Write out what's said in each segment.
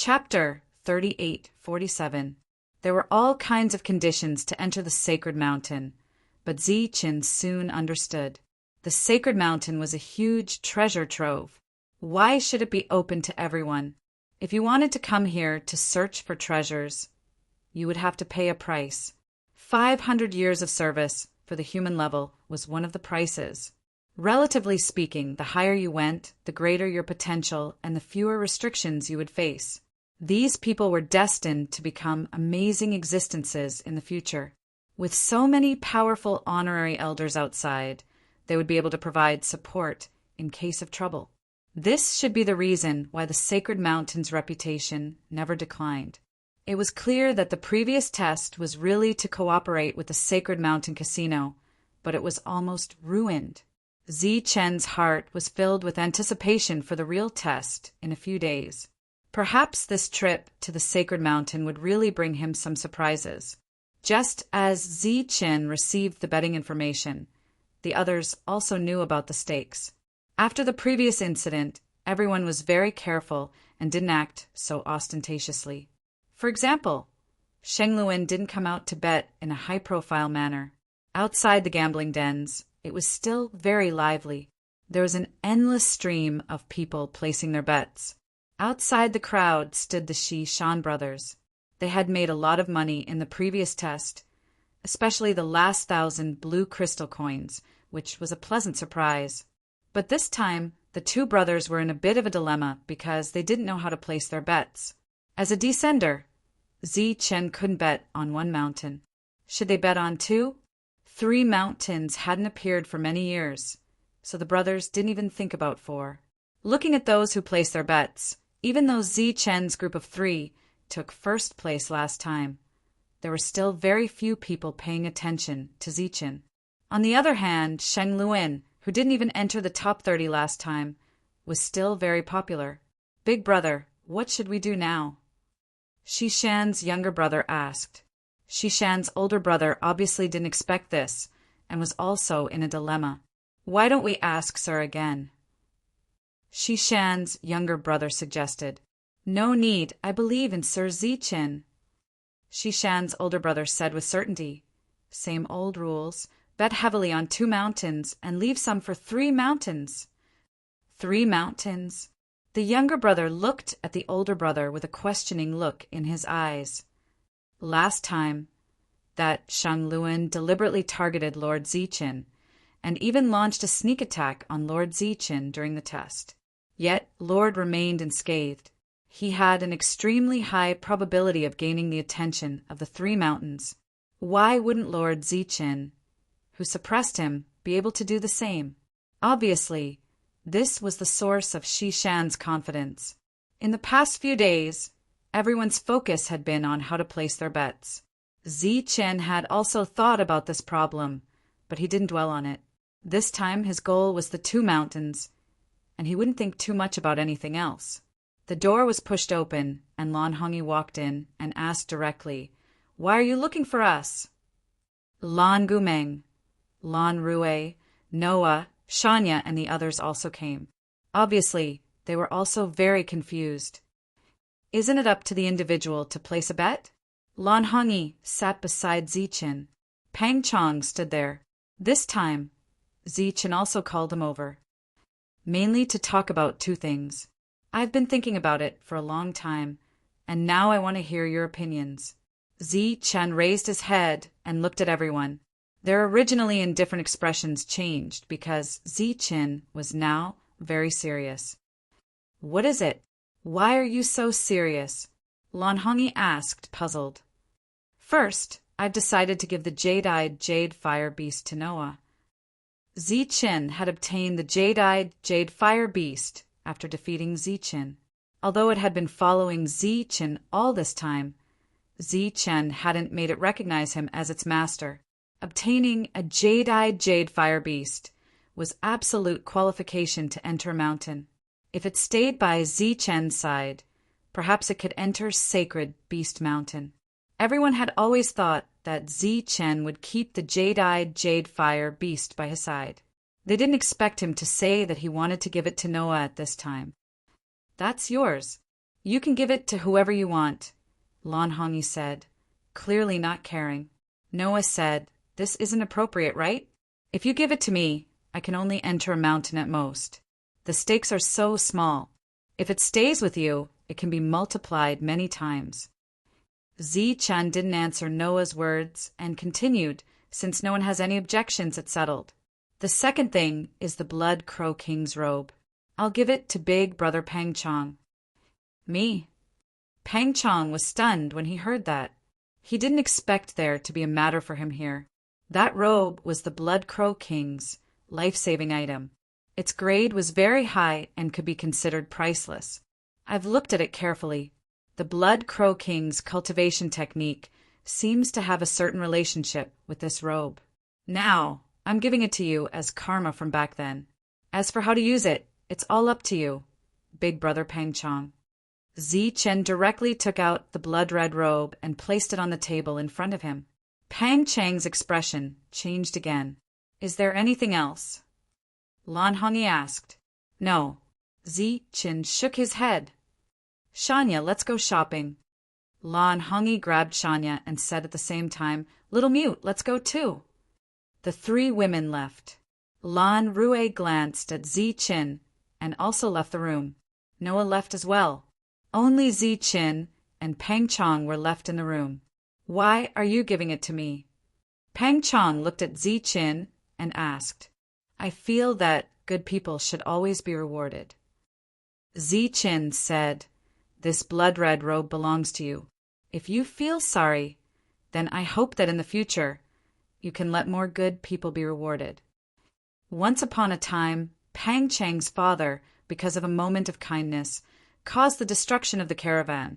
Chapter 38:47. There were all kinds of conditions to enter the sacred mountain, but Zichen soon understood. The sacred mountain was a huge treasure trove. Why should it be open to everyone? If you wanted to come here to search for treasures, you would have to pay a price. 500 years of service for the human level was one of the prices. Relatively speaking, the higher you went, the greater your potential and the fewer restrictions you would face. These people were destined to become amazing existences in the future. With so many powerful honorary elders outside, they would be able to provide support in case of trouble. This should be the reason why the Sacred Mountain's reputation never declined. It was clear that the previous test was really to cooperate with the Sacred Mountain Casino, but it was almost ruined. Zichen's heart was filled with anticipation for the real test in a few days. Perhaps this trip to the Sacred Mountain would really bring him some surprises. Just as Zichen received the betting information, the others also knew about the stakes. After the previous incident, everyone was very careful and didn't act so ostentatiously. For example, Sheng Luan didn't come out to bet in a high-profile manner. Outside the gambling dens, it was still very lively. There was an endless stream of people placing their bets. Outside the crowd stood the Shi Shan brothers. They had made a lot of money in the previous test, especially the last 1,000 blue crystal coins, which was a pleasant surprise. But this time, the two brothers were in a bit of a dilemma because they didn't know how to place their bets. As a descender, Zichen couldn't bet on one mountain. Should they bet on two? 3 mountains hadn't appeared for many years, so the brothers didn't even think about 4. Looking at those who placed their bets, even though Zichen's group of 3 took first place last time, there were still very few people paying attention to Zichen. On the other hand, Sheng Luan, who didn't even enter the top 30 last time, was still very popular. "Big brother, what should we do now?" Shishan's younger brother asked. Shishan's older brother obviously didn't expect this and was also in a dilemma. "Why don't we ask Sir again?" Shishan's younger brother suggested. "No need, I believe in Sir Zichen." Shishan's older brother said with certainty. "Same old rules. Bet heavily on 2 mountains and leave some for 3 mountains." 3 mountains? The younger brother looked at the older brother with a questioning look in his eyes. Last time, that Shang Luan deliberately targeted Lord Zichen and even launched a sneak attack on Lord Zichen during the test. Yet Lord remained unscathed. He had an extremely high probability of gaining the attention of the 3 mountains. Why wouldn't Lord Zichen, who suppressed him, be able to do the same? Obviously, this was the source of Shishan's confidence. In the past few days, everyone's focus had been on how to place their bets. Zichen had also thought about this problem, but he didn't dwell on it. This time his goal was the 2 mountains, and he wouldn't think too much about anything else. The door was pushed open, and Lan Hongyi walked in and asked directly, "Why are you looking for us?" Lan Gumeng, Lan Rue, Noah, Shanya, and the others also came. Obviously, they were also very confused. Isn't it up to the individual to place a bet? Lan Hongyi sat beside Zichen. Pang Chong stood there. This time, Zichen also called him over. Mainly to talk about 2 things. "I've been thinking about it for a long time, and now I want to hear your opinions." Zichen raised his head and looked at everyone. Their originally indifferent expressions changed because Zichen was now very serious. "What is it? Why are you so serious?" Lan Hongyi asked, puzzled. "First, I've decided to give the jade-eyed jade fire beast to Noah." Zichen had obtained the jade-eyed jade fire beast after defeating Zichen. Although it had been following Zichen all this time, Zichen hadn't made it recognize him as its master. Obtaining a jade-eyed jade fire beast was absolute qualification to enter a mountain. If it stayed by Zichen's side, perhaps it could enter Sacred Beast Mountain. Everyone had always thought that Zichen would keep the jade-eyed jade fire beast by his side. They didn't expect him to say that he wanted to give it to Noah at this time. "That's yours. You can give it to whoever you want, Lan Hongyi said, clearly not caring. Noah said, this isn't appropriate, right? If you give it to me, I can only enter a mountain at most. The stakes are so small. If it stays with you, it can be multiplied many times. Zichen didn't answer Noah's words and continued, since no one has any objections, it's settled. The second thing is the Blood Crow King's robe. I'll give it to Big Brother Pangchong. Me? Pangchong was stunned when he heard that. He didn't expect there to be a matter for him here. That robe was the Blood Crow King's life-saving item. Its grade was very high and could be considered priceless. I've looked at it carefully. The Blood Crow King's cultivation technique seems to have a certain relationship with this robe. Now, I'm giving it to you as karma from back then. As for how to use it, it's all up to you, Big Brother Pangchong. Zichen directly took out the blood-red robe and placed it on the table in front of him. Pangchong's expression changed again. Is there anything else? Lan Hongyi asked. No. Zichen shook his head. Shanya, let's go shopping. Lan Hongyi grabbed Shanya and said at the same time, Little Mute, let's go too. The three women left. Lan Rue glanced at Zichen and also left the room. Noah left as well. Only Zichen and Pangchong were left in the room. Why are you giving it to me? Pangchong looked at Zichen and asked, I feel that good people should always be rewarded. Zichen said, This blood-red robe belongs to you. If you feel sorry, then I hope that in the future you can let more good people be rewarded. Once upon a time, Pangchong's father, because of a moment of kindness, caused the destruction of the caravan,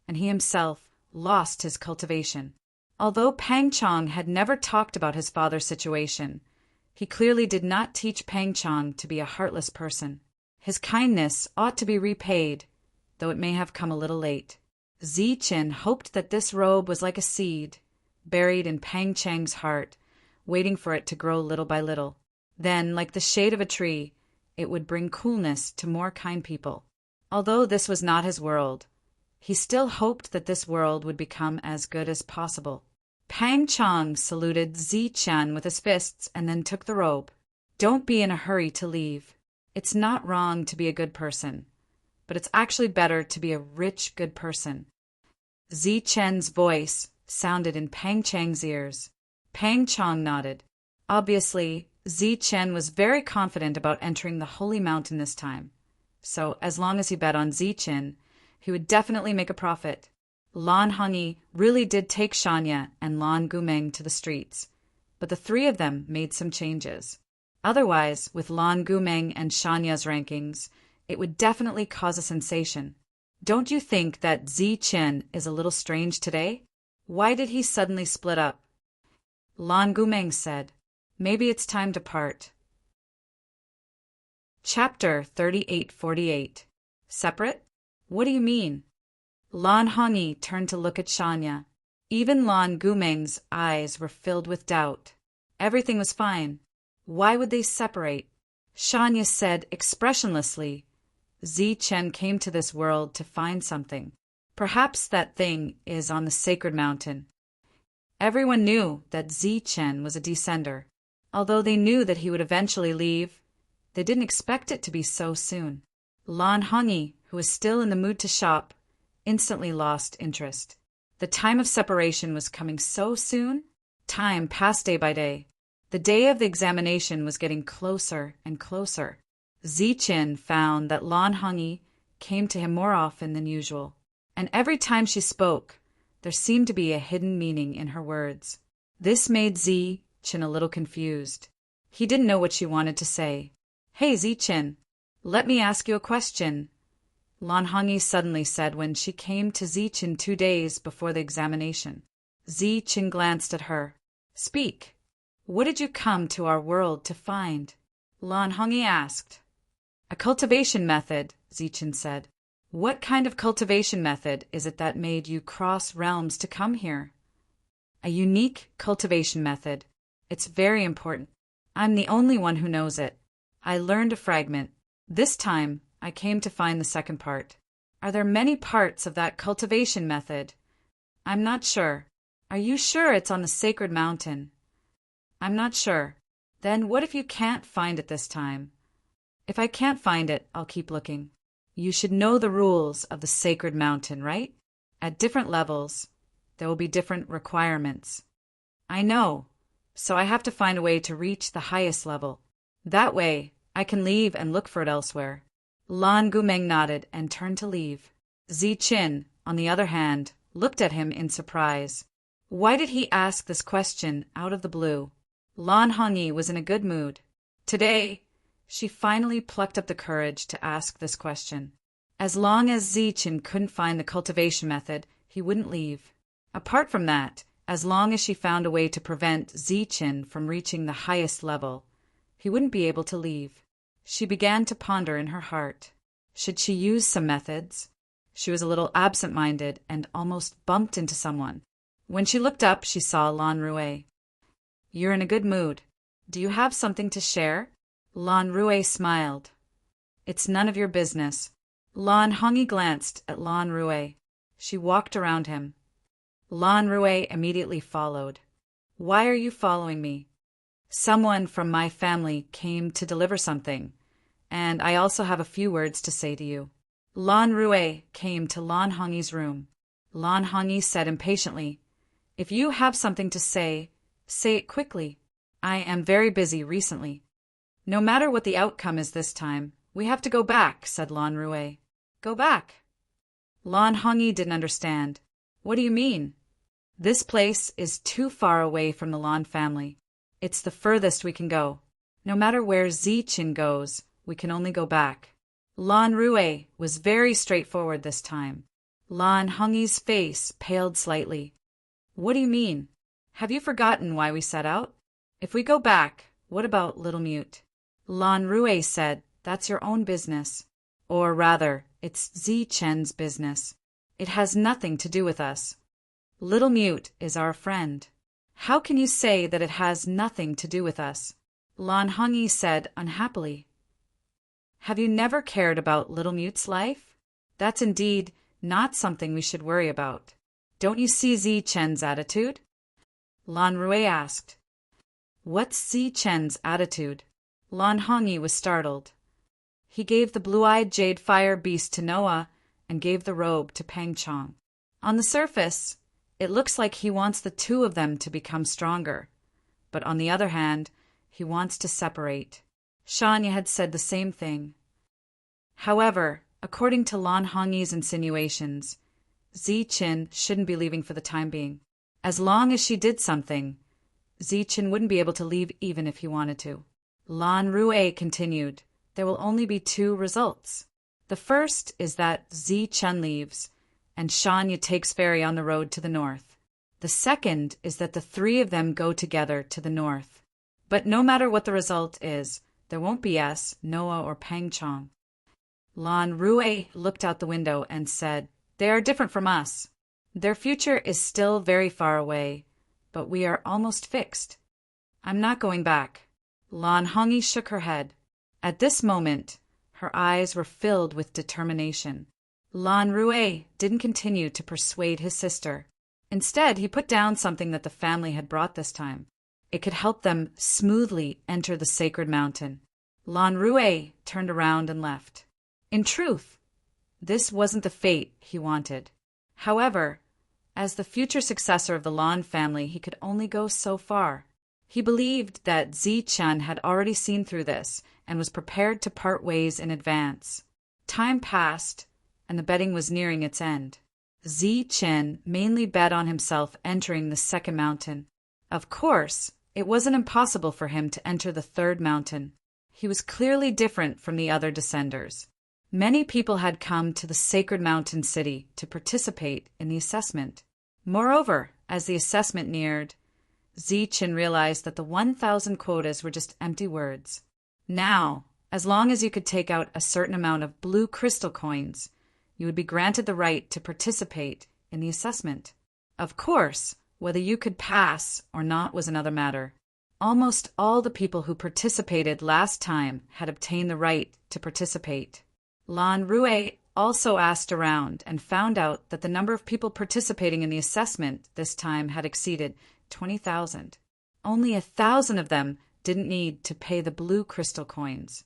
and he himself lost his cultivation. Although Pangchong had never talked about his father's situation, he clearly did not teach Pangchong to be a heartless person. His kindness ought to be repaid, though it may have come a little late. Zichen hoped that this robe was like a seed, buried in Pangchong's heart, waiting for it to grow little by little. Then, like the shade of a tree, it would bring coolness to more kind people. Although this was not his world, he still hoped that this world would become as good as possible. Pangchong saluted Zichen with his fists and then took the robe. Don't be in a hurry to leave. It's not wrong to be a good person, but it's actually better to be a rich good person. Zichen's voice sounded in Pangchong's ears. Pangchong nodded. Obviously, Zichen was very confident about entering the Holy Mountain this time. So, as long as he bet on Zichen, he would definitely make a profit. Lan Hongyi really did take Shanya and Lan Gumeng to the streets, but the three of them made some changes. Otherwise, with Lan Gumeng and Shanya's rankings, it would definitely cause a sensation. Don't you think that Zichen is a little strange today? Why did he suddenly split up? Lan Gumeng said, Maybe it's time to part. Chapter 3848. Separate? What do you mean? Lan Hongyi turned to look at Shanya. Even Lan Gumeng's eyes were filled with doubt. Everything was fine. Why would they separate? Shanya said expressionlessly, Zichen came to this world to find something. Perhaps that thing is on the sacred mountain. Everyone knew that Zichen was a descender. Although they knew that he would eventually leave, they didn't expect it to be so soon. Lan Hongyi, who was still in the mood to shop, instantly lost interest. The time of separation was coming so soon. Time passed day by day. The day of the examination was getting closer and closer. Zichen found that Lan Hongyi came to him more often than usual, and every time she spoke, there seemed to be a hidden meaning in her words. This made Zichen a little confused. He didn't know what she wanted to say. Hey, Zichen, let me ask you a question, Lan Hongyi suddenly said when she came to Zichen 2 days before the examination. Zichen glanced at her. Speak. What did you come to our world to find? Lan Hongyi asked. A cultivation method, Zichen said. What kind of cultivation method is it that made you cross realms to come here? A unique cultivation method. It's very important. I'm the only one who knows it. I learned a fragment. This time, I came to find the second part. Are there many parts of that cultivation method? I'm not sure. Are you sure it's on the sacred mountain? I'm not sure. Then what if you can't find it this time? If I can't find it, I'll keep looking. You should know the rules of the sacred mountain, right? At different levels, there will be different requirements. I know, so I have to find a way to reach the highest level. That way, I can leave and look for it elsewhere. Lan Gumeng nodded and turned to leave. Ziqin, on the other hand, looked at him in surprise. Why did he ask this question out of the blue? Lan Hongyi was in a good mood. Today, she finally plucked up the courage to ask this question. As long as Ziqin couldn't find the cultivation method, he wouldn't leave. Apart from that, as long as she found a way to prevent Ziqin from reaching the highest level, he wouldn't be able to leave. She began to ponder in her heart. Should she use some methods? She was a little absent-minded and almost bumped into someone. When she looked up, she saw Lan Rui. You're in a good mood. Do you have something to share? Lan Rui smiled. It's none of your business. Lan Hongyi glanced at Lan Rui. She walked around him. Lan Rui immediately followed. Why are you following me? Someone from my family came to deliver something, and I also have a few words to say to you. Lan Rui came to Lan Hongyi's room. Lan Hongyi said impatiently, If you have something to say it quickly. I am very busy recently. No matter what the outcome is this time, we have to go back, said Lan Rui. Go back? Lan Hongyi didn't understand. What do you mean? This place is too far away from the Lan family. It's the furthest we can go. No matter where Ziqin goes, we can only go back. Lan Rui was very straightforward this time. Lan Hongyi's face paled slightly. What do you mean? Have you forgotten why we set out? If we go back, what about Little Mute? Lan Rui said, That's your own business. Or rather, it's Ziqin's business. It has nothing to do with us. Little Mute is our friend. How can you say that it has nothing to do with us? Lan Hongyi said unhappily. Have you never cared about Little Mute's life? That's indeed not something we should worry about. Don't you see Ziqin's attitude? Lan Rui asked. What's Ziqin's attitude? Lan Hongyi was startled. He gave the blue-eyed jade fire beast to Noah and gave the robe to Peng Chong. On the surface, it looks like he wants the two of them to become stronger. But on the other hand, he wants to separate. Shanya had said the same thing. However, according to Lan Hongyi's insinuations, Ziqin shouldn't be leaving for the time being. As long as she did something, Ziqin wouldn't be able to leave even if he wanted to. Lan Rui continued, There will only be two results. The first is that Ziqin leaves, and Shanya takes ferry on the road to the north. The second is that the three of them go together to the north. But no matter what the result is, there won't be us, Noah, or Peng Chong. Lan Rui looked out the window and said, They are different from us. Their future is still very far away, but we are almost fixed. I'm not going back. Lan Hongyi shook her head. At this moment, her eyes were filled with determination. Lan Rui didn't continue to persuade his sister. Instead, he put down something that the family had brought this time. It could help them smoothly enter the sacred mountain. Lan Rui turned around and left. In truth, this wasn't the fate he wanted. However, as the future successor of the Lan family, he could only go so far. He believed that Ziqin had already seen through this and was prepared to part ways in advance. Time passed, and the betting was nearing its end. Ziqin mainly bet on himself entering the second mountain. Of course, it wasn't impossible for him to enter the third mountain. He was clearly different from the other descenders. Many people had come to the sacred mountain city to participate in the assessment. Moreover, as the assessment neared, Ziqin realized that the 1,000 quotas were just empty words. Now, as long as you could take out a certain amount of blue crystal coins, you would be granted the right to participate in the assessment. Of course, whether you could pass or not was another matter. Almost all the people who participated last time had obtained the right to participate. Lan Rui also asked around and found out that the number of people participating in the assessment this time had exceeded 20,000. Only 1,000 of them didn't need to pay the blue crystal coins.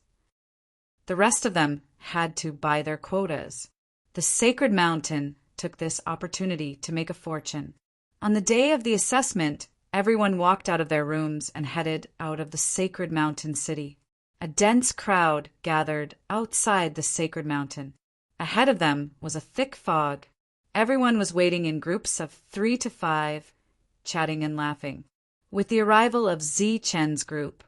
The rest of them had to buy their quotas. The sacred mountain took this opportunity to make a fortune. On the day of the assessment, everyone walked out of their rooms and headed out of the sacred mountain city. A dense crowd gathered outside the sacred mountain. Ahead of them was a thick fog. Everyone was waiting in groups of 3 to 5, chatting and laughing. With the arrival of Zi-Chen's group,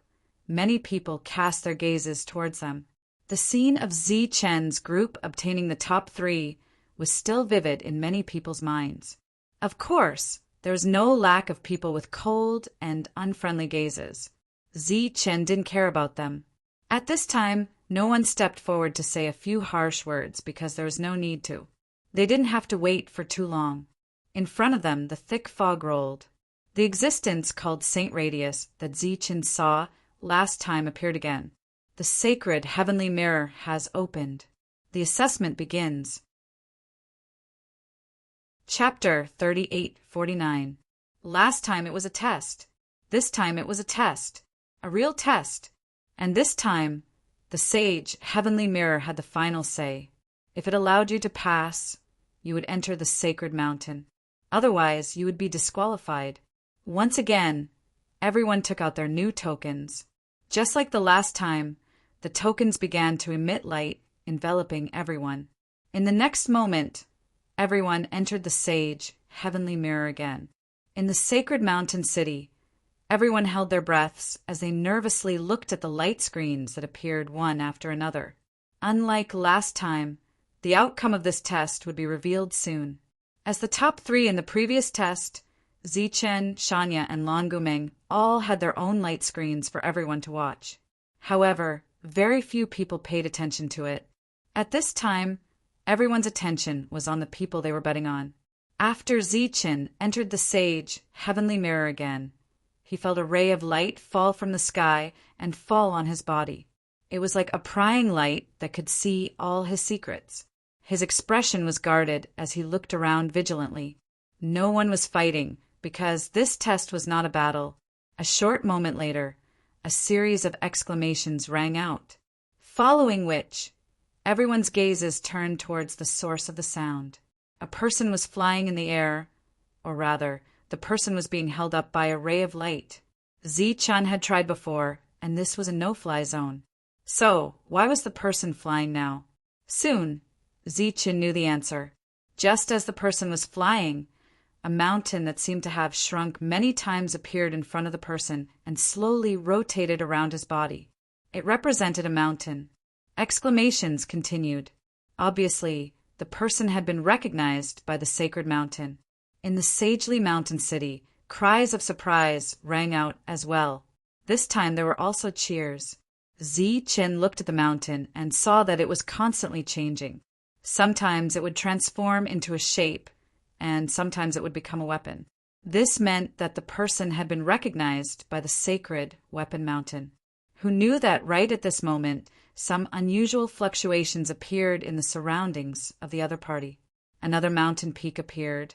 many people cast their gazes towards them. The scene of Zi-Chen's group obtaining the top 3 was still vivid in many people's minds. Of course, there was no lack of people with cold and unfriendly gazes. Zi-Chen didn't care about them. At this time, no one stepped forward to say a few harsh words because there was no need to. They didn't have to wait for too long. In front of them, the thick fog rolled. The existence called Saint Radius that Zi-Chen saw last time appeared again. The sacred heavenly mirror has opened. The assessment begins. Chapter 3849. Last time it was a test. This time it was a test. A real test. And this time, the sage heavenly mirror had the final say. If it allowed you to pass, you would enter the sacred mountain. Otherwise, you would be disqualified. Once again, everyone took out their new tokens. Just like the last time, the tokens began to emit light, enveloping everyone. In the next moment, everyone entered the sage heavenly mirror again. In the sacred mountain city, everyone held their breaths as they nervously looked at the light screens that appeared one after another. Unlike last time, the outcome of this test would be revealed soon. As the top 3 in the previous test, Zi-Chen, Shanya, and Lan Gumeng all had their own light screens for everyone to watch. However, very few people paid attention to it. At this time, everyone's attention was on the people they were betting on. After Zi-Chen entered the sage heavenly mirror again, he felt a ray of light fall from the sky and fall on his body. It was like a prying light that could see all his secrets. His expression was guarded as he looked around vigilantly. No one was fighting because this test was not a battle. A short moment later, a series of exclamations rang out, following which, everyone's gazes turned towards the source of the sound. A person was flying in the air, or rather, the person was being held up by a ray of light. Zi-Chen had tried before, and this was a no-fly zone. So, why was the person flying now? Soon, Zi-Chen knew the answer. Just as the person was flying, a mountain that seemed to have shrunk many times appeared in front of the person and slowly rotated around his body. It represented a mountain. Exclamations continued. Obviously, the person had been recognized by the sacred mountain. In the sagely mountain city, cries of surprise rang out as well. This time there were also cheers. Zi-Chen looked at the mountain and saw that it was constantly changing. Sometimes it would transform into a shape, and sometimes it would become a weapon. This meant that the person had been recognized by the sacred weapon mountain, who knew that right at this moment, some unusual fluctuations appeared in the surroundings of the other party. Another mountain peak appeared,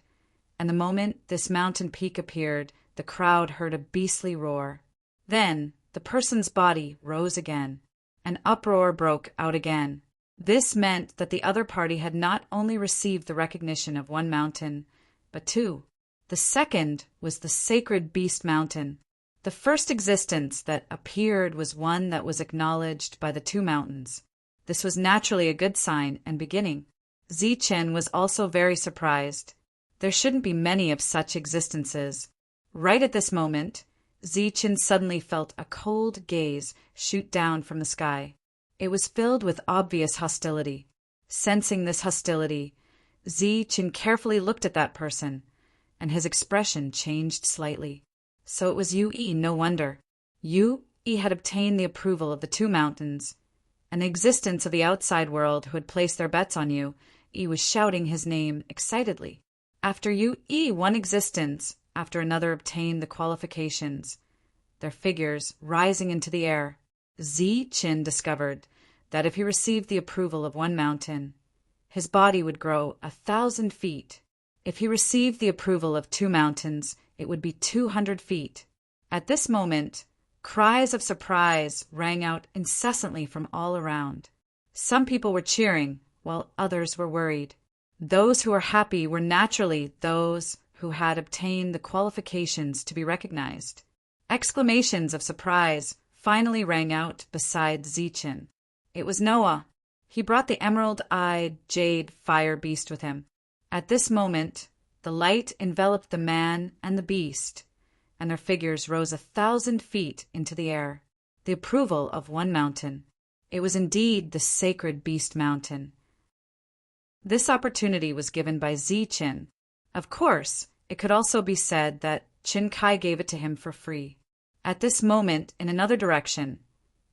and the moment this mountain peak appeared, the crowd heard a beastly roar. Then, the person's body rose again. An uproar broke out again. This meant that the other party had not only received the recognition of one mountain, but 2. The second was the sacred beast mountain. The first existence that appeared was one that was acknowledged by the 2 mountains. This was naturally a good sign and beginning. Zi-Chen was also very surprised. There shouldn't be many of such existences. Right at this moment, Zi-Chen suddenly felt a cold gaze shoot down from the sky. It was filled with obvious hostility. Sensing this hostility, Zi-Chen carefully looked at that person, and his expression changed slightly. So it was Yu-Yi, no wonder. Yu-Yi had obtained the approval of the 2 mountains, and the existence of the outside world who had placed their bets on Yu-Yi was shouting his name excitedly. After Yu-Yi, one existence after another obtained the qualifications, their figures rising into the air. Zi-Chen discovered that if he received the approval of one mountain, his body would grow 1,000 feet. If he received the approval of 2 mountains, it would be 200 feet. At this moment, cries of surprise rang out incessantly from all around. Some people were cheering, while others were worried. Those who were happy were naturally those who had obtained the qualifications to be recognized. Exclamations of surprise finally rang out beside Zichen. It was Noah. He brought the emerald-eyed jade fire beast with him. At this moment, the light enveloped the man and the beast, and their figures rose 1,000 feet into the air. The approval of 1 mountain. It was indeed the sacred Beast Mountain. This opportunity was given by Zichen. Of course, it could also be said that Qin Kai gave it to him for free. At this moment, in another direction,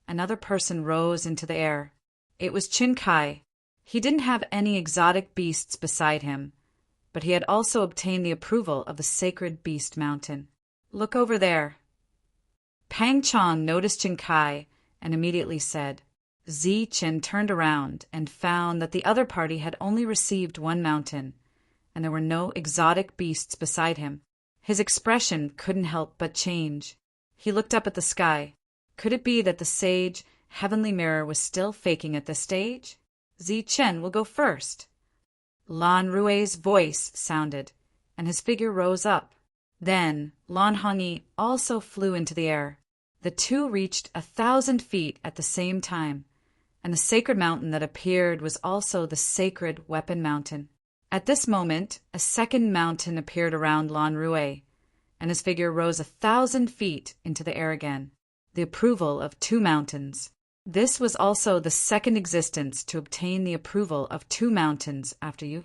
another person rose into the air. It was Qin Kai. He didn't have any exotic beasts beside him, but he had also obtained the approval of the sacred Beast Mountain. Look over there. Pang Chong noticed Qin Kai and immediately said. Zichen turned around and found that the other party had only received 1 mountain, and there were no exotic beasts beside him. His expression couldn't help but change. He looked up at the sky. Could it be that the sage heavenly mirror was still faking at this stage? Zichen will go first. Lan Rui's voice sounded, and his figure rose up. Then Lan Hongyi also flew into the air. The two reached 1,000 feet at the same time, and the sacred mountain that appeared was also the sacred Weapon Mountain. At this moment, a second mountain appeared around Lan Rui, and his figure rose 1,000 feet into the air again. The approval of 2 mountains. This was also the second existence to obtain the approval of 2 mountains after Yu.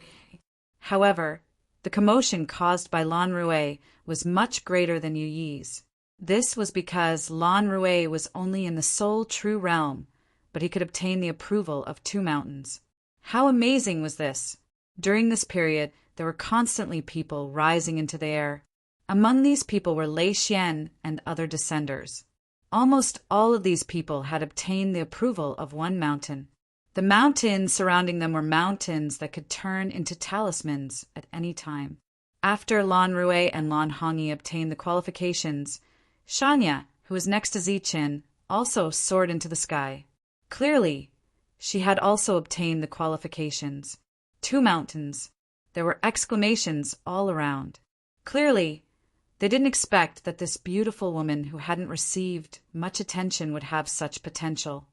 However, the commotion caused by Lan Rui was much greater than Yu Yi's. This was because Lan Rui was only in the sole true realm, but he could obtain the approval of 2 mountains. How amazing was this! During this period, there were constantly people rising into the air. Among these people were Lei Xian and other descenders. Almost all of these people had obtained the approval of 1 mountain. The mountains surrounding them were mountains that could turn into talismans at any time. After Lan Rui and Lan Hongyi obtained the qualifications, Shanya, who was next to Zichen, also soared into the sky. Clearly, she had also obtained the qualifications. 2 mountains. There were exclamations all around. Clearly, they didn't expect that this beautiful woman who hadn't received much attention would have such potential.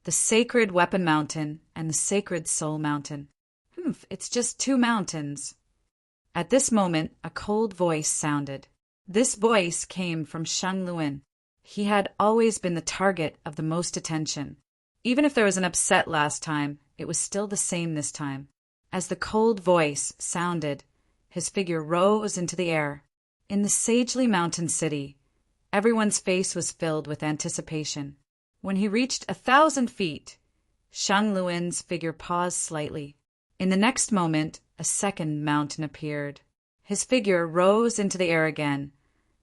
The sacred Weapon Mountain and the sacred Soul Mountain. It's just 2 mountains. At this moment, a cold voice sounded. This voice came from Shang Luan. He had always been the target of the most attention. Even if there was an upset last time, it was still the same this time. As the cold voice sounded, his figure rose into the air. In the sagely mountain city, everyone's face was filled with anticipation. When he reached 1,000 feet, Shang Luan's figure paused slightly. In the next moment, a second mountain appeared. His figure rose into the air again,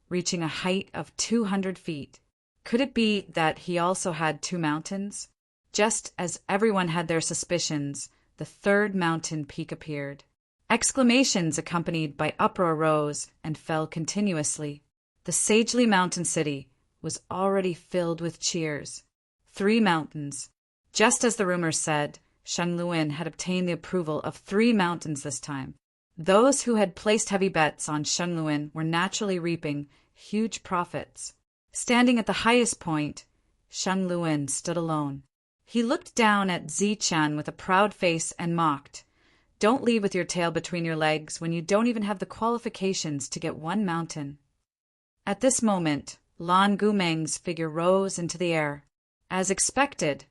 reaching a height of 200 feet. Could it be that he also had 2 mountains? Just as everyone had their suspicions, the third mountain peak appeared. Exclamations accompanied by uproar rose and fell continuously. The sagely mountain city was already filled with cheers. 3 mountains. Just as the rumors said, Shang Luan had obtained the approval of 3 mountains this time. Those who had placed heavy bets on Shang Luan were naturally reaping huge profits. Standing at the highest point, Shang Luan stood alone. He looked down at Zichen with a proud face and mocked. Don't leave with your tail between your legs when you don't even have the qualifications to get 1 mountain. At this moment, Lan Gumeng's figure rose into the air. As expected,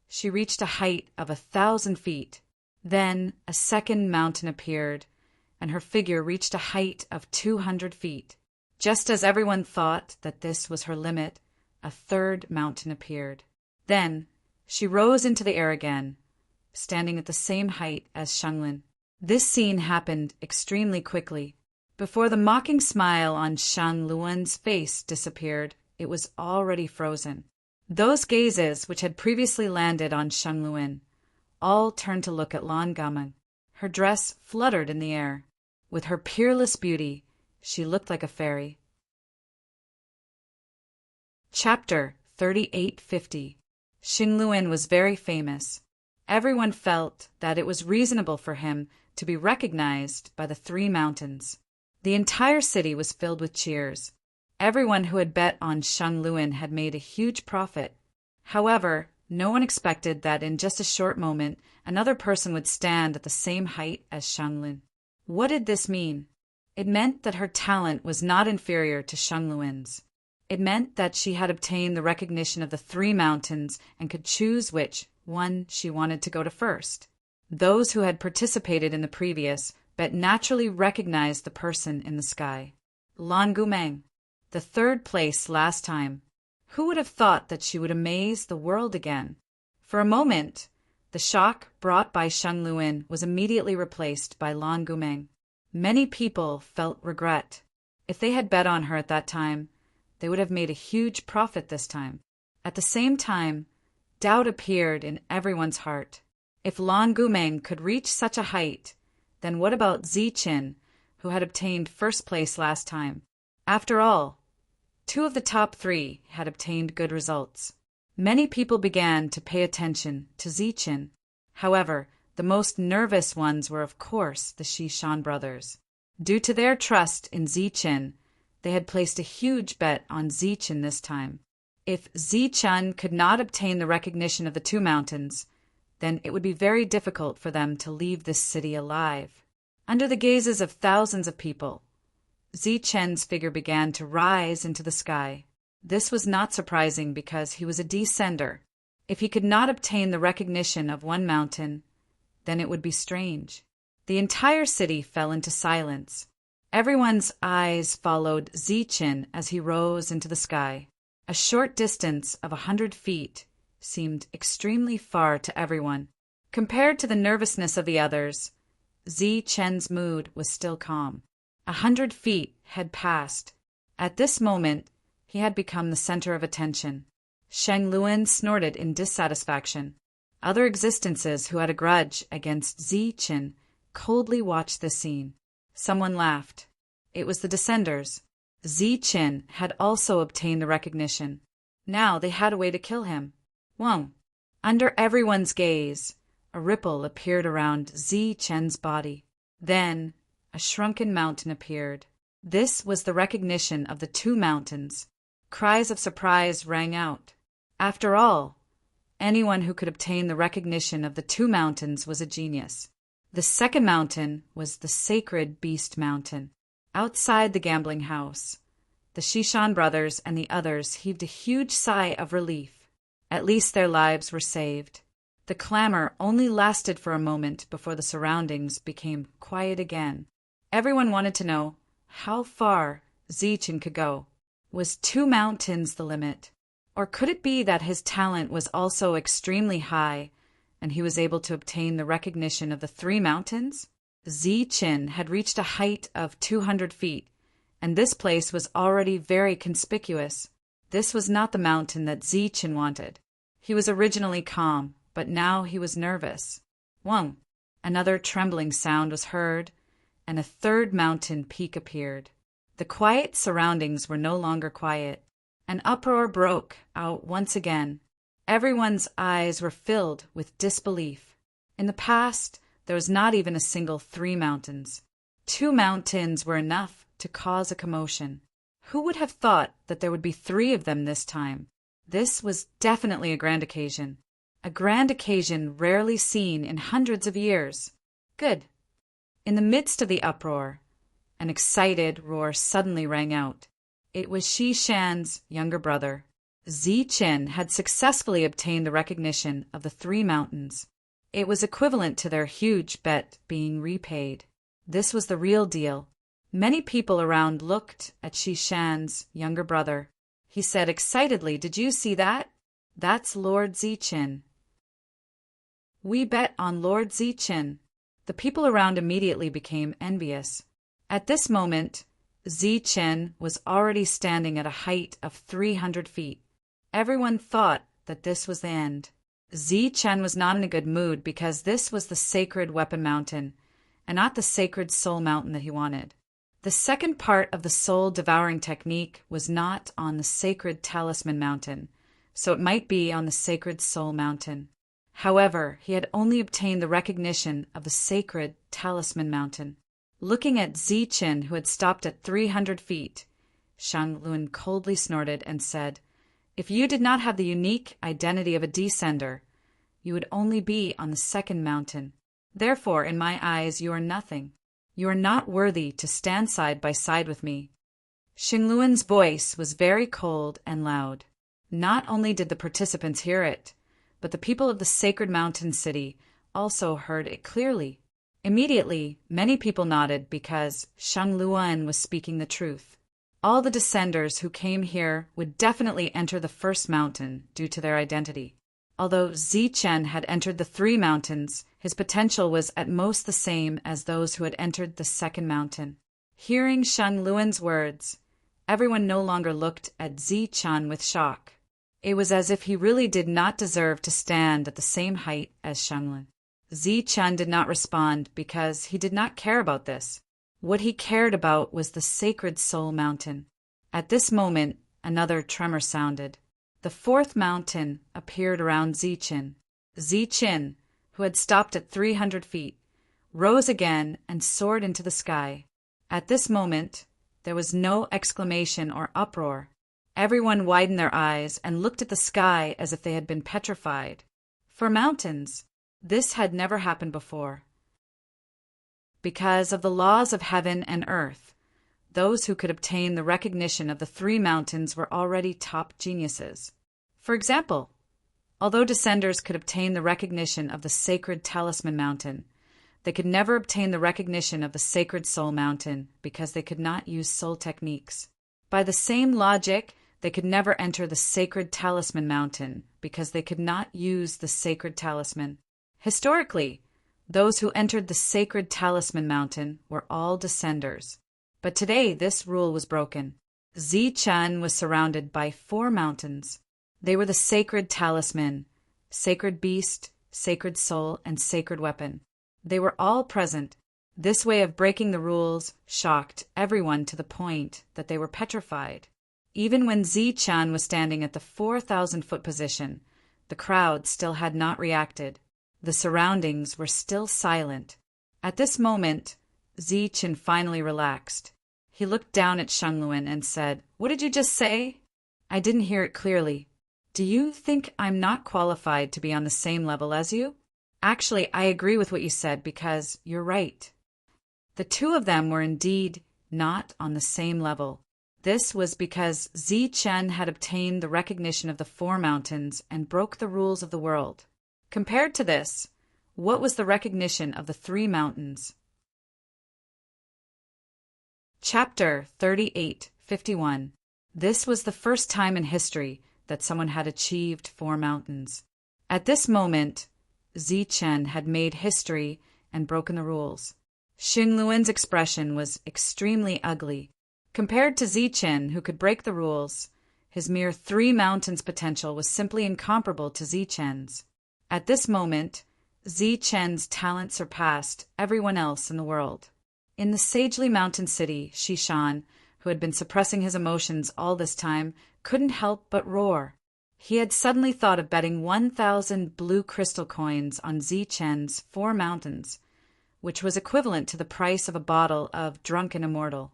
she reached a height of 1,000 feet. Then a second mountain appeared, and her figure reached a height of 200 feet. Just as everyone thought that this was her limit, a third mountain appeared. Then she rose into the air again, standing at the same height as Shanglin. This scene happened extremely quickly. Before the mocking smile on Shang Luan's face disappeared, it was already frozen. Those gazes which had previously landed on Shang Luan all turned to look at Lan Gameng. Her dress fluttered in the air. With her peerless beauty, she looked like a fairy. Chapter 3850. Xingluan was very famous. Everyone felt that it was reasonable for him to be recognized by the three mountains. The entire city was filled with cheers. Everyone who had bet on Xingluan had made a huge profit. However, no one expected that in just a short moment another person would stand at the same height as Xingluan. What did this mean? It meant that her talent was not inferior to Xingluan's. It meant that she had obtained the recognition of the three mountains and could choose which one she wanted to go to first. Those who had participated in the previous bet naturally recognized the person in the sky. Lan Gameng, the third place last time. Who would have thought that she would amaze the world again? For a moment, the shock brought by Xingluan was immediately replaced by Lan Gameng. Many people felt regret. If they had bet on her at that time, they would have made a huge profit this time. At the same time, doubt appeared in everyone's heart. If Lan Gameng could reach such a height, then what about Ziqin, who had obtained first place last time? After all, 2 of the top 3 had obtained good results. Many people began to pay attention to Ziqin. However, the most nervous ones were, of course, the Shishan brothers. Due to their trust in Ziqin, they had placed a huge bet on Ziqin this time. If Ziqin could not obtain the recognition of the 2 mountains, then it would be very difficult for them to leave this city alive. Under the gazes of thousands of people, Ziqin's figure began to rise into the sky. This was not surprising because he was a descender. If he could not obtain the recognition of one mountain, then it would be strange. The entire city fell into silence. Everyone's eyes followed Ziqin as he rose into the sky. A short distance of 100 feet seemed extremely far to everyone. Compared to the nervousness of the others, Ziqin's mood was still calm. 100 feet had passed. At this moment, he had become the center of attention. Xingluan snorted in dissatisfaction. Other existences who had a grudge against Ziqin coldly watched this scene. Someone laughed. It was the descenders. Ziqin had also obtained the recognition. Now they had a way to kill him. Wang. Under everyone's gaze, a ripple appeared around Ziqin's body. Then, a shrunken mountain appeared. This was the recognition of the 2 mountains. Cries of surprise rang out. After all, anyone who could obtain the recognition of the 2 mountains was a genius. The second mountain was the sacred Beast Mountain. Outside the gambling house, the Shishan brothers and the others heaved a huge sigh of relief. At least their lives were saved. The clamor only lasted for a moment before the surroundings became quiet again. Everyone wanted to know how far Ziqin could go. Was 2 mountains the limit? Or could it be that his talent was also extremely high, and he was able to obtain the recognition of the 3 mountains? Ziqin had reached a height of 200 feet, and this place was already very conspicuous. This was not the mountain that Ziqin wanted. He was originally calm, but now he was nervous. Wang! Another trembling sound was heard, and a 3rd mountain peak appeared. The quiet surroundings were no longer quiet. An uproar broke out once again. Everyone's eyes were filled with disbelief. In the past, there was not even a single 3 mountains. 2 mountains were enough to cause a commotion. Who would have thought that there would be 3 of them this time? This was definitely a grand occasion. A grand occasion rarely seen in hundreds of years. Good. In the midst of the uproar, an excited roar suddenly rang out. It was Shishan's younger brother. Ziqin had successfully obtained the recognition of the 3 mountains. It was equivalent to their huge bet being repaid. This was the real deal. Many people around looked at Shishan's younger brother. He said excitedly, "Did you see that? That's Lord Ziqin. We bet on Lord Ziqin." The people around immediately became envious. At this moment, Ziqin was already standing at a height of 300 feet. Everyone thought that this was the end. Chen was not in a good mood because this was the sacred weapon mountain, and not the sacred soul mountain that he wanted. The second part of the soul-devouring technique was not on the sacred talisman mountain, so it might be on the sacred soul mountain. However, he had only obtained the recognition of the sacred talisman mountain. Looking at Chen, who had stopped at 300 feet, Shanglun coldly snorted and said, "If you did not have the unique identity of a descender, you would only be on the second mountain. Therefore, in my eyes, you are nothing. You are not worthy to stand side by side with me." Xingluan's voice was very cold and loud. Not only did the participants hear it, but the people of the sacred mountain city also heard it clearly. Immediately, many people nodded because Shangluan was speaking the truth. All the descenders who came here would definitely enter the first mountain due to their identity. Although Chen had entered the 3 mountains, his potential was at most the same as those who had entered the second mountain. Hearing Shangluan's words, everyone no longer looked at Chen with shock. It was as if he really did not deserve to stand at the same height as Shanglun. Chen did not respond because he did not care about this. What he cared about was the sacred soul mountain. At this moment, another tremor sounded. The 4th mountain appeared around Chen. Chen, who had stopped at 300 feet, rose again and soared into the sky. At this moment, there was no exclamation or uproar. Everyone widened their eyes and looked at the sky as if they had been petrified. For mountains, this had never happened before. Because of the laws of heaven and earth, those who could obtain the recognition of the 3 mountains were already top geniuses. For example, although descenders could obtain the recognition of the sacred talisman mountain, they could never obtain the recognition of the sacred soul mountain because they could not use soul techniques. By the same logic, they could never enter the sacred talisman mountain because they could not use the sacred talisman. Historically, those who entered the sacred talisman mountain were all descenders. But today this rule was broken. Chen was surrounded by 4 mountains. They were the sacred talisman, sacred beast, sacred soul, and sacred weapon. They were all present. This way of breaking the rules shocked everyone to the point that they were petrified. Even when Chen was standing at the 4,000-foot position, the crowd still had not reacted. The surroundings were still silent. At this moment, Chen finally relaxed. He looked down at Shangluan and said, "What did you just say?" "I didn't hear it clearly. Do you think I'm not qualified to be on the same level as you?" "Actually, I agree with what you said because you're right." The 2 of them were indeed not on the same level. This was because Chen had obtained the recognition of the 4 mountains and broke the rules of the world. Compared to this, what was the recognition of the 3 mountains? Chapter 38:51. This was the first time in history that someone had achieved 4 mountains. At this moment, Chen had made history and broken the rules. Xingluan's expression was extremely ugly. Compared to Chen, who could break the rules, his mere 3 mountains potential was simply incomparable to Chen's. At this moment, Chen's talent surpassed everyone else in the world. In the sagely mountain city, Shishan, who had been suppressing his emotions all this time, couldn't help but roar. He had suddenly thought of betting 1,000 blue crystal coins on Chen's 4 mountains, which was equivalent to the price of a bottle of Drunken Immortal.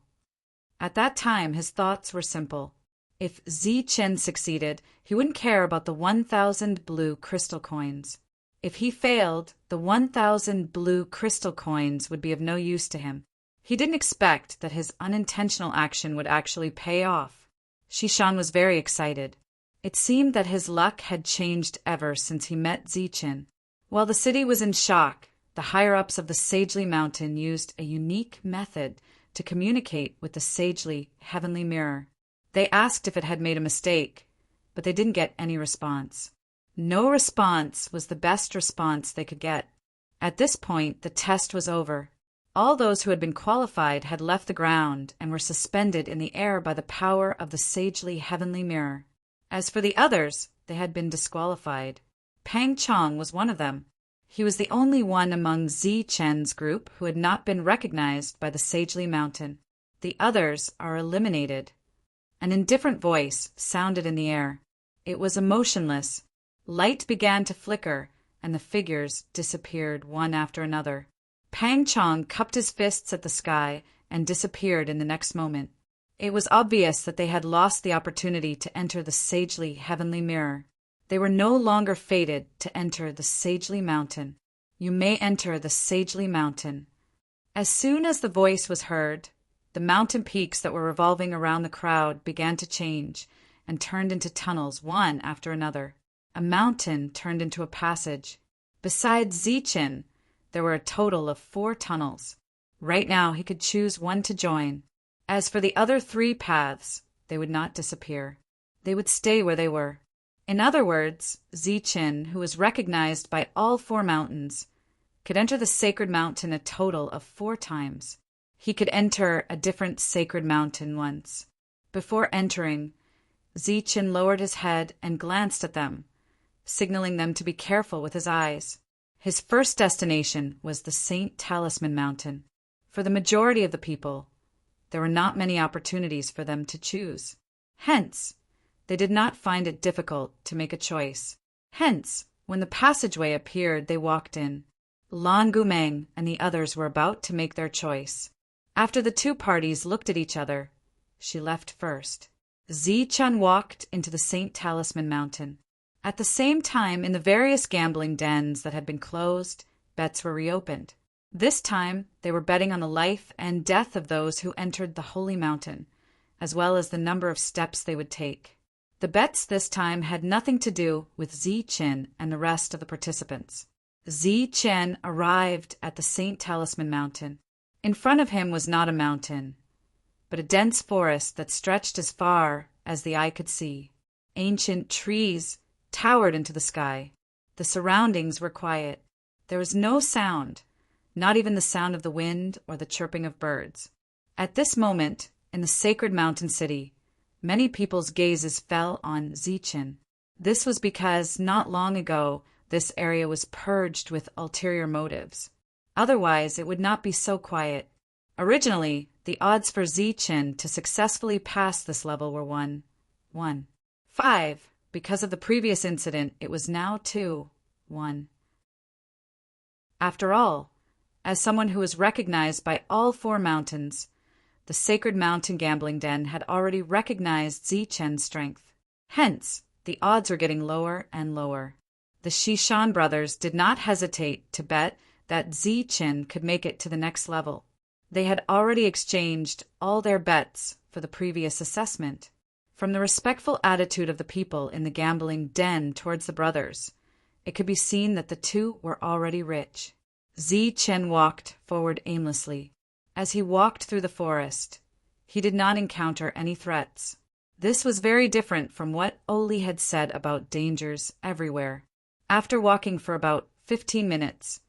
At that time, his thoughts were simple. If Chen succeeded, he wouldn't care about the 1,000 blue crystal coins. If he failed, the 1,000 blue crystal coins would be of no use to him. He didn't expect that his unintentional action would actually pay off. Shishan was very excited. It seemed that his luck had changed ever since he met Chen. While the city was in shock, the higher-ups of the Sagely Mountain used a unique method to communicate with the Sagely Heavenly Mirror. They asked if it had made a mistake, but they didn't get any response. No response was the best response they could get. At this point, the test was over. All those who had been qualified had left the ground and were suspended in the air by the power of the Sagely Heavenly Mirror. As for the others, they had been disqualified. Pang Chong was one of them. He was the only one among Zi Chen's group who had not been recognized by the Sagely Mountain. The others are eliminated. An indifferent voice sounded in the air. It was emotionless. Light began to flicker, and the figures disappeared one after another. Pang Chong cupped his fists at the sky and disappeared in the next moment. It was obvious that they had lost the opportunity to enter the sagely heavenly mirror. They were no longer fated to enter the Sagely Mountain. You may enter the Sagely Mountain. As soon as the voice was heard, the mountain peaks that were revolving around the crowd began to change and turned into tunnels one after another. A mountain turned into a passage. Besides Zichen, there were a total of 4 tunnels. Right now he could choose one to join. As for the other 3 paths, they would not disappear. They would stay where they were. In other words, Zichen, who was recognized by all 4 mountains, could enter the sacred mountain a total of 4 times. He could enter a different sacred mountain once. Before entering, Zichen lowered his head and glanced at them, signaling them to be careful with his eyes. His first destination was the Saint Talisman Mountain. For the majority of the people, there were not many opportunities for them to choose. Hence, they did not find it difficult to make a choice. Hence, when the passageway appeared, they walked in. Lan Gumeng and the others were about to make their choice. After the 2 parties looked at each other, she left first. Zichen walked into the Saint Talisman Mountain. At the same time, in the various gambling dens that had been closed, bets were reopened. This time, they were betting on the life and death of those who entered the Holy Mountain, as well as the number of steps they would take. The bets this time had nothing to do with Zichen and the rest of the participants. Zichen arrived at the Saint Talisman Mountain. In front of him was not a mountain, but a dense forest that stretched as far as the eye could see. Ancient trees towered into the sky. The surroundings were quiet. There was no sound, not even the sound of the wind or the chirping of birds. At this moment, in the sacred mountain city, many people's gazes fell on Zichen. This was because not long ago this area was purged with ulterior motives. Otherwise, it would not be so quiet. Originally, the odds for Zichen to successfully pass this level were 1. 5. Because of the previous incident, it was now 2. 1. After all, as someone who was recognized by all 4 mountains, the sacred mountain gambling den had already recognized Zichen's strength. Hence, the odds were getting lower and lower. The Shishan brothers did not hesitate to bet that Zichen could make it to the next level. They had already exchanged all their bets for the previous assessment. From the respectful attitude of the people in the gambling den towards the brothers, it could be seen that the 2 were already rich. Zichen walked forward aimlessly. As he walked through the forest, he did not encounter any threats. This was very different from what Oli had said about dangers everywhere. After walking for about 15 minutes,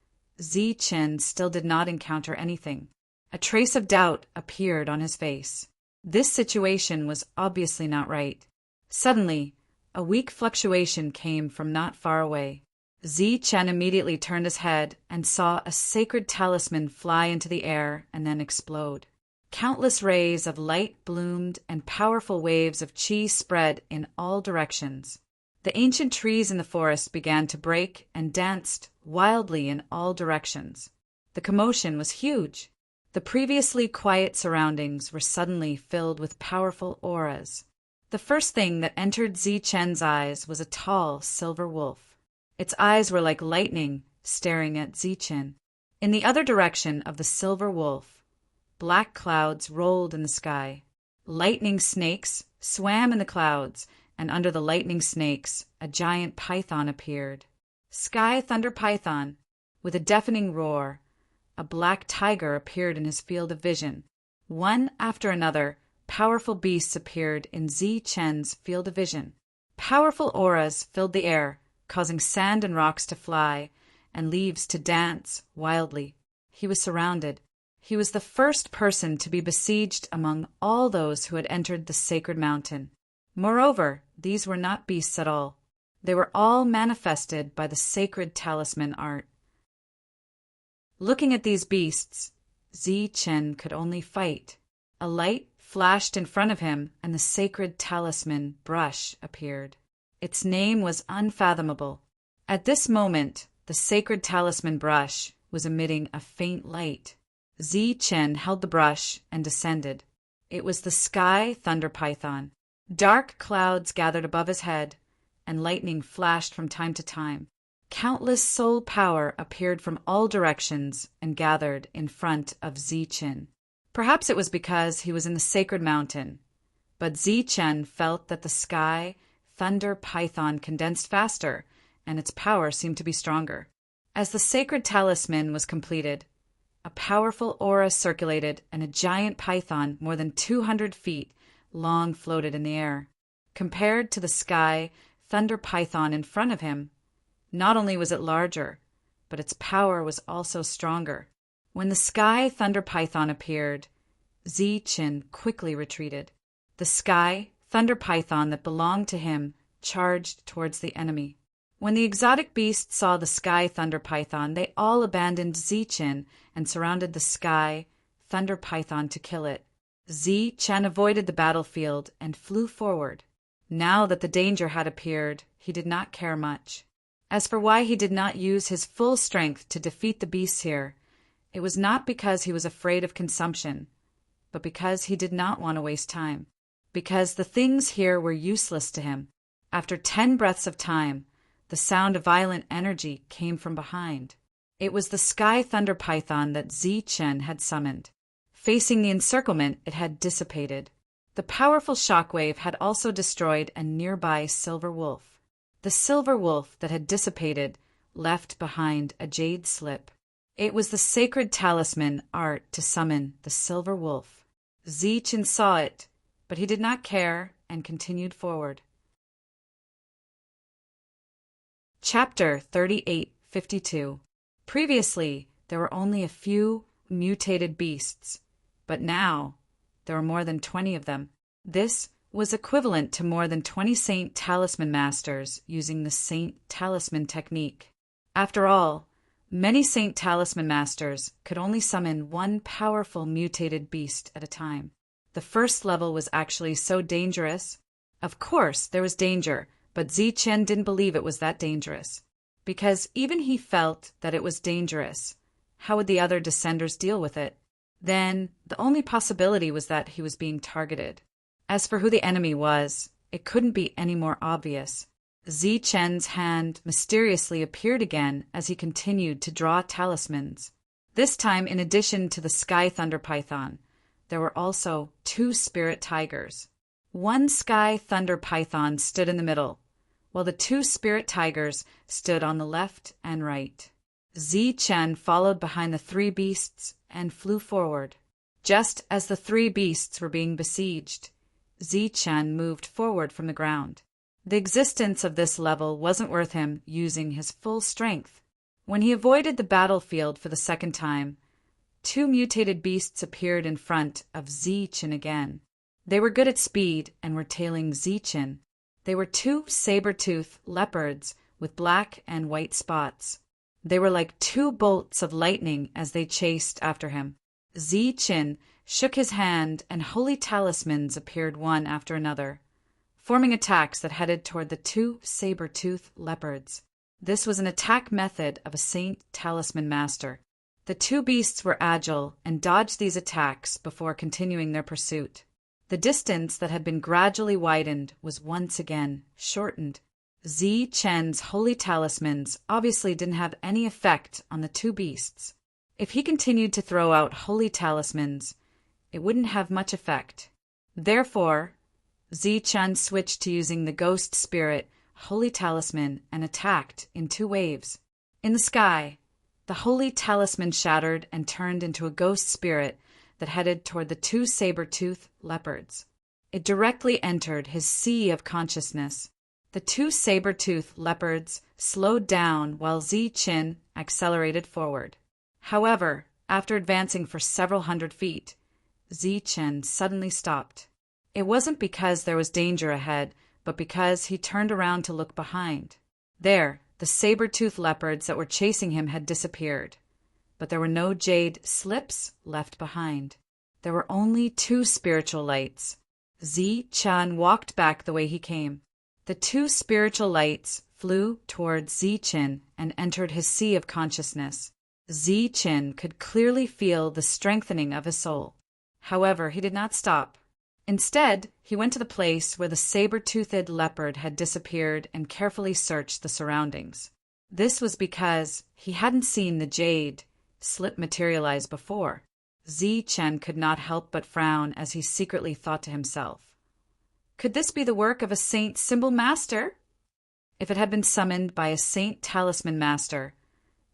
Zichen still did not encounter anything. A trace of doubt appeared on his face. This situation was obviously not right. Suddenly, a weak fluctuation came from not far away. Zichen immediately turned his head and saw a sacred talisman fly into the air and then explode. Countless rays of light bloomed and powerful waves of chi spread in all directions. The ancient trees in the forest began to break and danced wildly in all directions. The commotion was huge. The previously quiet surroundings were suddenly filled with powerful auras. The first thing that entered Zichen's eyes was a tall silver wolf. Its eyes were like lightning, staring at Zichen. In the other direction of the silver wolf, black clouds rolled in the sky. Lightning snakes swam in the clouds, and under the lightning snakes, a giant python appeared. Sky Thunder Python, with a deafening roar, a black tiger appeared in his field of vision. One after another, powerful beasts appeared in Zichen's field of vision. Powerful auras filled the air, causing sand and rocks to fly and leaves to dance wildly. He was surrounded. He was the first person to be besieged among all those who had entered the sacred mountain. Moreover, these were not beasts at all. They were all manifested by the sacred talisman art. Looking at these beasts, Zichen could only fight. A light flashed in front of him, and the sacred talisman brush appeared. Its name was unfathomable. At this moment, the sacred talisman brush was emitting a faint light. Zichen held the brush and descended. It was the sky thunder python. Dark clouds gathered above his head, and lightning flashed from time to time. Countless soul power appeared from all directions and gathered in front of Zichen. Perhaps it was because he was in the sacred mountain, but Zichen felt that the sky thunder python condensed faster, and its power seemed to be stronger. As the sacred talisman was completed, a powerful aura circulated, and a giant python more than 200 feet long floated in the air. Compared to the sky thunder python in front of him, not only was it larger, but its power was also stronger. When the sky thunder python appeared, Zichen quickly retreated. The sky thunder python that belonged to him charged towards the enemy. When the exotic beasts saw the sky thunder python, they all abandoned Zichen and surrounded the sky thunder python to kill it. Zichen avoided the battlefield and flew forward. Now that the danger had appeared, he did not care much. As for why he did not use his full strength to defeat the beasts here, it was not because he was afraid of consumption, but because he did not want to waste time. Because the things here were useless to him. After 10 breaths of time, the sound of violent energy came from behind. It was the sky thunder python that Zichen had summoned. Facing the encirclement, it had dissipated. The powerful shockwave had also destroyed a nearby silver wolf. The silver wolf that had dissipated left behind a jade slip. It was the sacred talisman art to summon the silver wolf. Zichen saw it, but he did not care and continued forward. Chapter 3852. Previously, there were only a few mutated beasts, but now there were more than 20 of them. This was equivalent to more than 20 Saint Talisman Masters using the Saint Talisman technique. After all, many Saint Talisman Masters could only summon one powerful mutated beast at a time. The first level was actually so dangerous. Of course, there was danger, but Zichen didn't believe it was that dangerous. Because even he felt that it was dangerous. How would the other descenders deal with it? Then, the only possibility was that he was being targeted. As for who the enemy was, it couldn't be any more obvious. Zichen's hand mysteriously appeared again as he continued to draw talismans. This time, in addition to the sky thunder python, there were also 2 spirit tigers. One sky thunder python stood in the middle, while the 2 spirit tigers stood on the left and right. Zichen followed behind the 3 beasts and flew forward. Just as the 3 beasts were being besieged, Zichen moved forward from the ground. The existence of this level wasn't worth him using his full strength. When he avoided the battlefield for the second time, 2 mutated beasts appeared in front of Zichen again. They were good at speed and were tailing Zichen. They were 2 saber-tooth leopards with black and white spots. They were like 2 bolts of lightning as they chased after him. Zichen shook his hand, and holy talismans appeared one after another, forming attacks that headed toward the 2 saber-tooth leopards. This was an attack method of a Saint Talisman Master. The 2 beasts were agile and dodged these attacks before continuing their pursuit. The distance that had been gradually widened was once again shortened. Zichen's holy talismans obviously didn't have any effect on the 2 beasts. If he continued to throw out holy talismans, it wouldn't have much effect. Therefore, Zichen switched to using the ghost spirit holy talisman and attacked in 2 waves. In the sky, the holy talisman shattered and turned into a ghost spirit that headed toward the 2 saber-tooth leopards. It directly entered his sea of consciousness. The 2 saber-tooth leopards slowed down while Zichen accelerated forward. However, after advancing for several hundred feet, Zichen suddenly stopped. It wasn't because there was danger ahead, but because he turned around to look behind. There, the saber-toothed leopards that were chasing him had disappeared, but there were no jade slips left behind. There were only 2 spiritual lights. Zi-Chan walked back the way he came. The 2 spiritual lights flew towards Zi-Chin and entered his sea of consciousness. Zi-Chin could clearly feel the strengthening of his soul. However, he did not stop. Instead, he went to the place where the saber-toothed leopard had disappeared and carefully searched the surroundings. This was because he hadn't seen the jade slip materialize before. Zi-Chen could not help but frown as he secretly thought to himself, "Could this be the work of a saint symbol master?" If it had been summoned by a saint talisman master,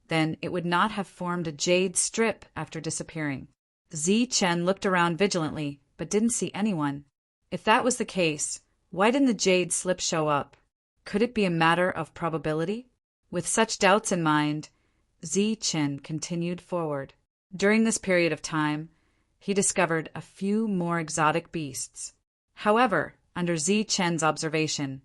then it would not have formed a jade strip after disappearing. Zi-Chen looked around vigilantly, but didn't see anyone. If that was the case, why didn't the jade slip show up? Could it be a matter of probability? With such doubts in mind, Zi-Chen continued forward. During this period of time, he discovered a few more exotic beasts. However, under Zi-Chen's observation,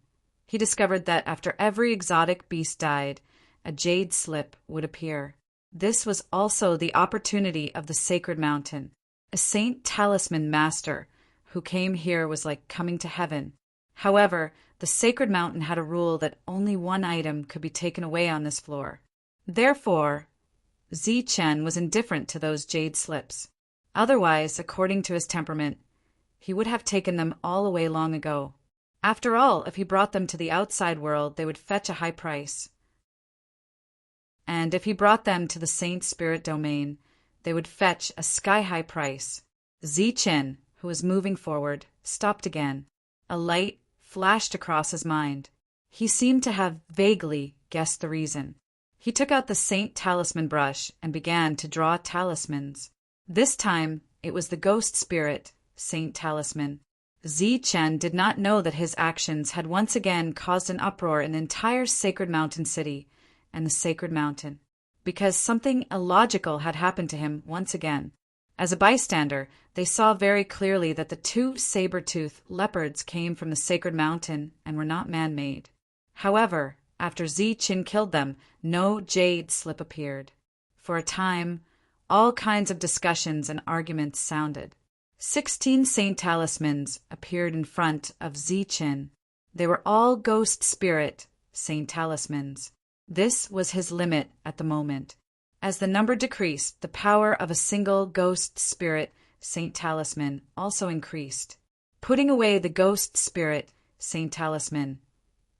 he discovered that after every exotic beast died, a jade slip would appear. This was also the opportunity of the sacred mountain. A saint talisman master who came here was like coming to heaven. However, the sacred mountain had a rule that only one item could be taken away on this floor. Therefore, Zi-Chen was indifferent to those jade slips. Otherwise, according to his temperament, he would have taken them all away long ago. After all, if he brought them to the outside world, they would fetch a high price. And if he brought them to the saint spirit domain, they would fetch a sky-high price. Zi-Chen, who was moving forward, stopped again. A light flashed across his mind. He seemed to have vaguely guessed the reason. He took out the saint talisman brush and began to draw talismans. This time, it was the ghost spirit saint talisman. Zi-Chen did not know that his actions had once again caused an uproar in the entire sacred mountain city and the sacred mountain, because something illogical had happened to him once again. As a bystander, they saw very clearly that the 2 saber-toothed leopards came from the sacred mountain and were not man-made. However, after Zi-Chin killed them, no jade slip appeared. For a time, all kinds of discussions and arguments sounded. 16 saint talismans appeared in front of Zi-Chin. They were all ghost spirit saint talismans. This was his limit at the moment. As the number decreased, the power of a single ghost spirit saint talisman also increased. Putting away the ghost spirit saint talisman,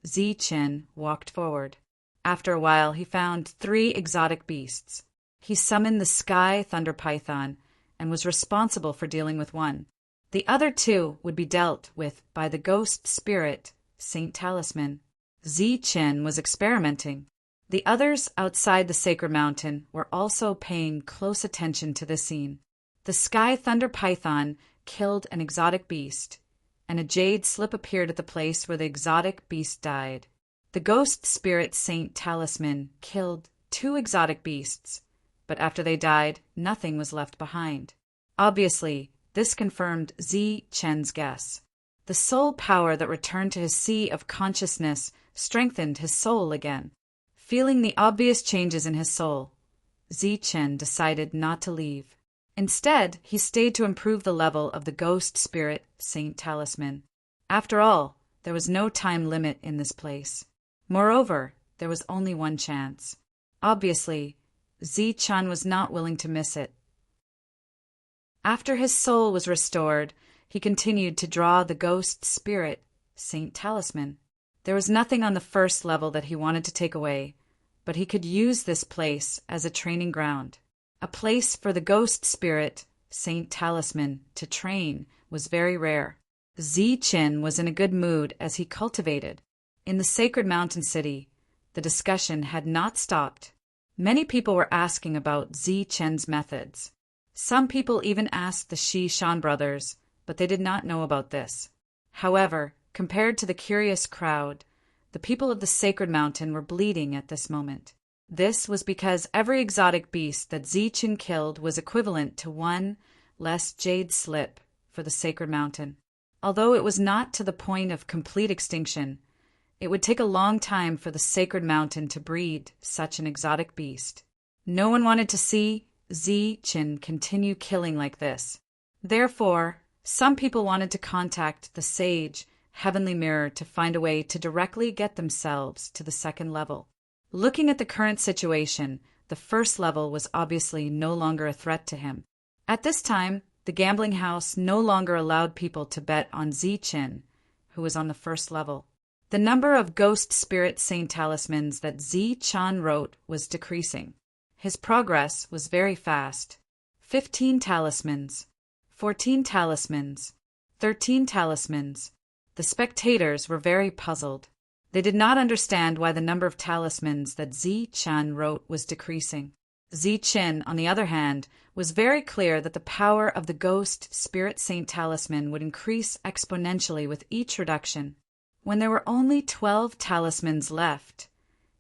Zi-Chen walked forward. After a while, he found 3 exotic beasts. He summoned the sky thunder python and was responsible for dealing with one. The other 2 would be dealt with by the ghost spirit saint talisman. Zi-Chen was experimenting. The others outside the sacred mountain were also paying close attention to this scene. The sky thunder python killed an exotic beast, and a jade slip appeared at the place where the exotic beast died. The ghost spirit saint talisman killed 2 exotic beasts, but after they died, nothing was left behind. Obviously, this confirmed Zi-Chen's guess. The soul power that returned to his sea of consciousness strengthened his soul again. Feeling the obvious changes in his soul, Zi-Chen decided not to leave. Instead, he stayed to improve the level of the ghost spirit saint talisman. After all, there was no time limit in this place. Moreover, there was only one chance. Obviously, Zi-Chen was not willing to miss it. After his soul was restored, he continued to draw the ghost spirit saint talisman. There was nothing on the first level that he wanted to take away, but he could use this place as a training ground. A place for the ghost spirit saint talisman to train was very rare. Zi-Chen was in a good mood as he cultivated. In the sacred mountain city, the discussion had not stopped. Many people were asking about Zi-Chen's methods. Some people even asked the Shi-Shan brothers, but they did not know about this. However, compared to the curious crowd, the people of the sacred mountain were bleeding at this moment. This was because every exotic beast that Zi-Chen killed was equivalent to 1 less jade slip for the sacred mountain. Although it was not to the point of complete extinction, it would take a long time for the sacred mountain to breed such an exotic beast. No one wanted to see Zichen continue killing like this. Therefore, some people wanted to contact the sage Heavenly Mirror to find a way to directly get themselves to the second level. Looking at the current situation, the first level was obviously no longer a threat to him. At this time, the gambling house no longer allowed people to bet on Zichen, who was on the first level. The number of ghost spirit saint talismans that Zichan wrote was decreasing. His progress was very fast. 15 talismans, 14 talismans, 13 talismans. The spectators were very puzzled. They did not understand why the number of talismans that Zichan wrote was decreasing. Zichin, on the other hand, was very clear that the power of the ghost spirit saint talisman would increase exponentially with each reduction. When there were only 12 talismans left,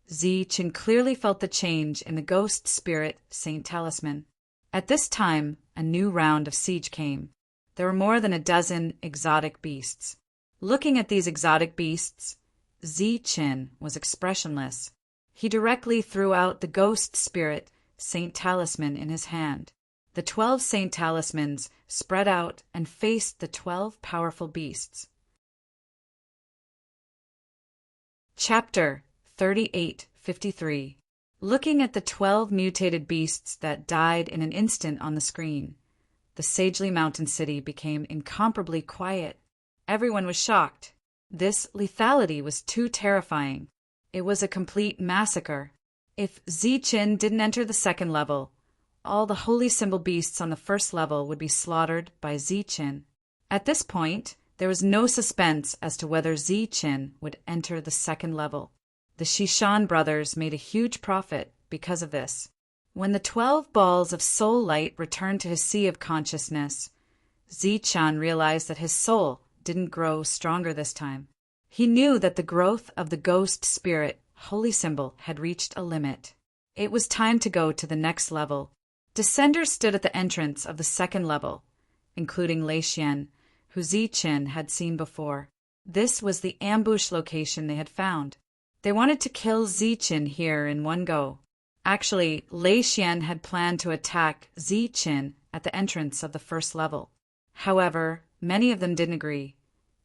Zichin clearly felt the change in the ghost spirit saint talisman. At this time, a new round of siege came. There were more than a dozen exotic beasts. Looking at these exotic beasts, Zichin was expressionless. He directly threw out the ghost spirit saint talisman in his hand. The 12 saint talismans spread out and faced the 12 powerful beasts. Chapter 3853. Looking at the 12 mutated beasts that died in an instant on the screen, the Sagely Mountain City became incomparably quiet. Everyone was shocked. This lethality was too terrifying. It was a complete massacre. If Zichin didn't enter the second level, all the holy symbol beasts on the first level would be slaughtered by Zichin. At this point, there was no suspense as to whether Zichin would enter the second level. The Shishan brothers made a huge profit because of this. When the 12 balls of soul light returned to his sea of consciousness, Zichan realized that his soul didn't grow stronger this time. He knew that the growth of the ghost spirit holy symbol had reached a limit. It was time to go to the next level. Descenders stood at the entrance of the second level, including Lei Xian, who Zichin had seen before. This was the ambush location they had found. They wanted to kill Zichin here in one go. Actually, Lei Xian had planned to attack Zichin at the entrance of the first level. However, many of them didn't agree,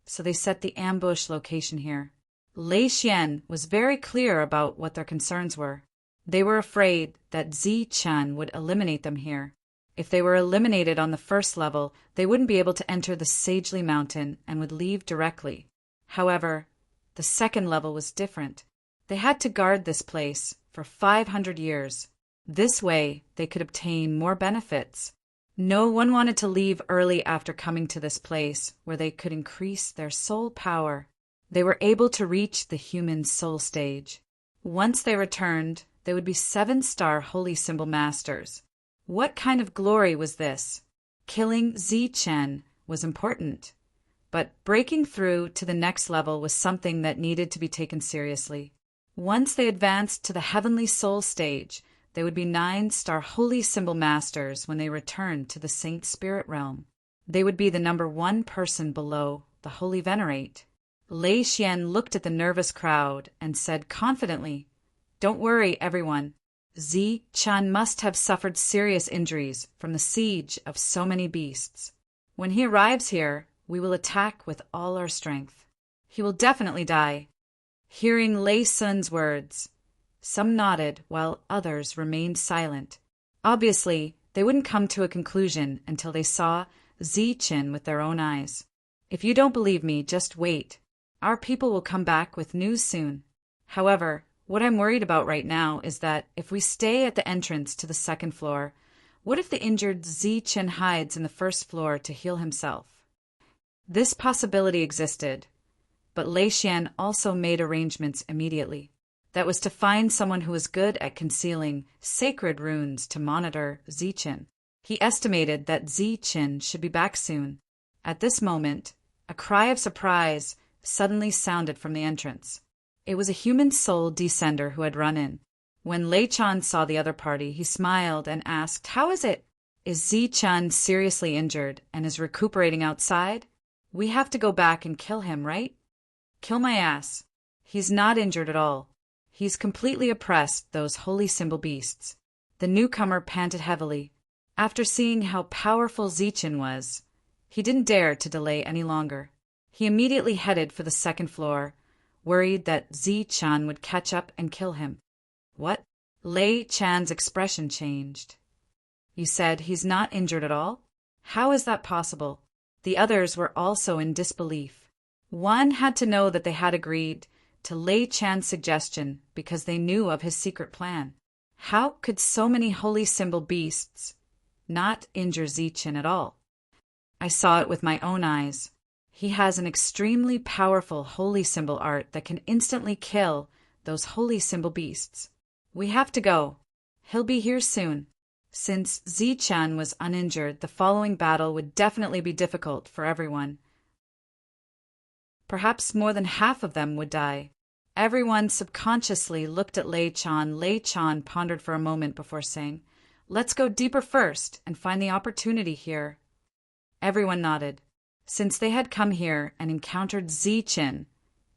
so they set the ambush location here. Lei Xian was very clear about what their concerns were. They were afraid that Zichan would eliminate them here. If they were eliminated on the first level, they wouldn't be able to enter the Sagely Mountain and would leave directly. However, the second level was different. They had to guard this place for 500 years. This way, they could obtain more benefits. No one wanted to leave early after coming to this place where they could increase their soul power. They were able to reach the human soul stage. Once they returned, they would be 7-star holy symbol masters. What kind of glory was this? Killing Zichin was important, but breaking through to the next level was something that needed to be taken seriously. Once they advanced to the heavenly soul stage, they would be 9-star holy symbol masters when they returned to the Saint Spirit realm. They would be the number 1 person below the Holy Venerate. Lei Xian looked at the nervous crowd and said confidently, "Don't worry, everyone. Zichan must have suffered serious injuries from the siege of so many beasts. When he arrives here, we will attack with all our strength. He will definitely die." Hearing Lei Sun's words, some nodded while others remained silent. Obviously, they wouldn't come to a conclusion until they saw Zichin with their own eyes. If you don't believe me, just wait. Our people will come back with news soon. However, what I'm worried about right now is that if we stay at the entrance to the second floor, what if the injured Zichin hides in the first floor to heal himself? This possibility existed, but Lei Xian also made arrangements immediately. That was to find someone who was good at concealing sacred runes to monitor Zichin. He estimated that Zichin should be back soon. At this moment, a cry of surprise suddenly sounded from the entrance. It was a human soul descender who had run in. When Lei Chan saw the other party, he smiled and asked, "How is it? Is Zichan seriously injured and is recuperating outside?" We have to go back and kill him, right? Kill my ass. He's not injured at all. He's completely oppressed those holy symbol beasts. The newcomer panted heavily. After seeing how powerful Zichin was, he didn't dare to delay any longer. He immediately headed for the second floor, worried that Zi-chan would catch up and kill him. What? Lei Chan's expression changed. You said he's not injured at all? How is that possible? The others were also in disbelief. One had to know that they had agreed to Lei Chan's suggestion because they knew of his secret plan. How could so many holy symbol beasts not injure Zichin at all? I saw it with my own eyes. He has an extremely powerful holy symbol art that can instantly kill those holy symbol beasts. We have to go. He'll be here soon. Since Zi-chan was uninjured, the following battle would definitely be difficult for everyone. Perhaps more than half of them would die. Everyone subconsciously looked at Lei Chan. Lei Chan pondered for a moment before saying, "Let's go deeper first and find the opportunity here." Everyone nodded. Since they had come here and encountered Zichin,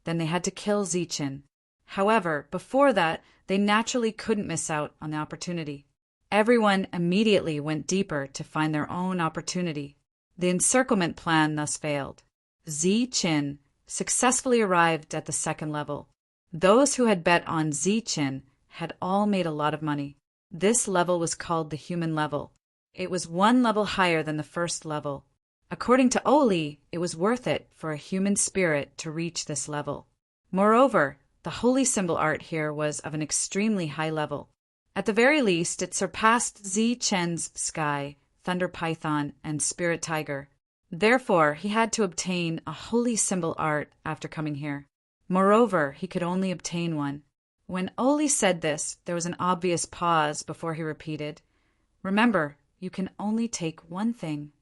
then they had to kill Zichin. However, before that, they naturally couldn't miss out on the opportunity. Everyone immediately went deeper to find their own opportunity. The encirclement plan thus failed. Zichin successfully arrived at the second level. Those who had bet on Zichin had all made a lot of money. This level was called the human level. It was one level higher than the first level. According to Oli, it was worth it for a human spirit to reach this level. Moreover, the holy symbol art here was of an extremely high level. At the very least, it surpassed Zi-chen's Sky, Thunder Python, and Spirit Tiger. Therefore, he had to obtain a holy symbol art after coming here. Moreover, he could only obtain one. When Oli said this, there was an obvious pause before he repeated, "Remember, you can only take one thing."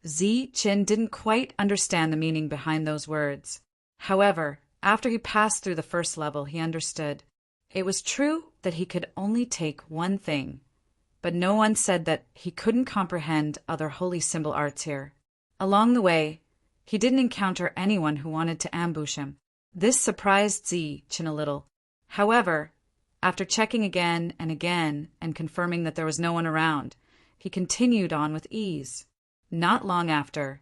Zi-chin didn't quite understand the meaning behind those words. However, after he passed through the first level, he understood. It was true that he could only take one thing, but no one said that he couldn't comprehend other holy symbol arts here. Along the way, he didn't encounter anyone who wanted to ambush him. This surprised Zi-chin a little. However, after checking again and confirming that there was no one around, he continued on with ease. Not long after,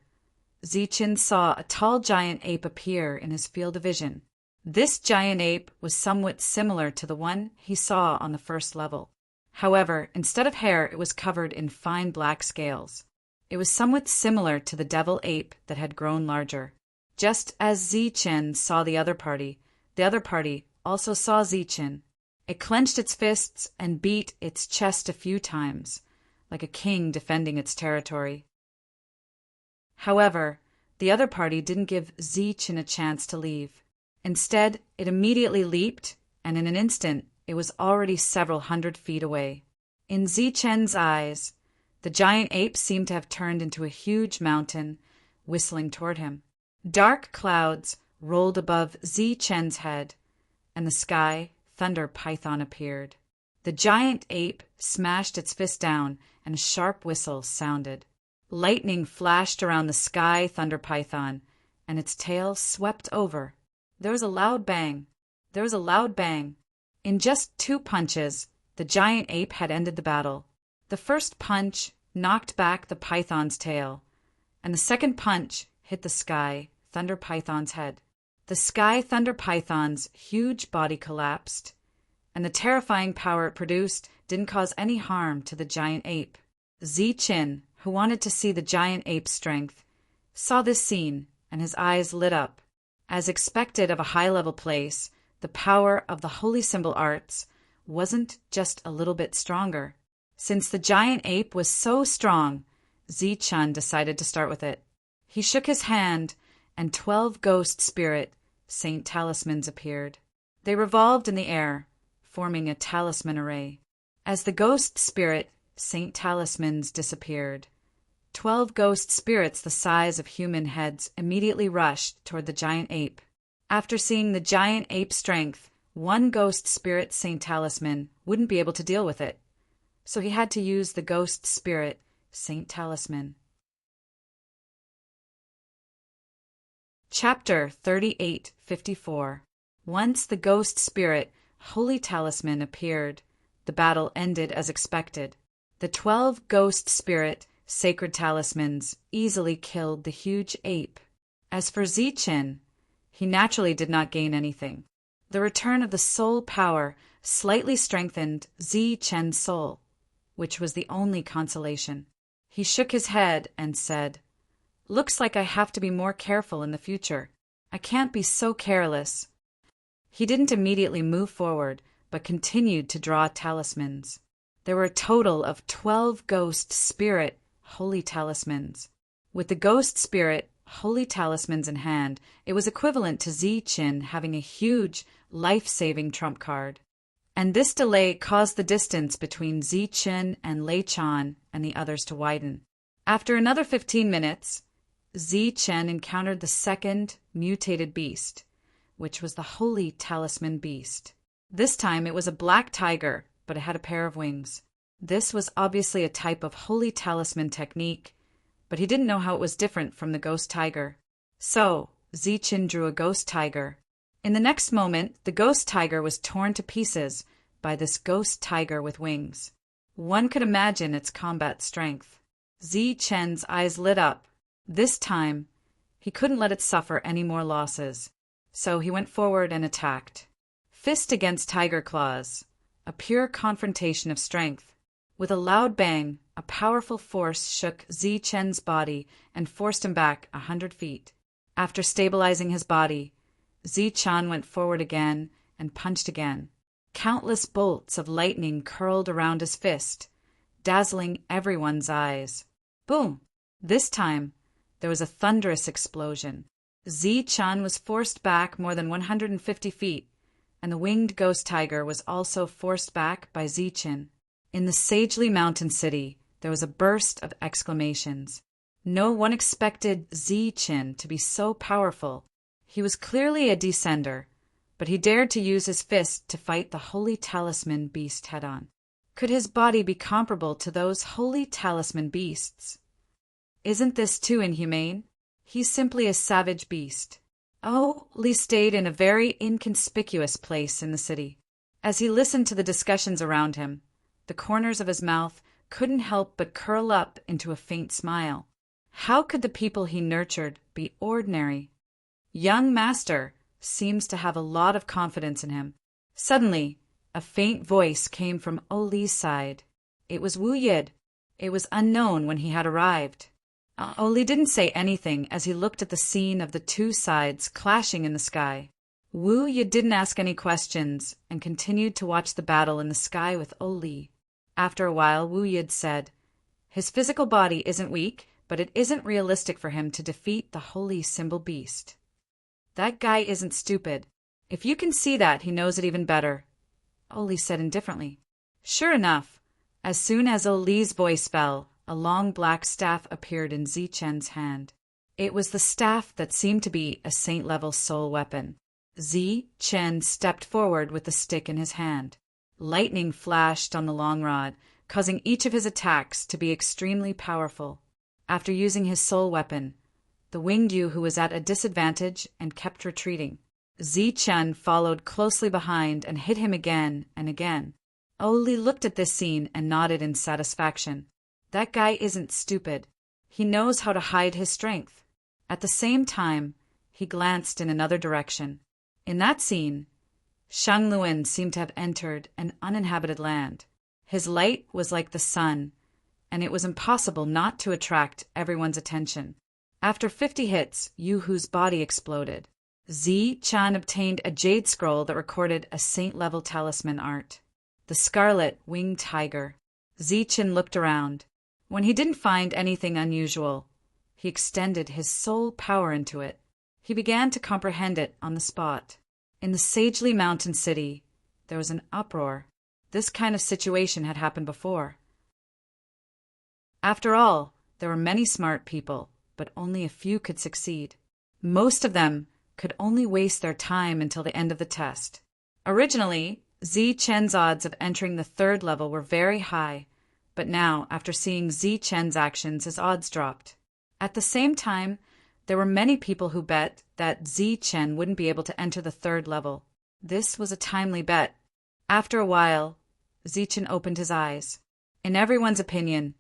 Zi-chin saw a tall giant ape appear in his field of vision. This giant ape was somewhat similar to the one he saw on the first level. However, instead of hair, it was covered in fine black scales. It was somewhat similar to the devil ape that had grown larger. Just as Zi-chin saw the other party also saw Zi-chin. It clenched its fists and beat its chest a few times, like a king defending its territory. However, the other party didn't give Zi-chin a chance to leave. Instead, it immediately leaped, and in an instant, it was already several hundred feet away. In Zi-chen's eyes, the giant ape seemed to have turned into a huge mountain, whistling toward him. Dark clouds rolled above Zi-chen's head, and the Sky Thunder Python appeared. The giant ape smashed its fist down, and a sharp whistle sounded. Lightning flashed around the Sky Thunder Python, and its tail swept over. There was a loud bang. In just 2 punches, the giant ape had ended the battle. The first punch knocked back the python's tail, and the second punch hit the Sky Thunder Python's head. The Sky Thunder Python's huge body collapsed, and the terrifying power it produced didn't cause any harm to the giant ape. Zi-chin, who wanted to see the giant ape's strength, saw this scene, and his eyes lit up. As expected of a high-level place, the power of the holy symbol arts wasn't just a little bit stronger. Since the giant ape was so strong, Zi-chan decided to start with it. He shook his hand, and 12 ghost spirit saint talismans appeared. They revolved in the air, forming a talisman array. As the ghost spirit saint talismans disappeared, 12 ghost spirits the size of human heads immediately rushed toward the giant ape. After seeing the giant ape's strength, one ghost spirit saint talisman wouldn't be able to deal with it, so he had to use the ghost spirit saint talisman. Chapter 3854. Once the ghost spirit, Holy Talisman, appeared, the battle ended as expected. The 12 ghost spirit, sacred talismans, easily killed the huge ape. As for Zichen, he naturally did not gain anything. The return of the soul power slightly strengthened Zichen's soul, which was the only consolation. He shook his head and said, "Looks like I have to be more careful in the future. I can't be so careless." He didn't immediately move forward, but continued to draw talismans. There were a total of 12 ghost spirit holy talismans. With the ghost spirit holy talismans in hand, it was equivalent to Zichen having a huge, life-saving trump card. And this delay caused the distance between Zichen and Lei Chan and the others to widen. After another 15 minutes, Zichen encountered the second mutated beast, which was the holy talisman beast. This time it was a black tiger, but it had a pair of wings. This was obviously a type of holy talisman technique, but he didn't know how it was different from the ghost tiger. So, Zichen drew a ghost tiger. In the next moment, the ghost tiger was torn to pieces by this ghost tiger with wings. One could imagine its combat strength. Zichen's eyes lit up. This time, he couldn't let it suffer any more losses. So he went forward and attacked. Fist against tiger claws, a pure confrontation of strength. With a loud bang, a powerful force shook Zichen's body and forced him back 100 feet. After stabilizing his body, Zichen went forward again and punched again. Countless bolts of lightning curled around his fist, dazzling everyone's eyes. Boom! This time, there was a thunderous explosion. Zichen was forced back more than 150 feet, and the winged ghost tiger was also forced back by Zichen. In the Sagely Mountain City, there was a burst of exclamations. No one expected Zichen to be so powerful. He was clearly a descender, but he dared to use his fist to fight the Holy Talisman beast head-on. Could his body be comparable to those Holy Talisman beasts? Isn't this too inhumane? He's simply a savage beast. Oh, Li stayed in a very inconspicuous place in the city. As he listened to the discussions around him, the corners of his mouth couldn't help but curl up into a faint smile. How could the people he nurtured be ordinary? Young Master seems to have a lot of confidence in him. Suddenly, a faint voice came from Oli's side. It was Wu Yid. It was unknown when he had arrived. Oli didn't say anything as he looked at the scene of the two sides clashing in the sky. Wu Yid didn't ask any questions and continued to watch the battle in the sky with Oli. After a while, Wu Yid said, "His physical body isn't weak, but it isn't realistic for him to defeat the holy symbol beast. That guy isn't stupid. If you can see that, he knows it even better," Oli said indifferently. Sure enough, as soon as Oli's voice fell, a long black staff appeared in Zichen's hand. It was the staff that seemed to be a saint-level soul weapon. Zichen stepped forward with the stick in his hand. Lightning flashed on the long rod, causing each of his attacks to be extremely powerful. After using his soul weapon, the winged Yu was at a disadvantage and kept retreating. Zichen followed closely behind and hit him again and again. Oli looked at this scene and nodded in satisfaction. That guy isn't stupid. He knows how to hide his strength. At the same time, he glanced in another direction. In that scene, Shang Luan seemed to have entered an uninhabited land. His light was like the sun, and it was impossible not to attract everyone's attention. After 50 hits, Yu-Hu's body exploded. Zichen obtained a jade scroll that recorded a saint-level talisman art. The scarlet winged tiger. Zichen looked around. When he didn't find anything unusual, he extended his soul power into it. He began to comprehend it on the spot. In the Sagely Mountain City, there was an uproar. This kind of situation had happened before. After all, there were many smart people, but only a few could succeed. Most of them could only waste their time until the end of the test. Originally, Zichen's odds of entering the 3rd level were very high, but now, after seeing Zichen's actions, his odds dropped. At the same time, There were many people who bet that Zichen wouldn't be able to enter the third level. This was a timely bet. After a while, Zichen opened his eyes. In everyone's opinion,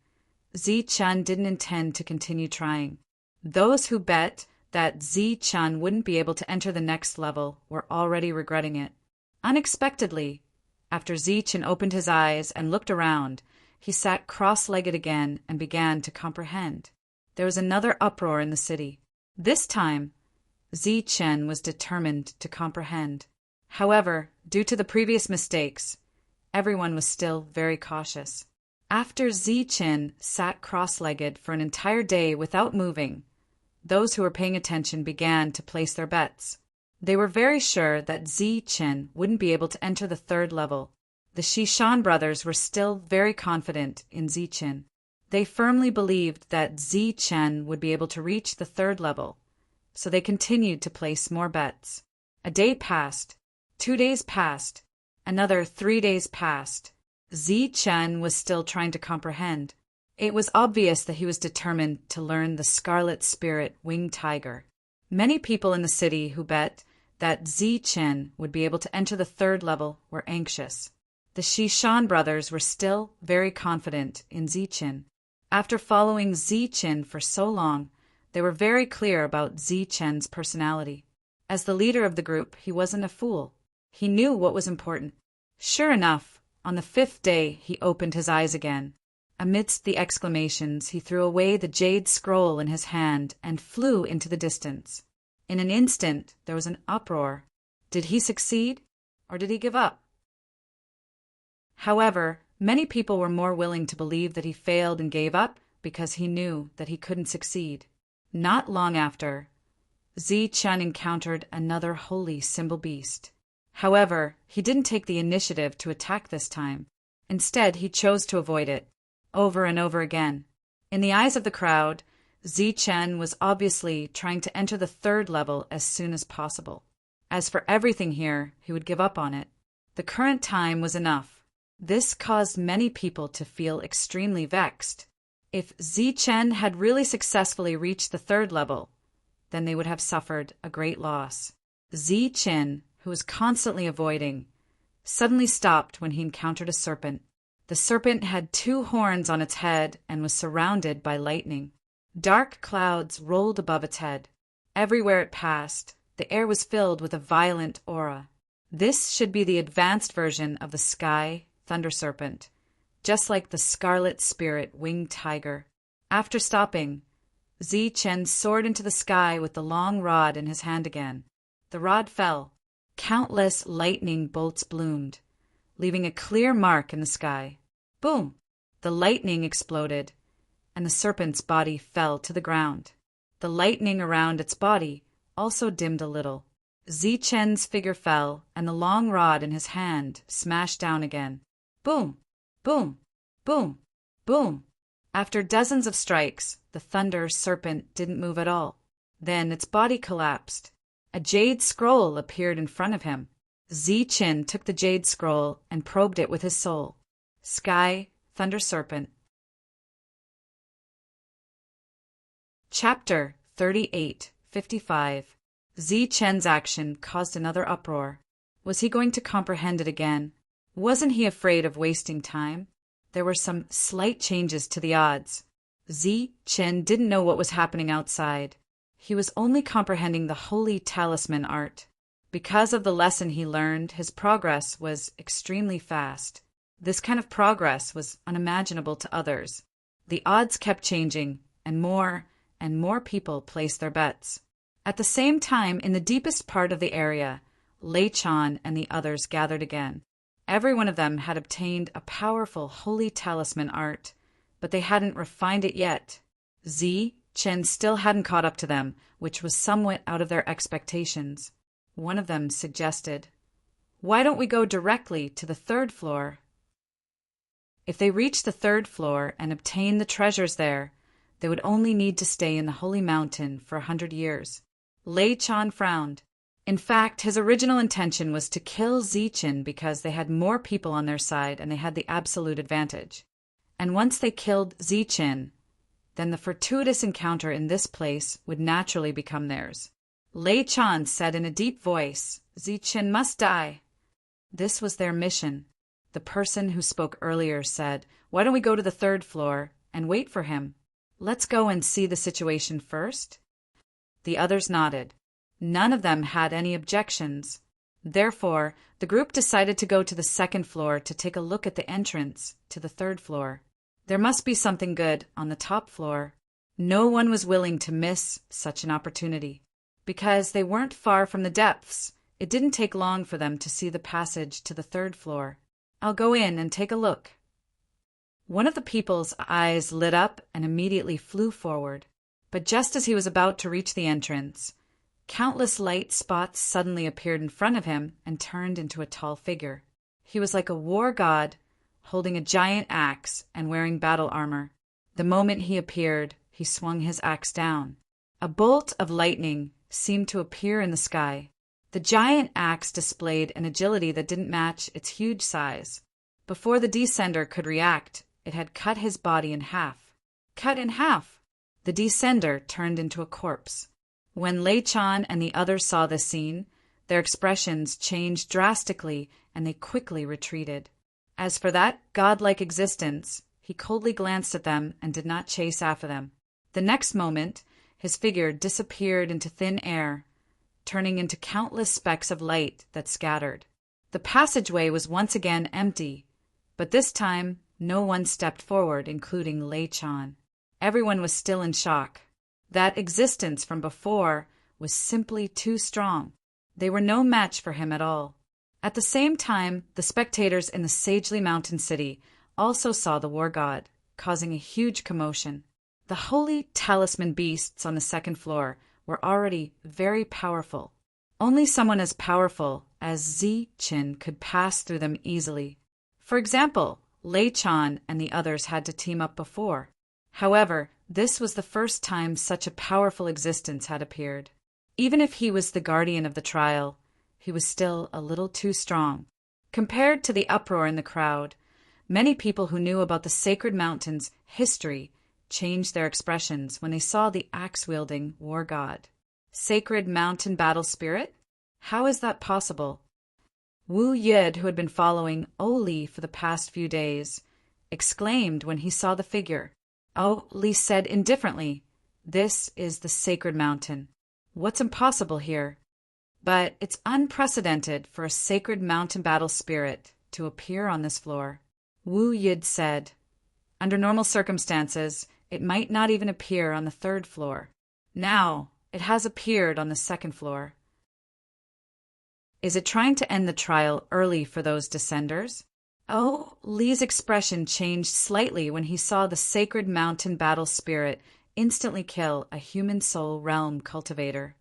Zichen didn't intend to continue trying. Those who bet that Zichen wouldn't be able to enter the next level were already regretting it. Unexpectedly, after Zichen opened his eyes and looked around, he sat cross-legged again and began to comprehend. There was another uproar in the city. This time, Zichen was determined to comprehend. However, due to the previous mistakes, everyone was still very cautious. After Zichen sat cross-legged for an entire day without moving, those who were paying attention began to place their bets. They were very sure that Zichen wouldn't be able to enter the third level. The Shishan brothers were still very confident in Zichen. They firmly believed that Zichen would be able to reach the third level, so they continued to place more bets. A day passed, 2 days passed, another 3 days passed. Zichen was still trying to comprehend. It was obvious that he was determined to learn the Scarlet Spirit Winged Tiger. Many people in the city who bet that Zichen would be able to enter the third level were anxious. The Shishan brothers were still very confident in Zichen. After following Zichen for so long, they were very clear about Zichen's personality. As the leader of the group, he wasn't a fool. He knew what was important. Sure enough, on the 5th day, he opened his eyes again. Amidst the exclamations, he threw away the jade scroll in his hand and flew into the distance. In an instant, there was an uproar. Did he succeed, or did he give up? However, many people were more willing to believe that he failed and gave up because he knew that he couldn't succeed. Not long after, Zichen encountered another holy symbol beast. However, he didn't take the initiative to attack this time. Instead, he chose to avoid it, over and over again. In the eyes of the crowd, Zichen was obviously trying to enter the third level as soon as possible. As for everything here, he would give up on it. The current time was enough. This caused many people to feel extremely vexed. If Zichen had really successfully reached the third level, then they would have suffered a great loss. Zichen, who was constantly avoiding, suddenly stopped when he encountered a serpent. The serpent had 2 horns on its head and was surrounded by lightning. Dark clouds rolled above its head. Everywhere it passed, the air was filled with a violent aura. This should be the advanced version of the sky thunder serpent, just like the Scarlet Spirit Winged Tiger. After stopping, Zichen soared into the sky with the long rod in his hand again. The rod fell. Countless lightning bolts bloomed, leaving a clear mark in the sky. Boom! The lightning exploded, and the serpent's body fell to the ground. The lightning around its body also dimmed a little. Zichen's figure fell, and the long rod in his hand smashed down again. Boom! Boom! Boom! Boom! After dozens of strikes, the thunder serpent didn't move at all. Then its body collapsed. A jade scroll appeared in front of him. Zichen took the jade scroll and probed it with his soul. Sky Thunder Serpent. Chapter 38:55. Zichen's action caused another uproar. Was he going to comprehend it again? Wasn't he afraid of wasting time? There were some slight changes to the odds. Zichen didn't know what was happening outside. He was only comprehending the holy talisman art. Because of the lesson he learned, his progress was extremely fast. This kind of progress was unimaginable to others. The odds kept changing, and more people placed their bets. At the same time, in the deepest part of the area, Lei Chan and the others gathered again. Every one of them had obtained a powerful holy talisman art, but they hadn't refined it yet. Zichen still hadn't caught up to them, which was somewhat out of their expectations. One of them suggested, "Why don't we go directly to the 3rd floor?" If they reached the 3rd floor and obtained the treasures there, they would only need to stay in the holy mountain for 100 years. Lei Chan frowned. In fact, his original intention was to kill Zichen because they had more people on their side and they had the absolute advantage. And once they killed Zichen, then the fortuitous encounter in this place would naturally become theirs. Lei Chan said in a deep voice, "Zichen must die." This was their mission. The person who spoke earlier said, "Why don't we go to the third floor and wait for him? Let's go and see the situation first." The others nodded. None of them had any objections. Therefore, the group decided to go to the second floor to take a look at the entrance to the third floor. There must be something good on the top floor. No one was willing to miss such an opportunity. Because they weren't far from the depths, it didn't take long for them to see the passage to the third floor. "I'll go in and take a look." One of the people's eyes lit up and immediately flew forward. But just as he was about to reach the entrance, countless light spots suddenly appeared in front of him and turned into a tall figure. He was like a war god, holding a giant axe and wearing battle armor. The moment he appeared, he swung his axe down. A bolt of lightning seemed to appear in the sky. The giant axe displayed an agility that didn't match its huge size. Before the descender could react, it had cut his body in half. Cut in half! The descender turned into a corpse. When Lei Chan and the others saw this scene, their expressions changed drastically and they quickly retreated. As for that godlike existence, he coldly glanced at them and did not chase after them. The next moment, his figure disappeared into thin air, turning into countless specks of light that scattered. The passageway was once again empty, but this time no one stepped forward, including Lei Chan. Everyone was still in shock. That existence from before was simply too strong. They were no match for him at all. At the same time, the spectators in the Sagely Mountain City also saw the war god, causing a huge commotion. The holy talisman beasts on the second floor were already very powerful. Only someone as powerful as Zichen could pass through them easily. For example, Lei Chan and the others had to team up before. However, this was the first time such a powerful existence had appeared. Even if he was the guardian of the trial, he was still a little too strong. Compared to the uproar in the crowd, many people who knew about the Sacred Mountain's history changed their expressions when they saw the axe-wielding war god. Sacred Mountain Battle Spirit? How is that possible? Wu Yid, who had been following Oli for the past few days, exclaimed when he saw the figure. Oli said indifferently, "This is the Sacred Mountain. What's impossible here? But it's unprecedented for a Sacred Mountain Battle Spirit to appear on this floor." Wu Yid said, "Under normal circumstances, it might not even appear on the third floor. Now, it has appeared on the second floor. Is it trying to end the trial early for those descenders?" Li's expression changed slightly when he saw the Sacred Mountain Battle Spirit instantly kill a human soul realm cultivator.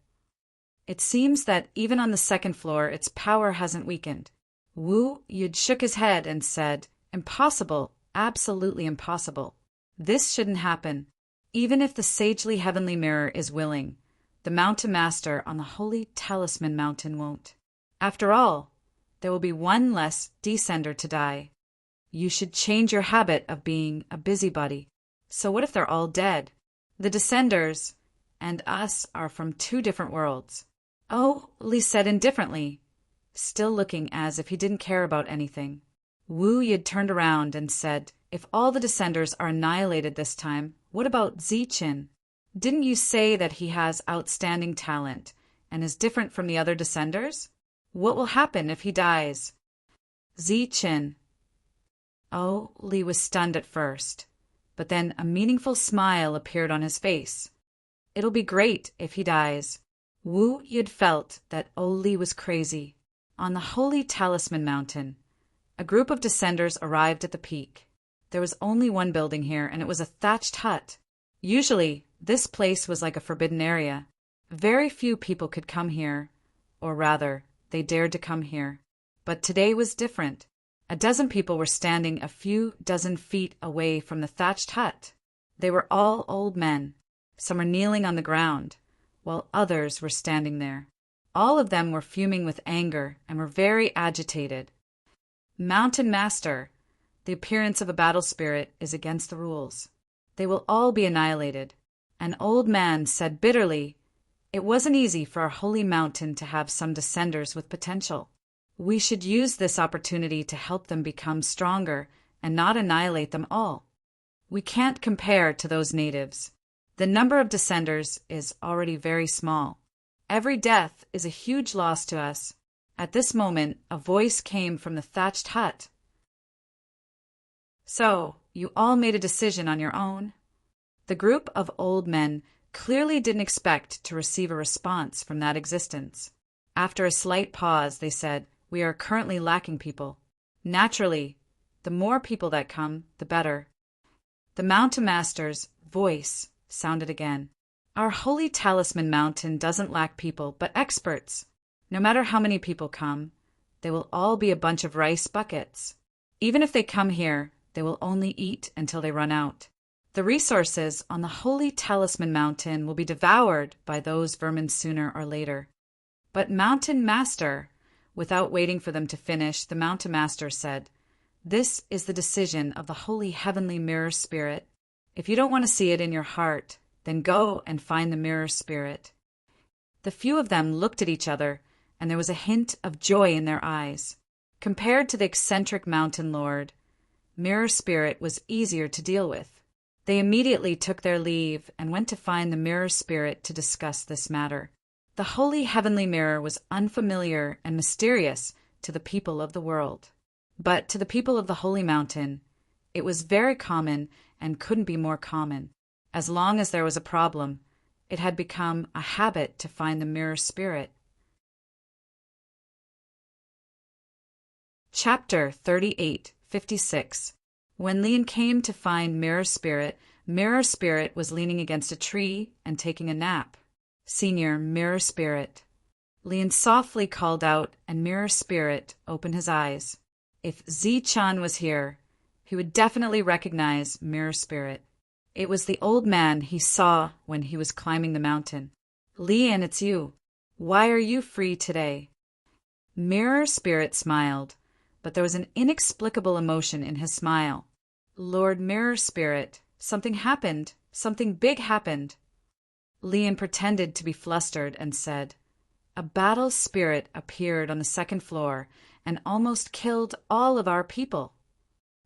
It seems that even on the second floor, its power hasn't weakened. Wu Yid shook his head and said, "Impossible, absolutely impossible. This shouldn't happen. Even if the sagely heavenly mirror is willing, the mountain master on the holy talisman mountain won't. After all, there will be one less descender to die. You should change your habit of being a busybody. So what if they're all dead? The descenders and us are from two different worlds." Li said indifferently, still looking as if he didn't care about anything. Wu Yid turned around and said, "If all the descenders are annihilated this time, what about Zichen? Didn't you say that he has outstanding talent and is different from the other descenders? What will happen if he dies?" Zichen. Li was stunned at first, but then a meaningful smile appeared on his face. "It'll be great if he dies." Wu Yid felt that Li was crazy. On the holy talisman mountain, a group of descenders arrived at the peak. There was only one building here, and it was a thatched hut. Usually, this place was like a forbidden area. Very few people could come here, or rather, they dared to come here. But today was different. A dozen people were standing a few dozen feet away from the thatched hut. They were all old men. Some were kneeling on the ground, while others were standing there. All of them were fuming with anger and were very agitated. "Mountain Master, the appearance of a battle spirit is against the rules. They will all be annihilated. An old man said bitterly, "It wasn't easy for our holy mountain to have some descenders with potential. We should use this opportunity to help them become stronger and not annihilate them all. We can't compare to those natives. The number of descenders is already very small. Every death is a huge loss to us." At this moment, a voice came from the thatched hut. "So, you all made a decision on your own?" The group of old men clearly didn't expect to receive a response from that existence. After a slight pause, they said, "We are currently lacking people. Naturally, the more people that come, the better." The Mountain Master's voice sounded again. "Our holy talisman mountain doesn't lack people, but experts. No matter how many people come, they will all be a bunch of rice buckets. Even if they come here, they will only eat until they run out. The resources on the holy talisman mountain will be devoured by those vermin sooner or later." "But Mountain Master," without waiting for them to finish, the Mountain Master said, "This is the decision of the holy heavenly mirror spirit. If you don't want to see it in your heart, then go and find the mirror spirit." The few of them looked at each other, and there was a hint of joy in their eyes. Compared to the eccentric mountain lord, mirror spirit was easier to deal with. They immediately took their leave and went to find the mirror spirit to discuss this matter. The holy heavenly mirror was unfamiliar and mysterious to the people of the world. But to the people of the holy mountain, it was very common and couldn't be more common. As long as there was a problem, it had become a habit to find the mirror spirit. Chapter 38:56. When Lian came to find Mirror Spirit was leaning against a tree and taking a nap. "Senior Mirror Spirit." Lian softly called out, and Mirror Spirit opened his eyes. If Zi-chan was here, he would definitely recognize Mirror Spirit. It was the old man he saw when he was climbing the mountain. "Lian, it's you. Why are you free today?" Mirror Spirit smiled, but there was an inexplicable emotion in his smile. "Lord Mirror Spirit, something happened. Something big happened." Lian pretended to be flustered and said, "A battle spirit appeared on the second floor and almost killed all of our people."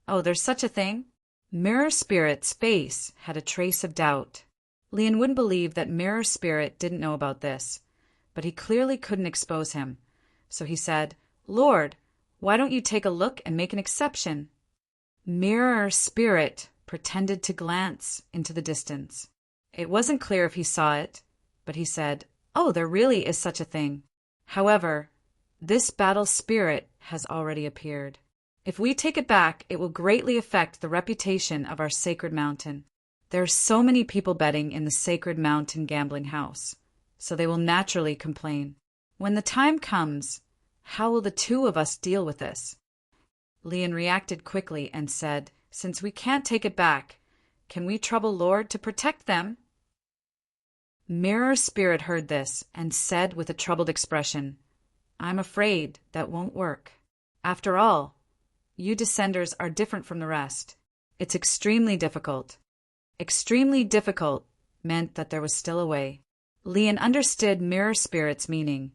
"Oh, there's such a thing?" Mirror Spirit's face had a trace of doubt. Lian wouldn't believe that Mirror Spirit didn't know about this, but he clearly couldn't expose him. So he said, "Lord, why don't you take a look and make an exception?" Mirror Spirit pretended to glance into the distance. It wasn't clear if he saw it, but he said, "Oh, there really is such a thing. However, this battle spirit has already appeared. If we take it back, it will greatly affect the reputation of our sacred mountain. There are so many people betting in the sacred mountain gambling house, so they will naturally complain. When the time comes, how will the two of us deal with this?" Lian reacted quickly and said, "Since we can't take it back, can we trouble Lord to protect them?" Mirror Spirit heard this and said with a troubled expression, "I'm afraid that won't work. After all, you descenders are different from the rest. It's extremely difficult." Extremely difficult meant that there was still a way. Lian understood Mirror Spirit's meaning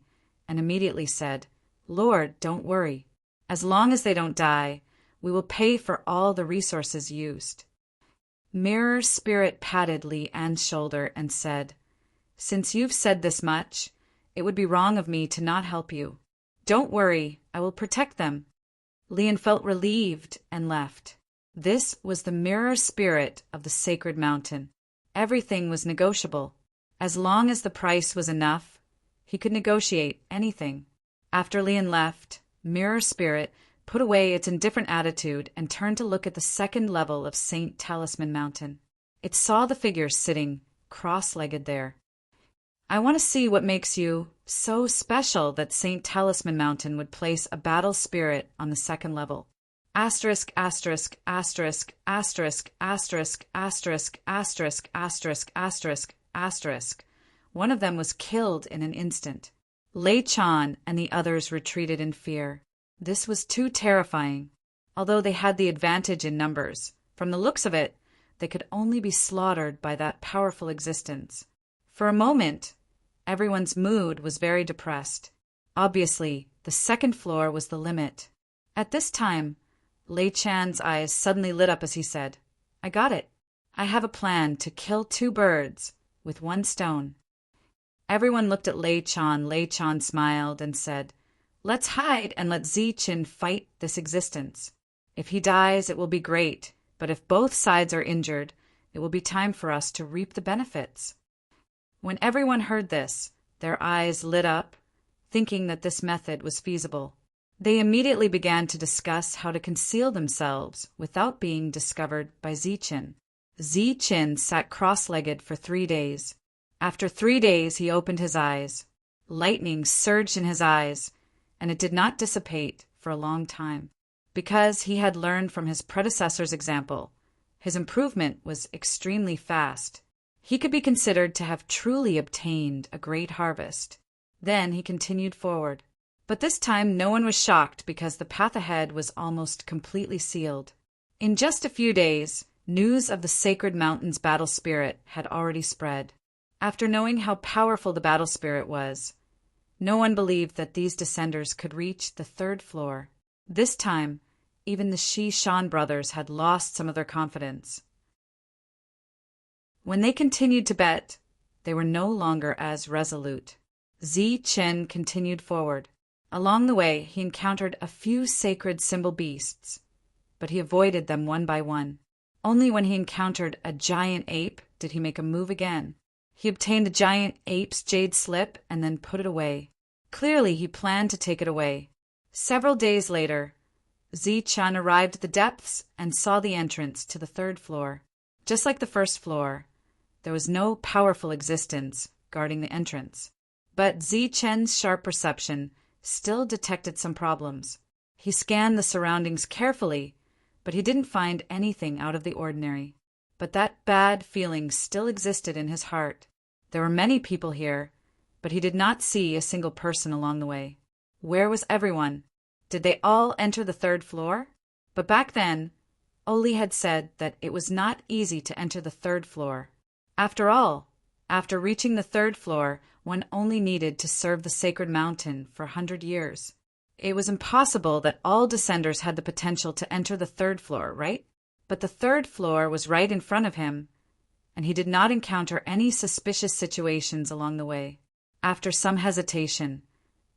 and immediately said, "Lord, don't worry. As long as they don't die, we will pay for all the resources used." Mirror Spirit patted Lian's shoulder and said, "Since you've said this much, it would be wrong of me to not help you. Don't worry, I will protect them." Lian felt relieved and left. This was the Mirror Spirit of the sacred mountain. Everything was negotiable. As long as the price was enough, he could negotiate anything. After Lian left, Mirror Spirit put away its indifferent attitude and turned to look at the second level of St. Talisman Mountain. It saw the figures sitting cross-legged there. "I want to see what makes you so special that St. Talisman Mountain would place a battle spirit on the second level. Asterisk, asterisk, asterisk, asterisk, asterisk, asterisk, asterisk, asterisk, asterisk, asterisk. One of them was killed in an instant. Lei Chan and the others retreated in fear. This was too terrifying. Although they had the advantage in numbers, from the looks of it, they could only be slaughtered by that powerful existence. For a moment, everyone's mood was very depressed. Obviously, the second floor was the limit. At this time, Lei Chan's eyes suddenly lit up as he said, "I got it. I have a plan to kill 2 birds with 1 stone." Everyone looked at Lei Chan. Lei Chan smiled and said, "Let's hide and let Ziqin fight this existence. If he dies, it will be great, but if both sides are injured, it will be time for us to reap the benefits." When everyone heard this, their eyes lit up, thinking that this method was feasible. They immediately began to discuss how to conceal themselves without being discovered by Ziqin. Ziqin sat cross-legged for 3 days. After 3 days, he opened his eyes. Lightning surged in his eyes, and it did not dissipate for a long time. Because he had learned from his predecessor's example, his improvement was extremely fast. He could be considered to have truly obtained a great harvest. Then he continued forward. But this time no one was shocked because the path ahead was almost completely sealed. In just a few days, news of the sacred mountain's battle spirit had already spread. After knowing how powerful the battle spirit was, no one believed that these descenders could reach the 3rd floor. This time, even the Shi-Shan brothers had lost some of their confidence. When they continued to bet, they were no longer as resolute. Ziqin continued forward. Along the way, he encountered a few sacred symbol beasts, but he avoided them one by one. Only when he encountered a giant ape did he make a move again. He obtained the giant ape's jade slip and then put it away. Clearly, he planned to take it away. Several days later, Ziqin arrived at the depths and saw the entrance to the 3rd floor. Just like the 1st floor, there was no powerful existence guarding the entrance. But Ziqin's sharp perception still detected some problems. He scanned the surroundings carefully, but he didn't find anything out of the ordinary. But that bad feeling still existed in his heart. There were many people here, but he did not see a single person along the way. Where was everyone? Did they all enter the 3rd floor? But back then, Oli had said that it was not easy to enter the 3rd floor. After all, after reaching the 3rd floor, one only needed to serve the sacred mountain for 100 years. It was impossible that all descenders had the potential to enter the 3rd floor, right? But the 3rd floor was right in front of him, and he did not encounter any suspicious situations along the way. After some hesitation,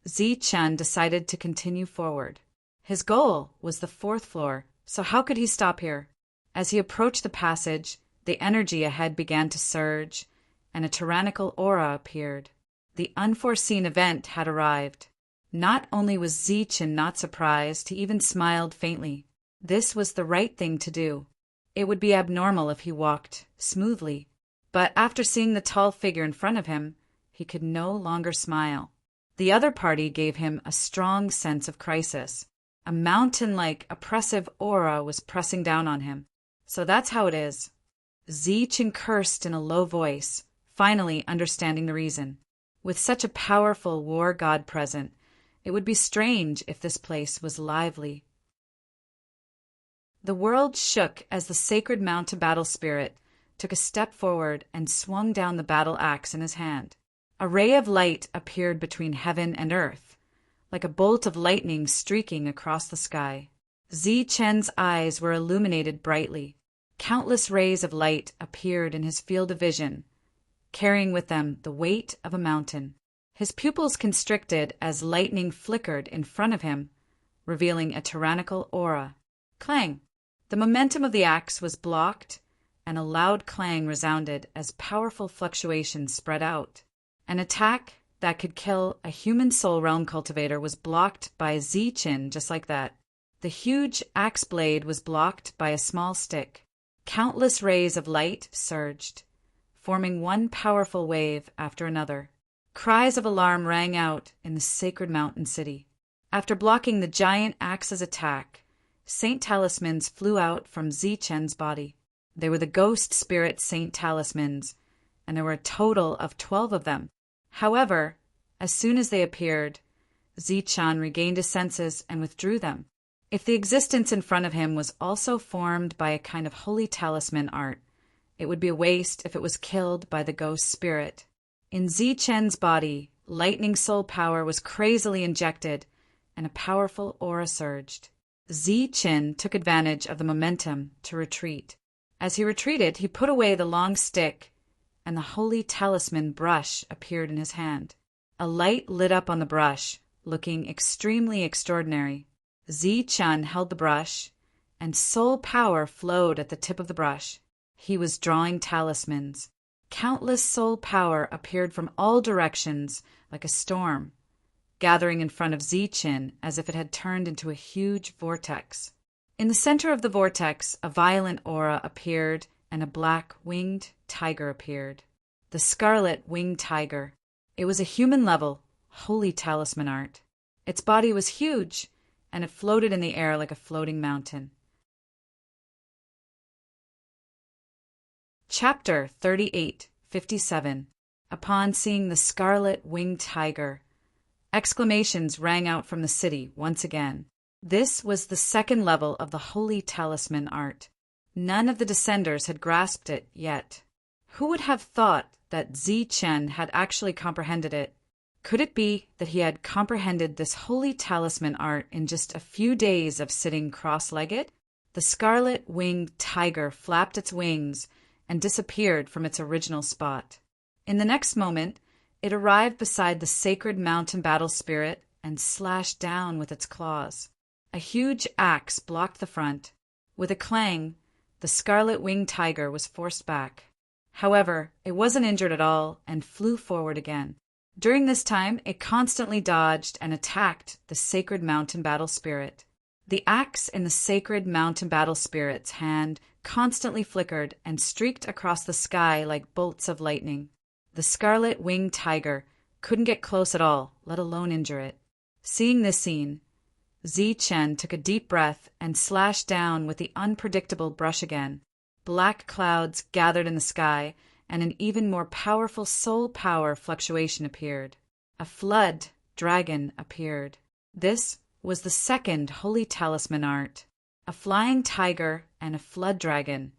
Ziqin decided to continue forward. His goal was the 4th floor, so how could he stop here? As he approached the passage, the energy ahead began to surge, and a tyrannical aura appeared. The unforeseen event had arrived. Not only was Ziqin not surprised, he even smiled faintly. This was the right thing to do. It would be abnormal if he walked smoothly. But after seeing the tall figure in front of him, he could no longer smile. The other party gave him a strong sense of crisis. A mountain-like, oppressive aura was pressing down on him. So that's how it is. Ziqin cursed in a low voice, finally understanding the reason. With such a powerful war god present, it would be strange if this place was lively. The world shook as the sacred mountain battle spirit took a step forward and swung down the battle axe in his hand. A ray of light appeared between heaven and earth, like a bolt of lightning streaking across the sky. Ziqin's eyes were illuminated brightly. Countless rays of light appeared in his field of vision, carrying with them the weight of a mountain. His pupils constricted as lightning flickered in front of him, revealing a tyrannical aura. Clang! The momentum of the axe was blocked, and a loud clang resounded as powerful fluctuations spread out. An attack that could kill a human soul realm cultivator was blocked by Ziqin just like that. The huge axe blade was blocked by a small stick. Countless rays of light surged, forming one powerful wave after another. Cries of alarm rang out in the sacred mountain city. After blocking the giant axe's attack, Saint Talismans flew out from Ziqin's body. They were the ghost spirit Saint Talismans, and there were a total of 12 of them. However, as soon as they appeared, Ziqin regained his senses and withdrew them. If the existence in front of him was also formed by a kind of holy talisman art, It would be a waste if it was killed by the ghost spirit. In Zichen's body, lightning soul power was crazily injected, and a powerful aura surged. Zichen took advantage of the momentum to retreat. As he retreated, he put away the long stick, and the holy talisman brush appeared in his hand. A light lit up on the brush, looking extremely extraordinary. Zichen held the brush, and soul power flowed at the tip of the brush. He was drawing talismans. Countless soul power appeared from all directions like a storm, gathering in front of Zichen as if it had turned into a huge vortex. In the center of the vortex, a violent aura appeared and a black winged tiger appeared. The scarlet winged tiger. It was a human-level, holy talisman art. Its body was huge, and it floated in the air like a floating mountain. Chapter 38:57. Upon seeing the scarlet winged tiger, exclamations rang out from the city once again. This was the second level of the holy talisman art. None of the descenders had grasped it yet. Who would have thought that Zichen had actually comprehended it? Could it be that he had comprehended this holy talisman art in just a few days of sitting cross-legged? The scarlet winged tiger flapped its wings and disappeared from its original spot. In the next moment, it arrived beside the sacred mountain battle spirit and slashed down with its claws. A huge axe blocked the front. With a clang, the scarlet-winged tiger was forced back. However, it wasn't injured at all and flew forward again. During this time, it constantly dodged and attacked the sacred mountain battle spirit. The axe in the sacred mountain battle spirit's hand constantly flickered and streaked across the sky like bolts of lightning. The scarlet-winged tiger couldn't get close at all, let alone injure it. Seeing this scene, Zichen took a deep breath and slashed down with the unpredictable brush again. Black clouds gathered in the sky, and an even more powerful soul power fluctuation appeared. A flood dragon appeared. This was the second holy talisman art. A flying tiger and a flood dragon,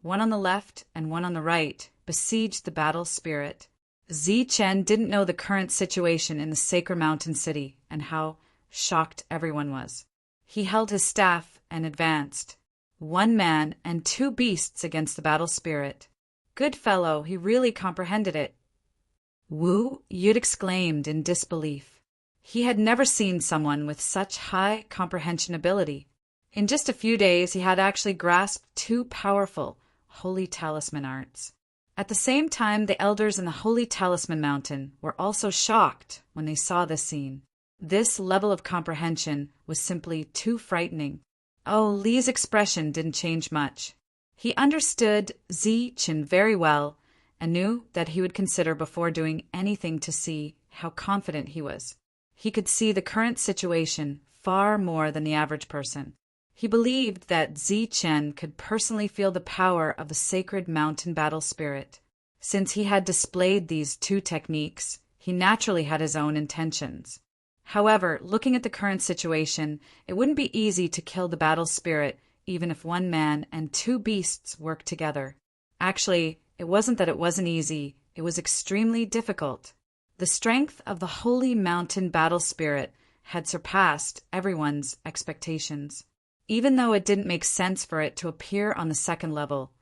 one on the left and one on the right, besieged the battle spirit. Zichen didn't know the current situation in the Sacred Mountain City and how shocked everyone was. He held his staff and advanced. 1 man and 2 beasts against the battle spirit. Good fellow, he really comprehended it. Wu Yud exclaimed in disbelief. He had never seen someone with such high comprehension ability. In just a few days, he had actually grasped 2 powerful holy talisman arts. At the same time, the elders in the Holy Talisman Mountain were also shocked when they saw this scene. This level of comprehension was simply too frightening. Oh, Li's expression didn't change much. He understood Zichen very well and knew that he would consider before doing anything to see how confident he was. He could see the current situation far more than the average person. He believed that Zichen could personally feel the power of the sacred mountain battle spirit. Since he had displayed these 2 techniques, he naturally had his own intentions. However, looking at the current situation, it wouldn't be easy to kill the battle spirit even if 1 man and 2 beasts worked together. Actually, it wasn't that it wasn't easy, it was extremely difficult. The strength of the holy mountain battle spirit had surpassed everyone's expectations. Even though it didn't make sense for it to appear on the second level,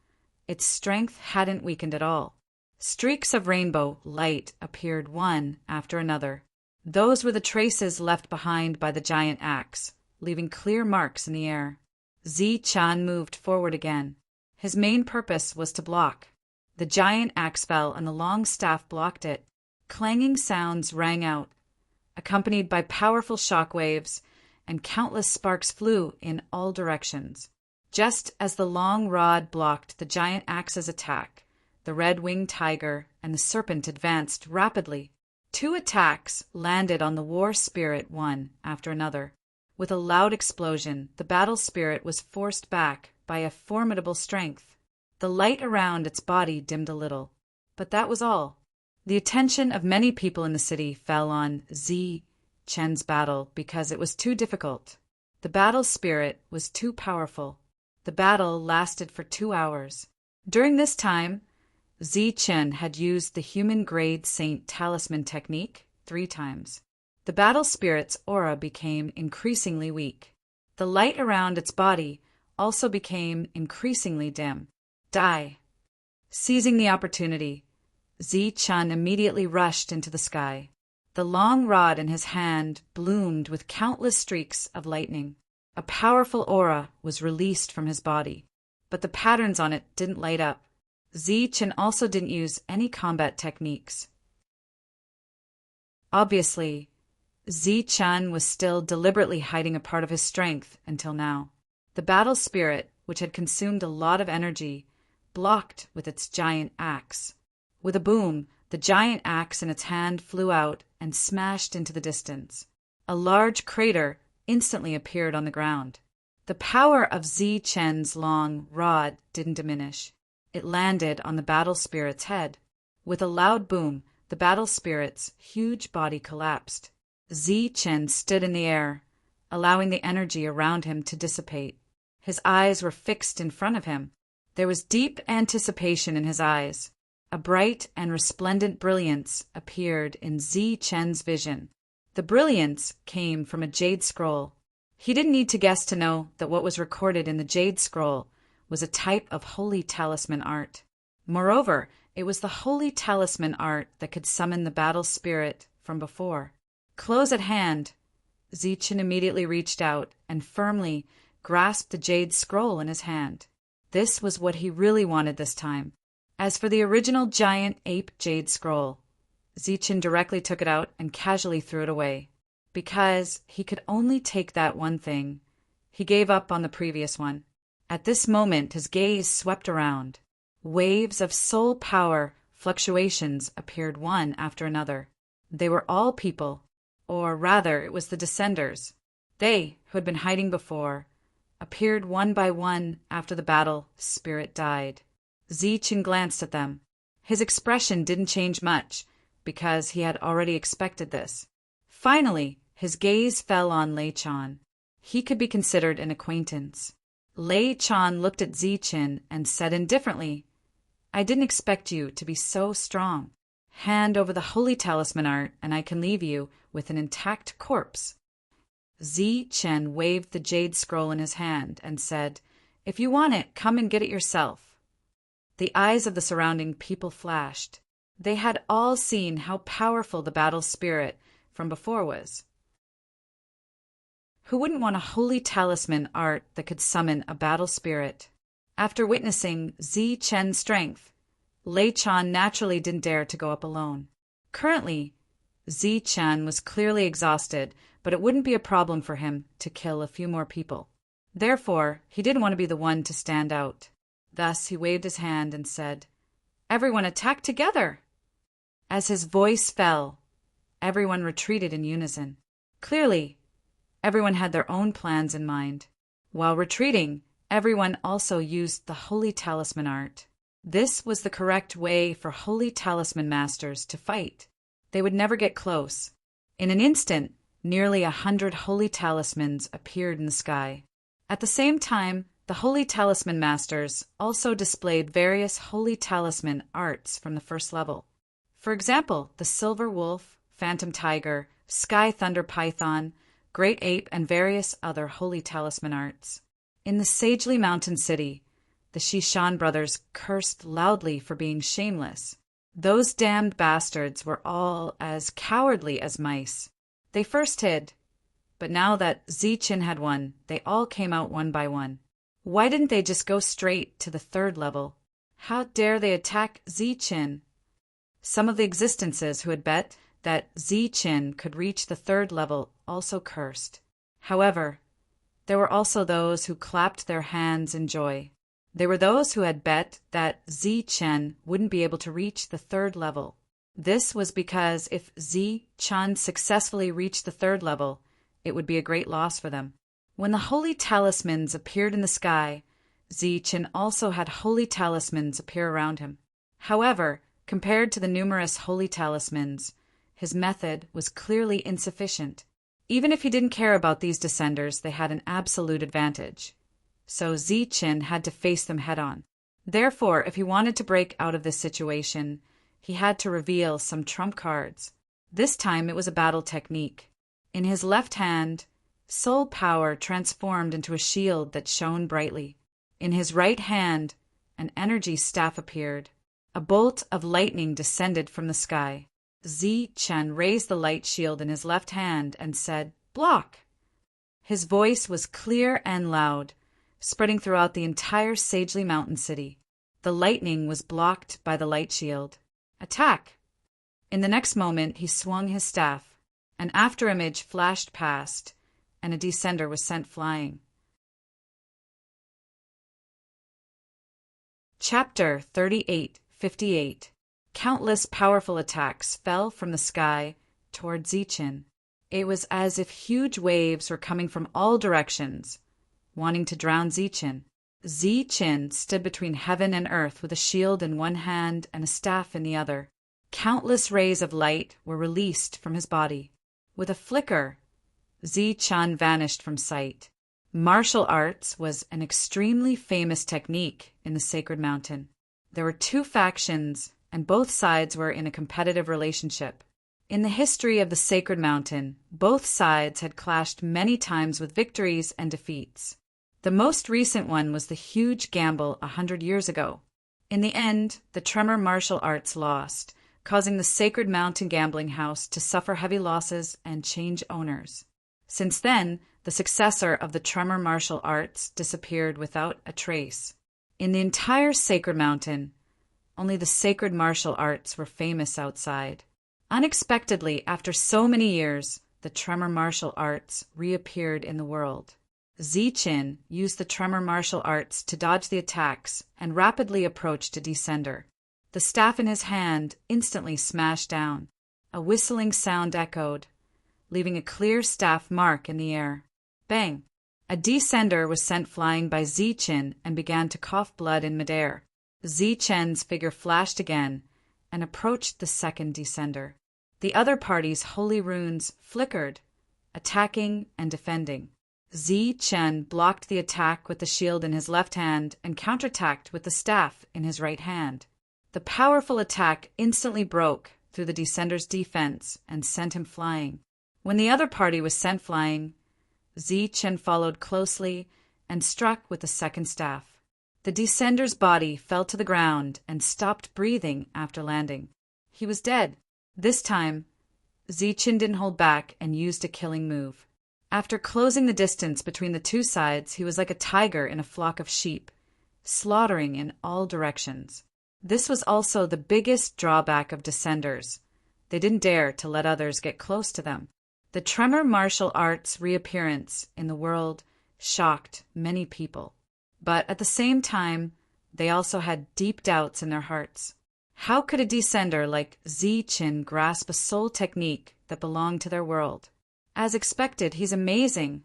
its strength hadn't weakened at all. Streaks of rainbow light appeared one after another. Those were the traces left behind by the giant axe, leaving clear marks in the air. Zichen moved forward again. His main purpose was to block. The giant axe fell and the long staff blocked it. Clanging sounds rang out, accompanied by powerful shock waves, and countless sparks flew in all directions. Just as the long rod blocked the giant axe's attack, the red-winged tiger and the serpent advanced rapidly. 2 attacks landed on the war spirit one after another. With a loud explosion, the battle spirit was forced back by a formidable strength. The light around its body dimmed a little, but that was all. The attention of many people in the city fell on Zichen's battle because it was too difficult. The battle spirit was too powerful. The battle lasted for 2 hours. During this time, Zichen had used the human-grade Saint Talisman technique 3 times. The battle spirit's aura became increasingly weak. The light around its body also became increasingly dim. Die. Seizing the opportunity, Zichen immediately rushed into the sky. The long rod in his hand bloomed with countless streaks of lightning. A powerful aura was released from his body, but the patterns on it didn't light up. Zichen also didn't use any combat techniques. Obviously, Zichen was still deliberately hiding a part of his strength until now. The battle spirit, which had consumed a lot of energy, blocked with its giant axe. With a boom, the giant axe in its hand flew out and smashed into the distance. A large crater instantly appeared on the ground. The power of Zichen's long rod didn't diminish. It landed on the battle spirit's head. With a loud boom, the battle spirit's huge body collapsed. Zichen stood in the air, allowing the energy around him to dissipate. His eyes were fixed in front of him. There was deep anticipation in his eyes. A bright and resplendent brilliance appeared in Zichen's vision. The brilliance came from a jade scroll. He didn't need to guess to know that what was recorded in the jade scroll was a type of holy talisman art. Moreover, it was the holy talisman art that could summon the battle spirit from before. Close at hand, Zichen immediately reached out and firmly grasped the jade scroll in his hand. This was what he really wanted this time. As for the original giant ape jade scroll, Zichen directly took it out and casually threw it away. Because he could only take that one thing, he gave up on the previous one. At this moment, his gaze swept around. Waves of soul power fluctuations appeared one after another. They were all people, or rather, it was the Descenders. They, who had been hiding before, appeared one by one after the battle spirit died. Zichen glanced at them. His expression didn't change much, because he had already expected this. Finally, his gaze fell on Lei Chan. He could be considered an acquaintance. Lei Chan looked at Zichen and said indifferently, "I didn't expect you to be so strong. Hand over the holy talisman art, and I can leave you with an intact corpse." Zichen waved the jade scroll in his hand and said, "If you want it, come and get it yourself." The eyes of the surrounding people flashed. They had all seen how powerful the battle spirit from before was. Who wouldn't want a holy talisman art that could summon a battle spirit? After witnessing Zichen's strength, Lei Chan naturally didn't dare to go up alone. Currently, Zichen was clearly exhausted, but it wouldn't be a problem for him to kill a few more people. Therefore, he didn't want to be the one to stand out. Thus, he waved his hand and said, "Everyone attack together!" As his voice fell, everyone retreated in unison. Clearly, everyone had their own plans in mind. While retreating, everyone also used the holy talisman art. This was the correct way for holy talisman masters to fight. They would never get close. In an instant, nearly 100 holy talismans appeared in the sky. At the same time, the holy talisman masters also displayed various holy talisman arts from the first level. For example, the silver wolf, phantom tiger, sky thunder python, great ape, and various other holy talisman arts. In the Sagely Mountain City, the Shishan brothers cursed loudly for being shameless. Those damned bastards were all as cowardly as mice. They first hid, but now that Zichen had won, they all came out one by one. Why didn't they just go straight to the 3rd level? How dare they attack Zichen? Some of the existences who had bet that Zichen could reach the 3rd level also cursed. However, there were also those who clapped their hands in joy. There were those who had bet that Zichen wouldn't be able to reach the 3rd level. This was because if Zichen successfully reached the 3rd level, it would be a great loss for them. When the holy talismans appeared in the sky, Zichen also had holy talismans appear around him. However, compared to the numerous holy talismans, his method was clearly insufficient. Even if he didn't care about these Descenders, they had an absolute advantage. So Zichen had to face them head-on. Therefore, if he wanted to break out of this situation, he had to reveal some trump cards. This time it was a battle technique. In his left hand, soul power transformed into a shield that shone brightly. In his right hand, an energy staff appeared. A bolt of lightning descended from the sky. Zichen raised the light shield in his left hand and said, "Block!" His voice was clear and loud, spreading throughout the entire Sagely Mountain City. The lightning was blocked by the light shield. "Attack!" In the next moment, he swung his staff. An afterimage flashed past, and a descender was sent flying. Chapter 38:58. Countless powerful attacks fell from the sky toward Zichen. It was as if huge waves were coming from all directions, wanting to drown Zichen. Zichen stood between heaven and earth with a shield in one hand and a staff in the other. Countless rays of light were released from his body. With a flicker, Zichen vanished from sight. Martial arts was an extremely famous technique in the Sacred Mountain. There were two factions, and both sides were in a competitive relationship. In the history of the Sacred Mountain, both sides had clashed many times with victories and defeats. The most recent one was the huge gamble 100 years ago. In the end, the Tremor martial arts lost, causing the Sacred Mountain gambling house to suffer heavy losses and change owners. Since then, the successor of the Tremor martial arts disappeared without a trace. In the entire Sacred Mountain, only the Sacred martial arts were famous outside. Unexpectedly, after so many years, the Tremor martial arts reappeared in the world. Zichen used the Tremor martial arts to dodge the attacks and rapidly approached a descender. The staff in his hand instantly smashed down. A whistling sound echoed, leaving a clear staff mark in the air. Bang! A descender was sent flying by Zichen and began to cough blood in midair. Zichen's figure flashed again and approached the second descender. The other party's holy runes flickered, attacking and defending. Zichen blocked the attack with the shield in his left hand and counterattacked with the staff in his right hand. The powerful attack instantly broke through the descender's defense and sent him flying. When the other party was sent flying, Zichen followed closely and struck with the second staff. The descender's body fell to the ground and stopped breathing after landing. He was dead. This time, Zichen didn't hold back and used a killing move. After closing the distance between the two sides, he was like a tiger in a flock of sheep, slaughtering in all directions. This was also the biggest drawback of descenders. They didn't dare to let others get close to them. The Tremor martial arts reappearance in the world shocked many people. But at the same time, they also had deep doubts in their hearts. How could a descender like Zichen grasp a soul technique that belonged to their world? As expected, he's amazing.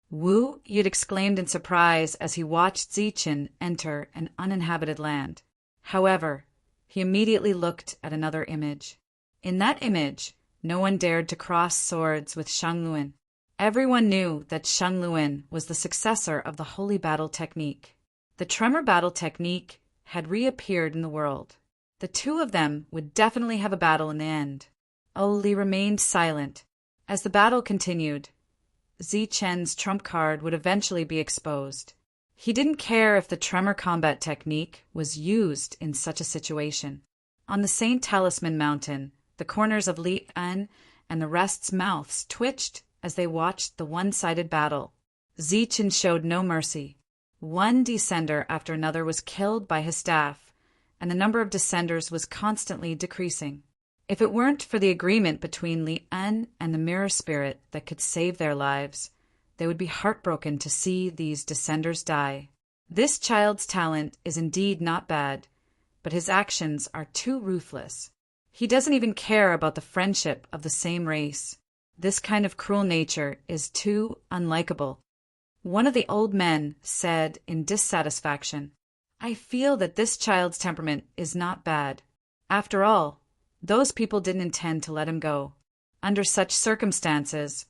Wu Yud exclaimed in surprise as he watched Zichen enter an uninhabited land. However, he immediately looked at another image. In that image, no one dared to cross swords with Shangluan. Everyone knew that Shangluan was the successor of the holy battle technique. The Tremor battle technique had reappeared in the world. The two of them would definitely have a battle in the end. Li remained silent. As the battle continued, Zichen's trump card would eventually be exposed. He didn't care if the Tremor combat technique was used in such a situation. On the St. Talisman Mountain, the corners of Li An and the rest's mouths twitched as they watched the one-sided battle. Zichen showed no mercy. One descender after another was killed by his staff, and the number of descenders was constantly decreasing. If it weren't for the agreement between Li An and the Mirror Spirit that could save their lives, they would be heartbroken to see these descenders die. This child's talent is indeed not bad, but his actions are too ruthless. He doesn't even care about the friendship of the same race. This kind of cruel nature is too unlikable. One of the old men said in dissatisfaction, "I feel that this child's temperament is not bad. After all, those people didn't intend to let him go. Under such circumstances,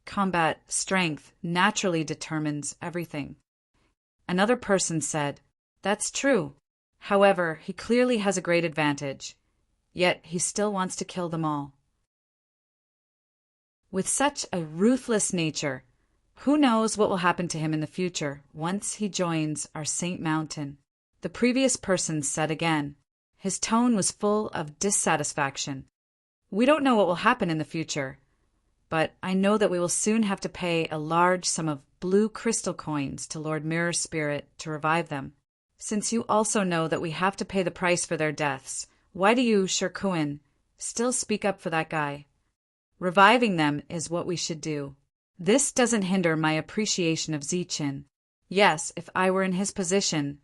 combat strength naturally determines everything." Another person said, "That's true. However, he clearly has a great advantage, yet he still wants to kill them all. With such a ruthless nature, who knows what will happen to him in the future once he joins our Saint Mountain? The previous person said again. His tone was full of dissatisfaction. We don't know what will happen in the future, but I know that we will soon have to pay a large sum of blue crystal coins to Lord Mirror Spirit to revive them. Since you also know that we have to pay the price for their deaths, why do you, Shirkuin, still speak up for that guy? Reviving them is what we should do. This doesn't hinder my appreciation of Zichin. Yes, if I were in his position,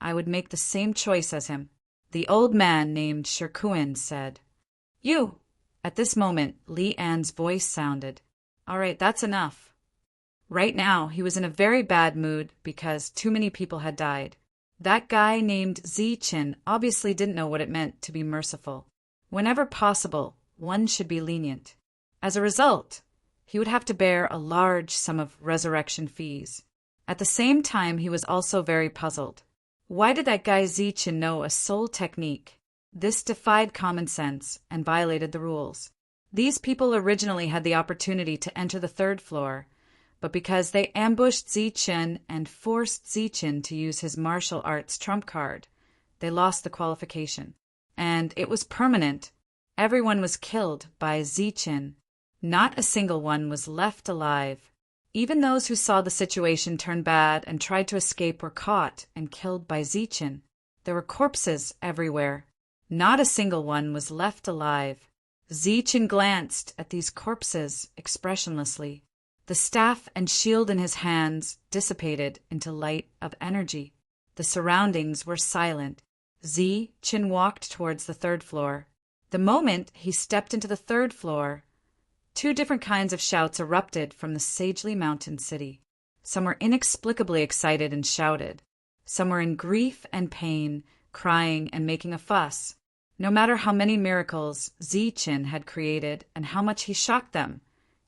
I would make the same choice as him. The old man named Shirkuin said. You! At this moment, Li An's voice sounded. All right, that's enough. Right now, he was in a very bad mood because too many people had died. That guy named Zichin obviously didn't know what it meant to be merciful. Whenever possible, one should be lenient. As a result, he would have to bear a large sum of resurrection fees. At the same time, he was also very puzzled. Why did that guy Zichin know a soul technique? This defied common sense and violated the rules. These people originally had the opportunity to enter the third floor, but because they ambushed Zichin and forced Zichin to use his martial arts trump card, they lost the qualification. And it was permanent. Everyone was killed by Zichin. Not a single one was left alive. Even those who saw the situation turn bad and tried to escape were caught and killed by Zichin. There were corpses everywhere. Not a single one was left alive. Zichin glanced at these corpses expressionlessly. The staff and shield in his hands dissipated into light of energy. The surroundings were silent. Zichin walked towards the third floor. The moment he stepped into the third floor, two different kinds of shouts erupted from the sagely mountain city. Some were inexplicably excited and shouted. Some were in grief and pain, crying and making a fuss. No matter how many miracles Zichin had created and how much he shocked them,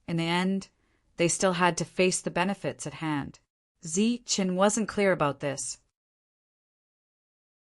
in the end, they still had to face the benefits at hand. Zichin wasn't clear about this.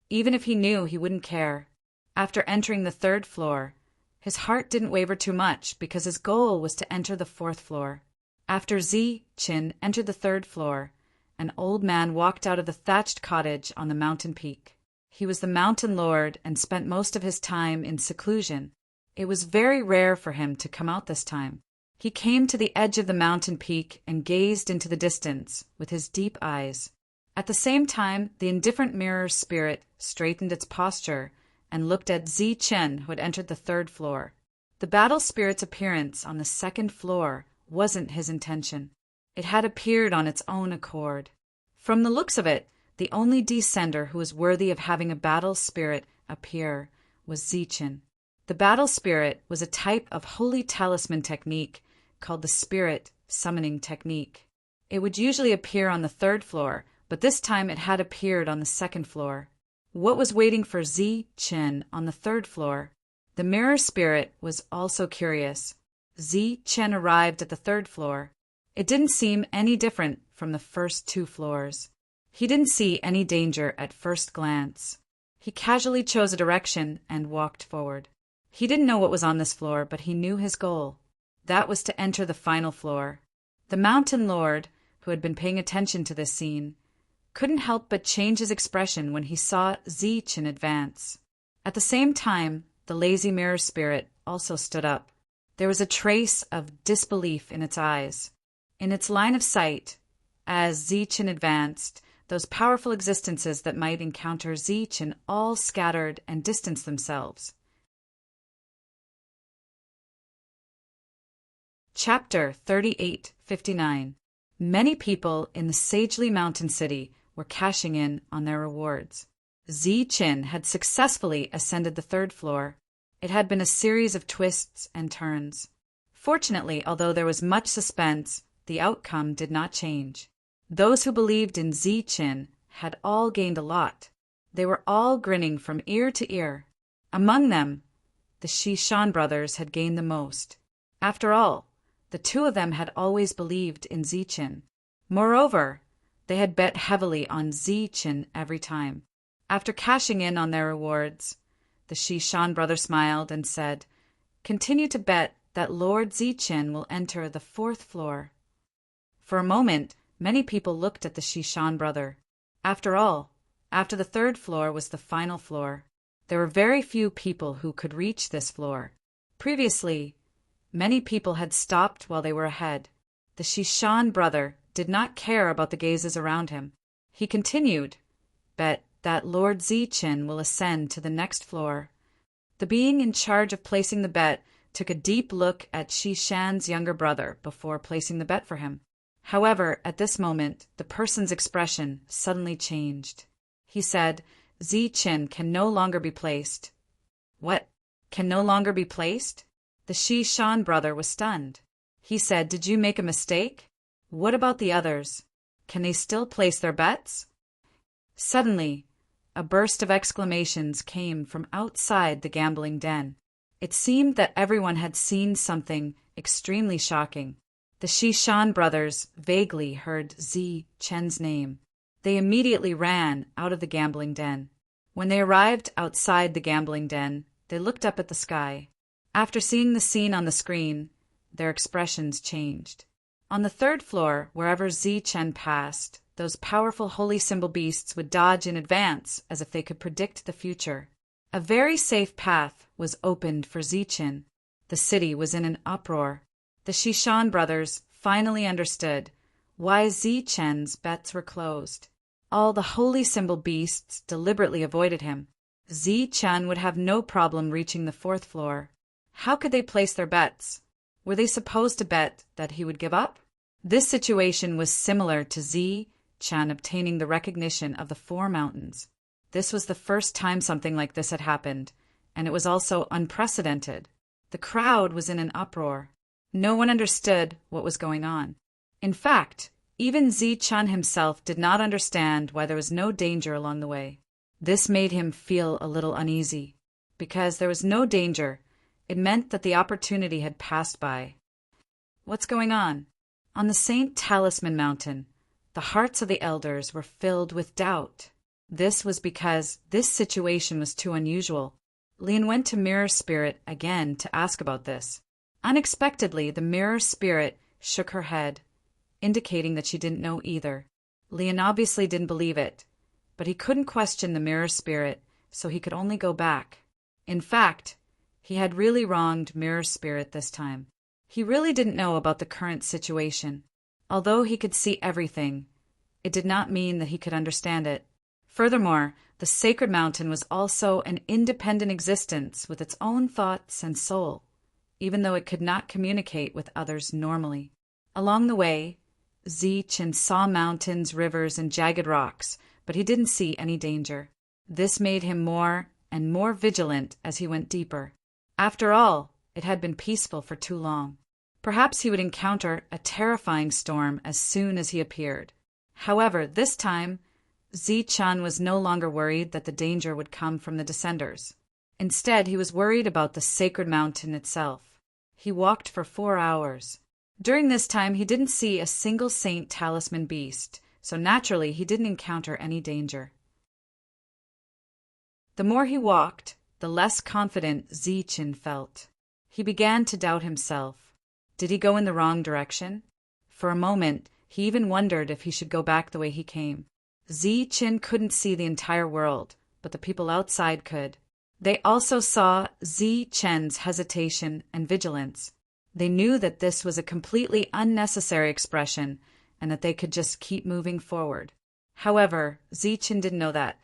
Even if he knew, he wouldn't care. After entering the third floor, his heart didn't waver too much because his goal was to enter the fourth floor. After Zichin entered the third floor, an old man walked out of the thatched cottage on the mountain peak. He was the mountain lord and spent most of his time in seclusion. It was very rare for him to come out this time. He came to the edge of the mountain peak and gazed into the distance with his deep eyes. At the same time, the indifferent mirror spirit straightened its posture and looked at Zichin, who had entered the third floor. The battle spirit's appearance on the second floor wasn't his intention. It had appeared on its own accord. From the looks of it, the only descender who was worthy of having a battle spirit appear was Zichin. The battle spirit was a type of holy talisman technique called the spirit summoning technique. It would usually appear on the third floor, but this time it had appeared on the second floor. What was waiting for Zichin on the third floor? The mirror spirit was also curious. Zichin arrived at the third floor. It didn't seem any different from the first two floors. He didn't see any danger at first glance. He casually chose a direction and walked forward. He didn't know what was on this floor, but he knew his goal. That was to enter the final floor. The mountain lord, who had been paying attention to this scene, couldn't help but change his expression when he saw Zichin advance. At the same time, the lazy mirror spirit also stood up. There was a trace of disbelief in its eyes. In its line of sight, as Zichin advanced, those powerful existences that might encounter Zichin all scattered and distanced themselves. Chapter 38:59. Many people in the sagely mountain city were cashing in on their rewards. Zichin had successfully ascended the third floor. It had been a series of twists and turns. Fortunately, although there was much suspense, the outcome did not change. Those who believed in Zichin had all gained a lot. They were all grinning from ear to ear. Among them, the Shishan brothers had gained the most. After all, the two of them had always believed in Zichin. Moreover, they had bet heavily on Zichin every time. After cashing in on their rewards, the Shishan brother smiled and said, "Continue to bet that Lord Zichen will enter the 4th floor." For a moment, many people looked at the Shishan brother. After all, after the 3rd floor was the final floor. There were very few people who could reach this floor. Previously, many people had stopped while they were ahead. The Shishan brother did not care about the gazes around him. He continued, "Bet that Lord Zichen will ascend to the next floor." The being in charge of placing the bet took a deep look at Shishan's younger brother before placing the bet for him. However, at this moment, the person's expression suddenly changed. He said, "Zichen can no longer be placed." "What? Can no longer be placed?" The Shishan brother was stunned. He said, "Did you make a mistake? What about the others? Can they still place their bets?" Suddenly, a burst of exclamations came from outside the gambling den. It seemed that everyone had seen something extremely shocking. The Shishan brothers vaguely heard Zichen's name. They immediately ran out of the gambling den. When they arrived outside the gambling den, they looked up at the sky. After seeing the scene on the screen, their expressions changed. On the 3rd floor, wherever Zichen passed, those powerful holy symbol beasts would dodge in advance as if they could predict the future. A very safe path was opened for Zichen. The city was in an uproar. The Shishan brothers finally understood why Zichen's bets were closed. All the holy symbol beasts deliberately avoided him. Zichen would have no problem reaching the 4th floor. How could they place their bets? Were they supposed to bet that he would give up? This situation was similar to Zichen obtaining the recognition of the 4 mountains. This was the first time something like this had happened, and it was also unprecedented. The crowd was in an uproar. No one understood what was going on. In fact, even Zichen himself did not understand why there was no danger along the way. This made him feel a little uneasy. Because there was no danger, it meant that the opportunity had passed by. What's going on? On the St. Talisman Mountain, the hearts of the elders were filled with doubt. This was because this situation was too unusual. Lian went to Mirror Spirit again to ask about this. Unexpectedly, the Mirror Spirit shook her head, indicating that she didn't know either. Lian obviously didn't believe it, but he couldn't question the Mirror Spirit, so he could only go back. In fact, he had really wronged Mirror Spirit this time. He really didn't know about the current situation. Although he could see everything, it did not mean that he could understand it. Furthermore, the sacred mountain was also an independent existence with its own thoughts and soul, even though it could not communicate with others normally. Along the way, Zichen saw mountains, rivers, and jagged rocks, but he didn't see any danger. This made him more and more vigilant as he went deeper. After all, it had been peaceful for too long. Perhaps he would encounter a terrifying storm as soon as he appeared. However, this time, Zichen was no longer worried that the danger would come from the descenders. Instead, he was worried about the sacred mountain itself. He walked for 4 hours. During this time, he didn't see a single Saint Talisman beast, so naturally he didn't encounter any danger. The more he walked, the less confident Zichen felt. He began to doubt himself. Did he go in the wrong direction? For a moment, he even wondered if he should go back the way he came. Zichen couldn't see the entire world, but the people outside could. They also saw Zichen's hesitation and vigilance. They knew that this was a completely unnecessary expression and that they could just keep moving forward. However, Zichen didn't know that.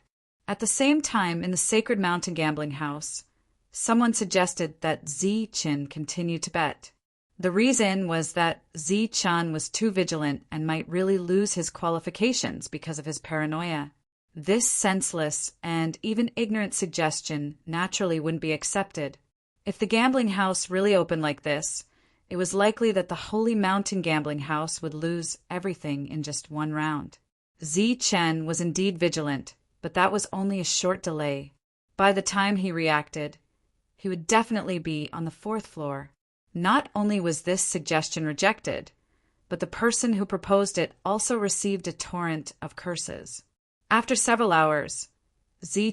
At the same time, in the Sacred Mountain Gambling House, someone suggested that Zichen continue to bet. The reason was that Zichen was too vigilant and might really lose his qualifications because of his paranoia. This senseless and even ignorant suggestion naturally wouldn't be accepted. If the gambling house really opened like this, it was likely that the Holy Mountain Gambling House would lose everything in just 1 round. Zichen was indeed vigilant, but that was only a short delay. By the time he reacted, he would definitely be on the 4th floor. Not only was this suggestion rejected, but the person who proposed it also received a torrent of curses. After several hours,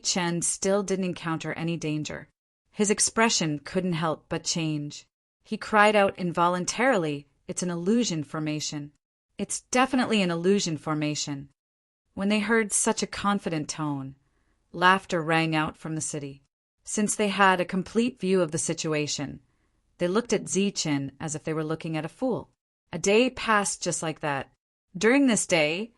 Chen still didn't encounter any danger. His expression couldn't help but change. He cried out involuntarily, "It's an illusion formation. It's definitely an illusion formation." When they heard such a confident tone, laughter rang out from the city. Since they had a complete view of the situation, they looked at Chen as if they were looking at a fool. A day passed just like that. During this day,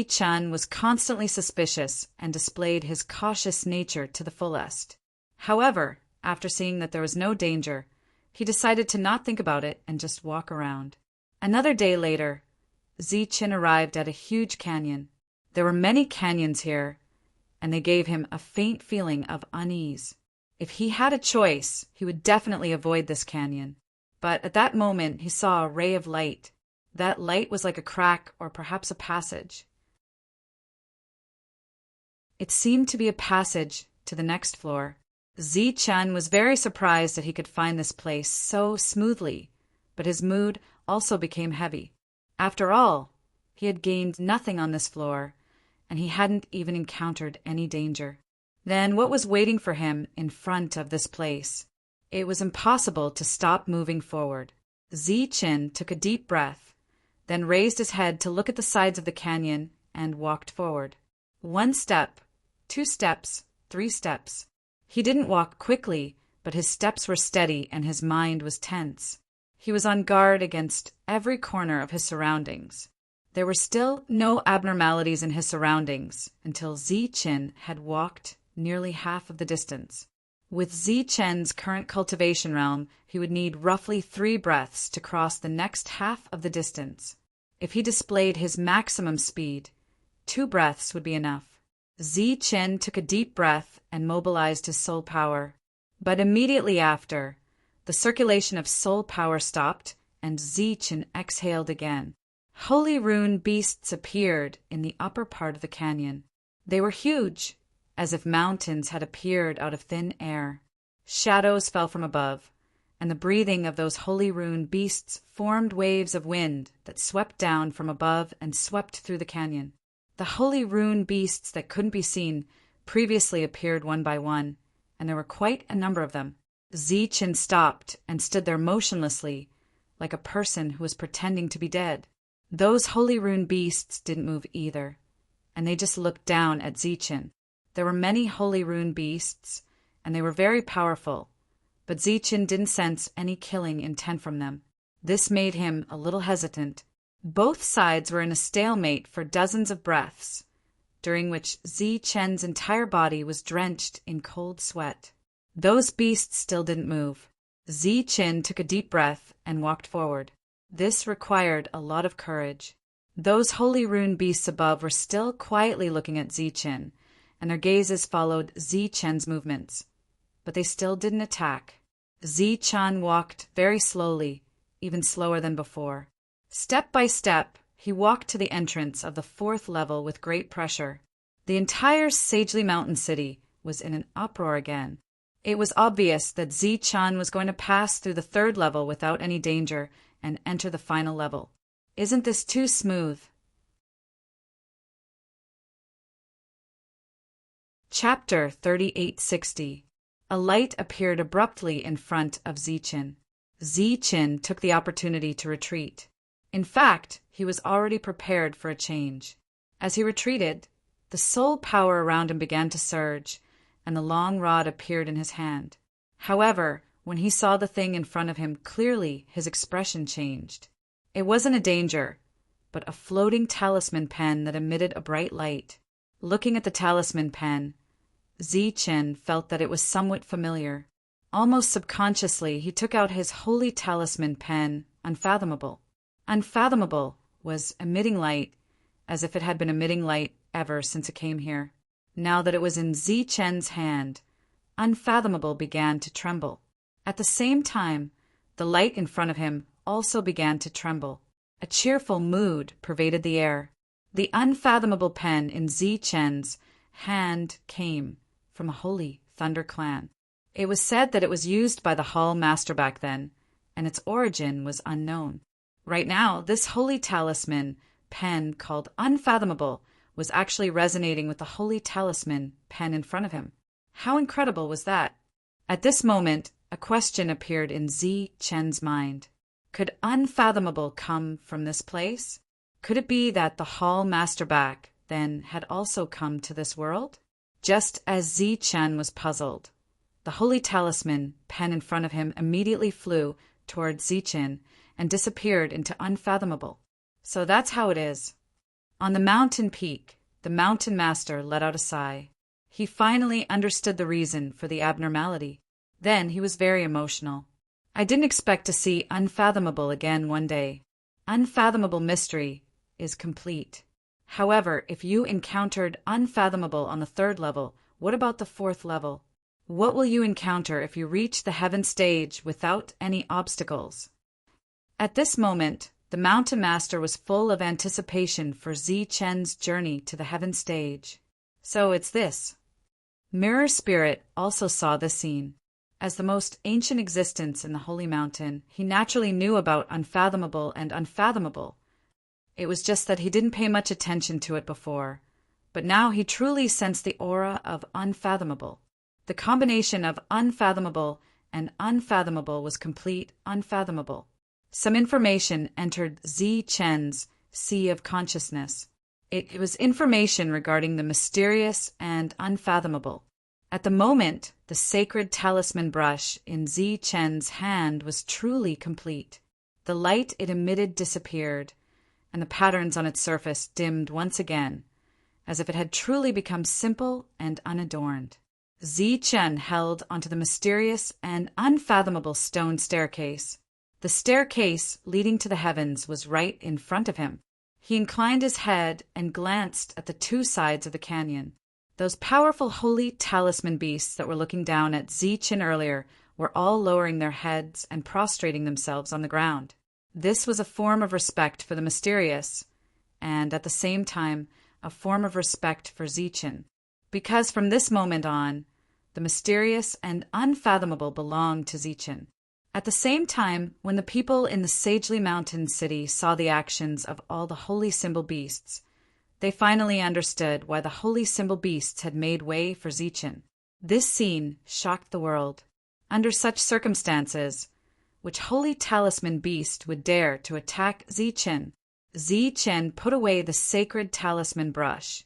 Chen was constantly suspicious and displayed his cautious nature to the fullest. However, after seeing that there was no danger, he decided to not think about it and just walk around. Another day later, Chen arrived at a huge canyon. There were many canyons here, and they gave him a faint feeling of unease. If he had a choice, he would definitely avoid this canyon. But at that moment, he saw a ray of light. That light was like a crack or perhaps a passage. It seemed to be a passage to the next floor. Chen was very surprised that he could find this place so smoothly, but his mood also became heavy. After all, he had gained nothing on this floor, and he hadn't even encountered any danger. Then what was waiting for him in front of this place? It was impossible to stop moving forward. Chen took a deep breath, then raised his head to look at the sides of the canyon and walked forward. 1 step, 2 steps, 3 steps. He didn't walk quickly, but his steps were steady and his mind was tense. He was on guard against every corner of his surroundings. There were still no abnormalities in his surroundings until Chen had walked nearly half of the distance. With Chen's current cultivation realm, he would need roughly 3 breaths to cross the next half of the distance. If he displayed his maximum speed, 2 breaths would be enough. Chen took a deep breath and mobilized his soul power. But immediately after, the circulation of soul power stopped and Chen exhaled again. Holy rune beasts appeared in the upper part of the canyon. They were huge, as if mountains had appeared out of thin air. Shadows fell from above, and the breathing of those holy rune beasts formed waves of wind that swept down from above and swept through the canyon. The holy rune beasts that couldn't be seen previously appeared one by one, and there were quite a number of them. Chen stopped and stood there motionlessly, like a person who was pretending to be dead. Those holy rune beasts didn't move either, and they just looked down at Chen. There were many holy rune beasts, and they were very powerful, but Chen didn't sense any killing intent from them. This made him a little hesitant. Both sides were in a stalemate for dozens of breaths, during which Chen's entire body was drenched in cold sweat. Those beasts still didn't move. Chen took a deep breath and walked forward. This required a lot of courage. Those holy rune beasts above were still quietly looking at Chen, and their gazes followed Chen's movements. But they still didn't attack. Chen walked very slowly, even slower than before. Step by step, he walked to the entrance of the 4th level with great pressure. The entire Sagely Mountain City was in an uproar again. It was obvious that Chen was going to pass through the 3rd level without any danger and enter the final level. Isn't this too smooth? Chapter 3860. A light appeared abruptly in front of Chen. Chen took the opportunity to retreat. In fact, he was already prepared for a change. As he retreated, the soul power around him began to surge, and the long rod appeared in his hand. However, when he saw the thing in front of him clearly, his expression changed. It wasn't a danger, but a floating talisman pen that emitted a bright light. Looking at the talisman pen, Chen felt that it was somewhat familiar. Almost subconsciously, he took out his holy talisman pen, Unfathomable. Unfathomable was emitting light as if it had been emitting light ever since it came here. Now that it was in Chen's hand, Unfathomable began to tremble. At the same time, the light in front of him also began to tremble. A cheerful mood pervaded the air. The Unfathomable pen in Chen's hand came from a holy Thunder clan. It was said that it was used by the Hall Master back then, and its origin was unknown. Right now, this holy talisman pen called Unfathomable was actually resonating with the holy talisman pen in front of him. How incredible was that? At this moment, a question appeared in Zi Chen's mind. Could unfathomable come from this place? Could it be that the Hall Master back then had also come to this world? Just as Zi Chen was puzzled, the holy talisman pen in front of him immediately flew toward Zi Chen and disappeared into unfathomable. So that's how it is. On the mountain peak, the mountain master let out a sigh. He finally understood the reason for the abnormality. Then he was very emotional. I didn't expect to see unfathomable again one day. Unfathomable mystery is complete. However, if you encountered unfathomable on the 3rd level, what about the 4th level? What will you encounter if you reach the heaven stage without any obstacles? At this moment, the mountain master was full of anticipation for Zi Chen's journey to the heaven stage. So it's this. Mirror Spirit also saw this scene. As the most ancient existence in the Holy Mountain, he naturally knew about unfathomable and unfathomable. It was just that he didn't pay much attention to it before. But now he truly sensed the aura of unfathomable. The combination of unfathomable and unfathomable was complete unfathomable. Some information entered Zi Chen's sea of consciousness. It was information regarding the mysterious and unfathomable. At the moment, the sacred talisman brush in Zi Chen's hand was truly complete. The light it emitted disappeared, and the patterns on its surface dimmed once again, as if it had truly become simple and unadorned. Zi Chen held onto the mysterious and unfathomable stone staircase. The staircase leading to the heavens was right in front of him. He inclined his head and glanced at the 2 sides of the canyon. Those powerful holy talisman beasts that were looking down at Zi Chen earlier were all lowering their heads and prostrating themselves on the ground. This was a form of respect for the mysterious, and at the same time, a form of respect for Zi Chen, because from this moment on, the mysterious and unfathomable belonged to Zi Chen. At the same time, when the people in the Sagely Mountain city saw the actions of all the holy symbol beasts, they finally understood why the holy symbol beasts had made way for Zi Chen. This scene shocked the world. Under such circumstances, which holy talisman beast would dare to attack Zi Chen? Zi Chen put away the sacred talisman brush,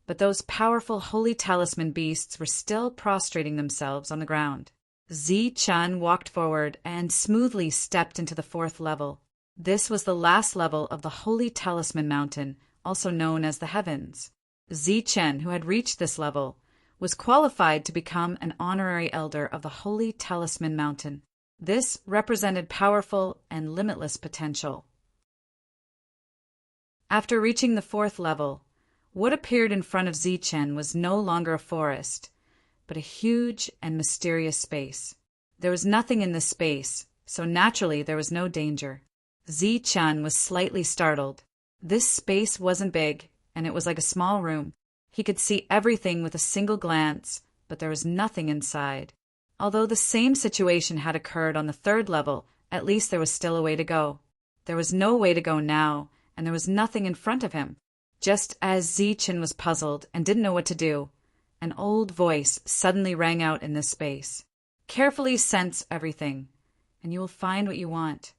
but those powerful holy talisman beasts were still prostrating themselves on the ground. Zi Chen walked forward and smoothly stepped into the 4th level. This was the last level of the Holy Talisman Mountain, also known as the Heavens. Zi Chen, who had reached this level, was qualified to become an honorary elder of the Holy Talisman Mountain. This represented powerful and limitless potential. After reaching the 4th level, what appeared in front of Zi Chen was no longer a forest, but a huge and mysterious space. There was nothing in this space, so naturally there was no danger. Zi Chen was slightly startled. This space wasn't big, and it was like a small room. He could see everything with a single glance, but there was nothing inside. Although the same situation had occurred on the 3rd level, at least there was still a way to go. There was no way to go now, and there was nothing in front of him. Just as Zi Chen was puzzled and didn't know what to do, an old voice suddenly rang out in this space. Carefully sense everything, and you will find what you want.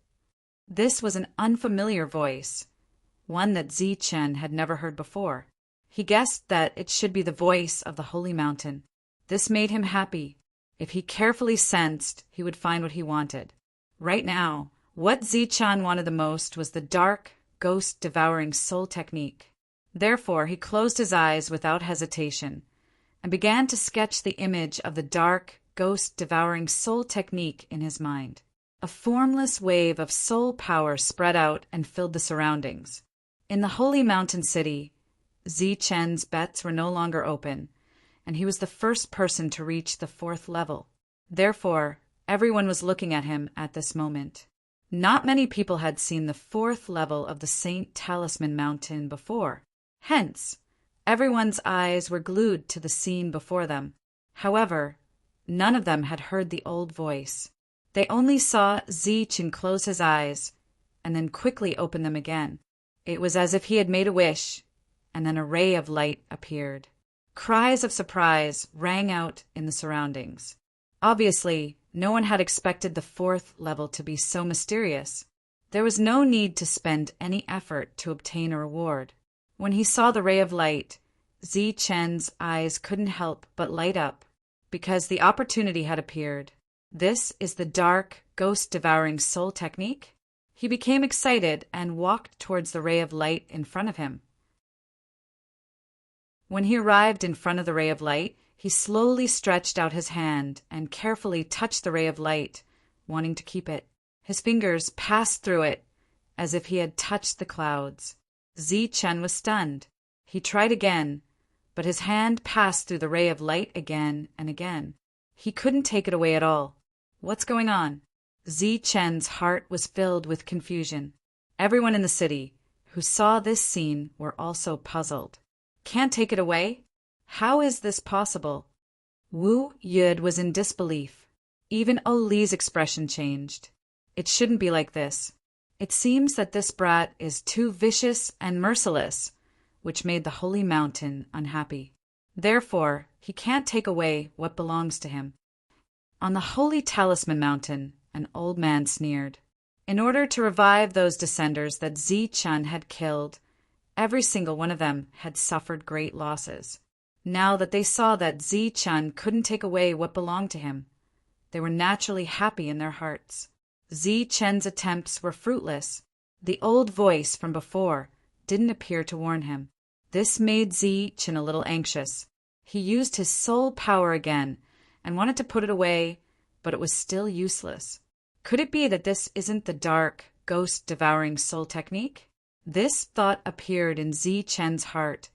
This was an unfamiliar voice, one that Zi Chen had never heard before. He guessed that it should be the voice of the Holy Mountain. This made him happy. If he carefully sensed, he would find what he wanted. Right now, what Zi Chen wanted the most was the dark, ghost-devouring soul technique. Therefore, he closed his eyes without hesitation and began to sketch the image of the dark, ghost-devouring soul technique in his mind. A formless wave of soul power spread out and filled the surroundings. In the Holy Mountain City, Zi Chen's bets were no longer open, and he was the first person to reach the 4th level. Therefore, everyone was looking at him at this moment. Not many people had seen the 4th level of the Saint Talisman Mountain before. Hence, everyone's eyes were glued to the scene before them. However, none of them had heard the old voice. They only saw Zi Chen close his eyes and then quickly open them again. It was as if he had made a wish, and then a ray of light appeared. Cries of surprise rang out in the surroundings. Obviously, no one had expected the fourth level to be so mysterious. There was no need to spend any effort to obtain a reward. When he saw the ray of light, Zi-Chen's eyes couldn't help but light up, because the opportunity had appeared. This is the dark, ghost-devouring soul technique? He became excited and walked towards the ray of light in front of him. When he arrived in front of the ray of light, he slowly stretched out his hand and carefully touched the ray of light, wanting to keep it. His fingers passed through it as if he had touched the clouds. Zi-Chen was stunned. He tried again, but his hand passed through the ray of light again and again. He couldn't take it away at all. What's going on? Zi-Chen's heart was filled with confusion. Everyone in the city who saw this scene were also puzzled. Can't take it away? How is this possible? Wu Yud was in disbelief. Even Li's expression changed. It shouldn't be like this. It seems that this brat is too vicious and merciless, which made the holy mountain unhappy. Therefore, he can't take away what belongs to him. On the holy talisman mountain, an old man sneered. In order to revive those descenders that Zi-Chen had killed, every single one of them had suffered great losses. Now that they saw that Zi-Chen couldn't take away what belonged to him, they were naturally happy in their hearts. Zi-Chen's attempts were fruitless. The old voice from before didn't appear to warn him. This made Zi-Chen a little anxious. He used his soul power again and wanted to put it away, but it was still useless. Could it be that this isn't the dark, ghost-devouring soul technique? This thought appeared in Zi-Chen's heart,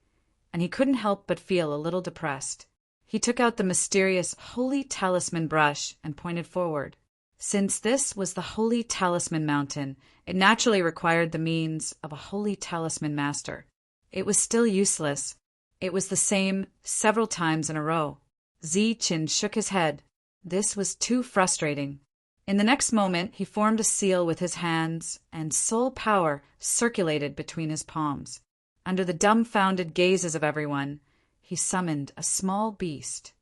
and he couldn't help but feel a little depressed. He took out the mysterious holy talisman brush and pointed forward. Since this was the holy talisman mountain, it naturally required the means of a holy talisman master. It was still useless. It was the same several times in a row. Zi-Chen shook his head. This was too frustrating. In the next moment, he formed a seal with his hands, and soul power circulated between his palms. Under the dumbfounded gazes of everyone, he summoned a small beast.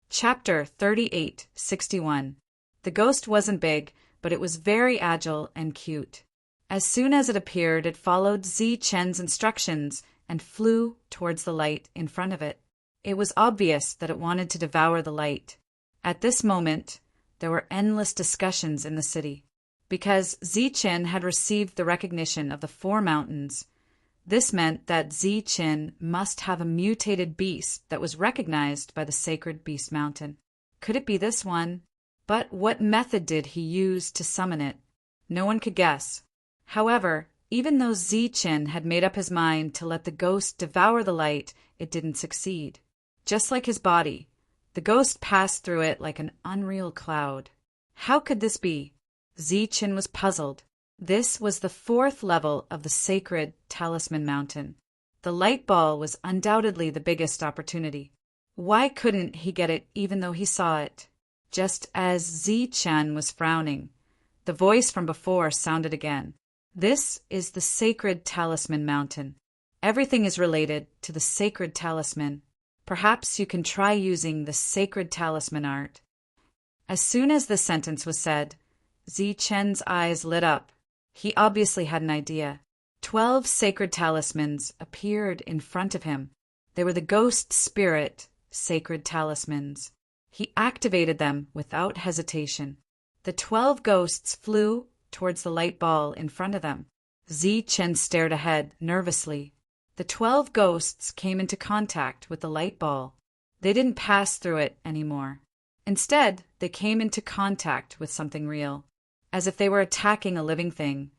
Chapter 3861. The ghost wasn't big, but it was very agile and cute. As soon as it appeared, it followed Zi-Chen's instructions and flew towards the light in front of it. It was obvious that it wanted to devour the light. At this moment, there were endless discussions in the city. Because Zi-Chen had received the recognition of the four mountains, this meant that Zi-Chen must have a mutated beast that was recognized by the sacred beast mountain. Could it be this one? But what method did he use to summon it? No one could guess. However, even though Zi-Chen had made up his mind to let the ghost devour the light, it didn't succeed. Just like his body, the ghost passed through it like an unreal cloud. How could this be? Zi-Chen was puzzled. This was the fourth level of the sacred talisman mountain. The light ball was undoubtedly the biggest opportunity. Why couldn't he get it even though he saw it? Just as Zi-Chen was frowning, the voice from before sounded again. This is the sacred talisman mountain. Everything is related to the sacred talisman. Perhaps you can try using the sacred talisman art. As soon as the sentence was said, Zi-Chen's eyes lit up. He obviously had an idea. 12 sacred talismans appeared in front of him. They were the ghost spirit sacred talismans. He activated them without hesitation. The 12 ghosts flew towards the light ball in front of them. Zi-Chen stared ahead nervously. The 12 ghosts came into contact with the light ball. They didn't pass through it anymore. Instead, they came into contact with something real. As if they were attacking a living thing,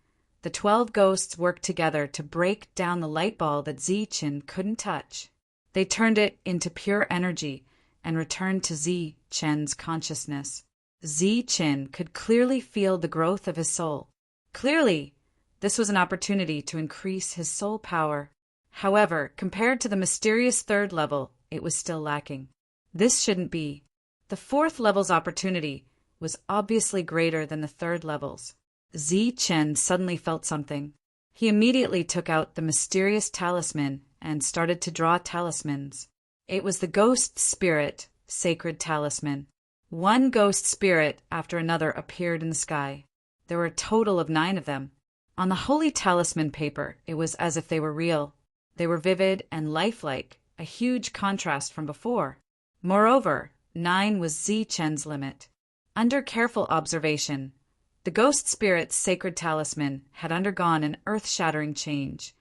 the 12 ghosts worked together to break down the light ball that Zi-Chen couldn't touch. They turned it into pure energy and returned to Zi-Chen's consciousness. Zi-Chen could clearly feel the growth of his soul. Clearly, this was an opportunity to increase his soul power. However, compared to the mysterious third level, it was still lacking. This shouldn't be. The fourth level's opportunity was obviously greater than the third level's. Chen suddenly felt something. He immediately took out the mysterious talisman and started to draw talismans. It was the ghost spirit sacred talisman. One ghost spirit after another appeared in the sky. There were a total of 9 of them. On the holy talisman paper, it was as if they were real. They were vivid and lifelike, a huge contrast from before. Moreover, 9 was Chen's limit. Under careful observation, the ghost spirit's sacred talisman had undergone an earth-shattering change,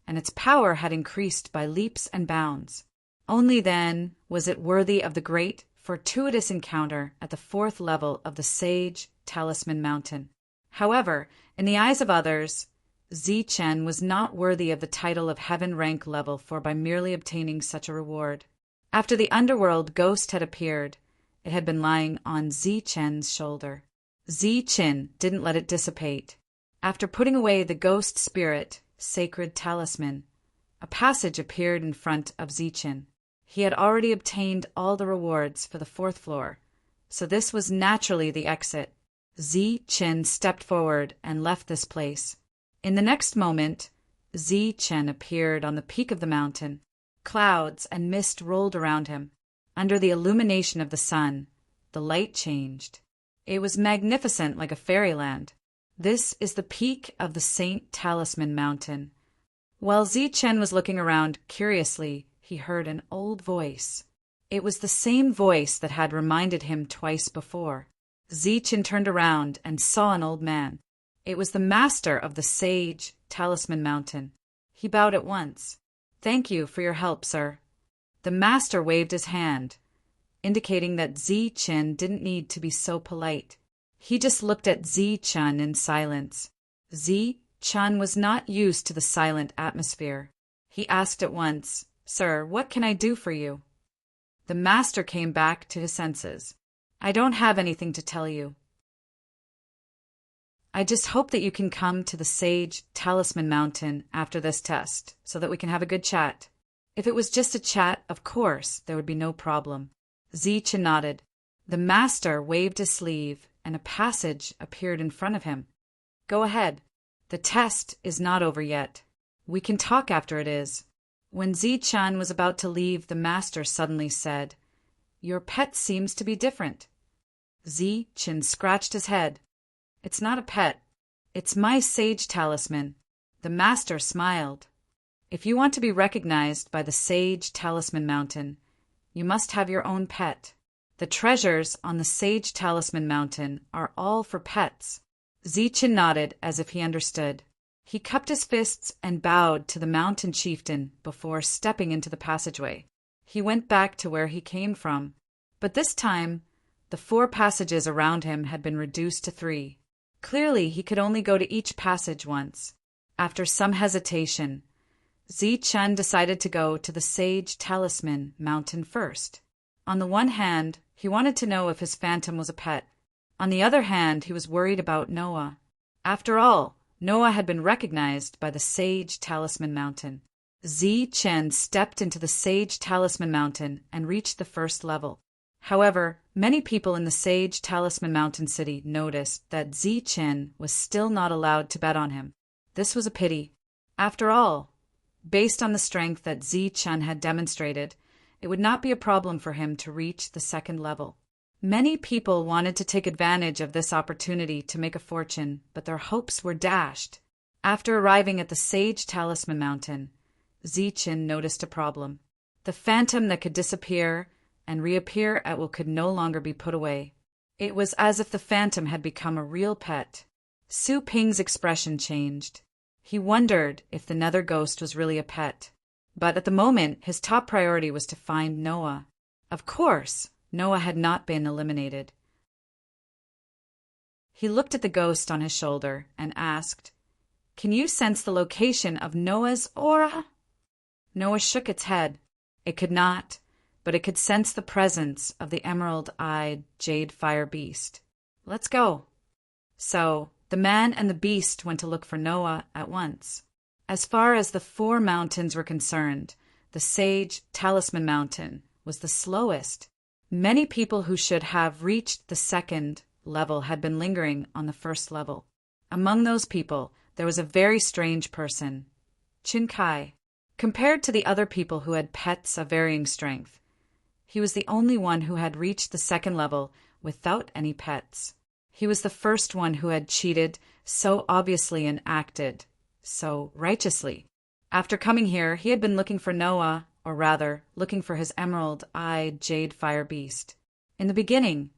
and its power had increased by leaps and bounds. Only then was it worthy of the great, fortuitous encounter at the 4th level of the Sage Talisman Mountain. However, in the eyes of others, Chen was not worthy of the title of heaven rank level for by merely obtaining such a reward. After the underworld ghost had appeared, it had been lying on Chen's shoulder. Chen didn't let it dissipate. After putting away the ghost spirit sacred talisman, a passage appeared in front of Chen. He had already obtained all the rewards for the 4th floor, so this was naturally the exit. Chen stepped forward and left this place. In the next moment, Chen appeared on the peak of the mountain. Clouds and mist rolled around him. Under the illumination of the sun, the light changed. It was magnificent like a fairyland. This is the peak of the Saint Talisman Mountain. While Chen was looking around curiously, he heard an old voice. It was the same voice that had reminded him twice before. Chen turned around and saw an old man. It was the master of the Sage Talisman Mountain. He bowed at once. "Thank you for your help, sir." The master waved his hand, indicating that Chen didn't need to be so polite. He just looked at Chen in silence. Chen was not used to the silent atmosphere. He asked at once, "Sir, what can I do for you?" The master came back to his senses. "I don't have anything to tell you. I just hope that you can come to the Sage Talisman Mountain after this test, so that we can have a good chat." If it was just a chat, of course, there would be no problem. Chen nodded. The master waved his sleeve, and a passage appeared in front of him. "Go ahead. The test is not over yet. We can talk after it is." When Chen was about to leave, the master suddenly said, "Your pet seems to be different." Chen scratched his head. "It's not a pet. It's my sage talisman." The master smiled. "If you want to be recognized by the Sage Talisman Mountain, you must have your own pet. The treasures on the Sage Talisman Mountain are all for pets." Chen nodded as if he understood. He cupped his fists and bowed to the mountain chieftain before stepping into the passageway. He went back to where he came from, but this time the 4 passages around him had been reduced to 3. Clearly, he could only go to each passage once. After some hesitation, Chen decided to go to the Sage Talisman Mountain first. On the one hand, he wanted to know if his phantom was a pet. On the other hand, he was worried about Noah. After all, Noah had been recognized by the Sage Talisman Mountain. Chen stepped into the Sage Talisman Mountain and reached the 1st level. However, many people in the Sage Talisman Mountain city noticed that Chen was still not allowed to bet on him. This was a pity. After all, based on the strength that Chen had demonstrated, it would not be a problem for him to reach the 2nd level. Many people wanted to take advantage of this opportunity to make a fortune, but their hopes were dashed. After arriving at the Sage Talisman Mountain, Chen noticed a problem. The phantom that could disappear and reappear at will could no longer be put away. It was as if the phantom had become a real pet. Su Ping's expression changed. He wondered if the nether ghost was really a pet. But at the moment, his top priority was to find Noah. Of course, Noah had not been eliminated. He looked at the ghost on his shoulder and asked, "Can you sense the location of Noah's aura?" Noah shook its head. It could not, but it could sense the presence of the emerald-eyed jade fire beast. "Let's go." So, the man and the beast went to look for Noah at once. As far as the 4 mountains were concerned, the Sage Talisman Mountain was the slowest. Many people who should have reached the 2nd level had been lingering on the 1st level. Among those people, there was a very strange person, Chinkai. Compared to the other people who had pets of varying strength, he was the only one who had reached the second level without any pets. He was the first one who had cheated so obviously and acted so righteously. After coming here, he had been looking for Noah, or rather, looking for his emerald-eyed jade fire beast. In the beginning,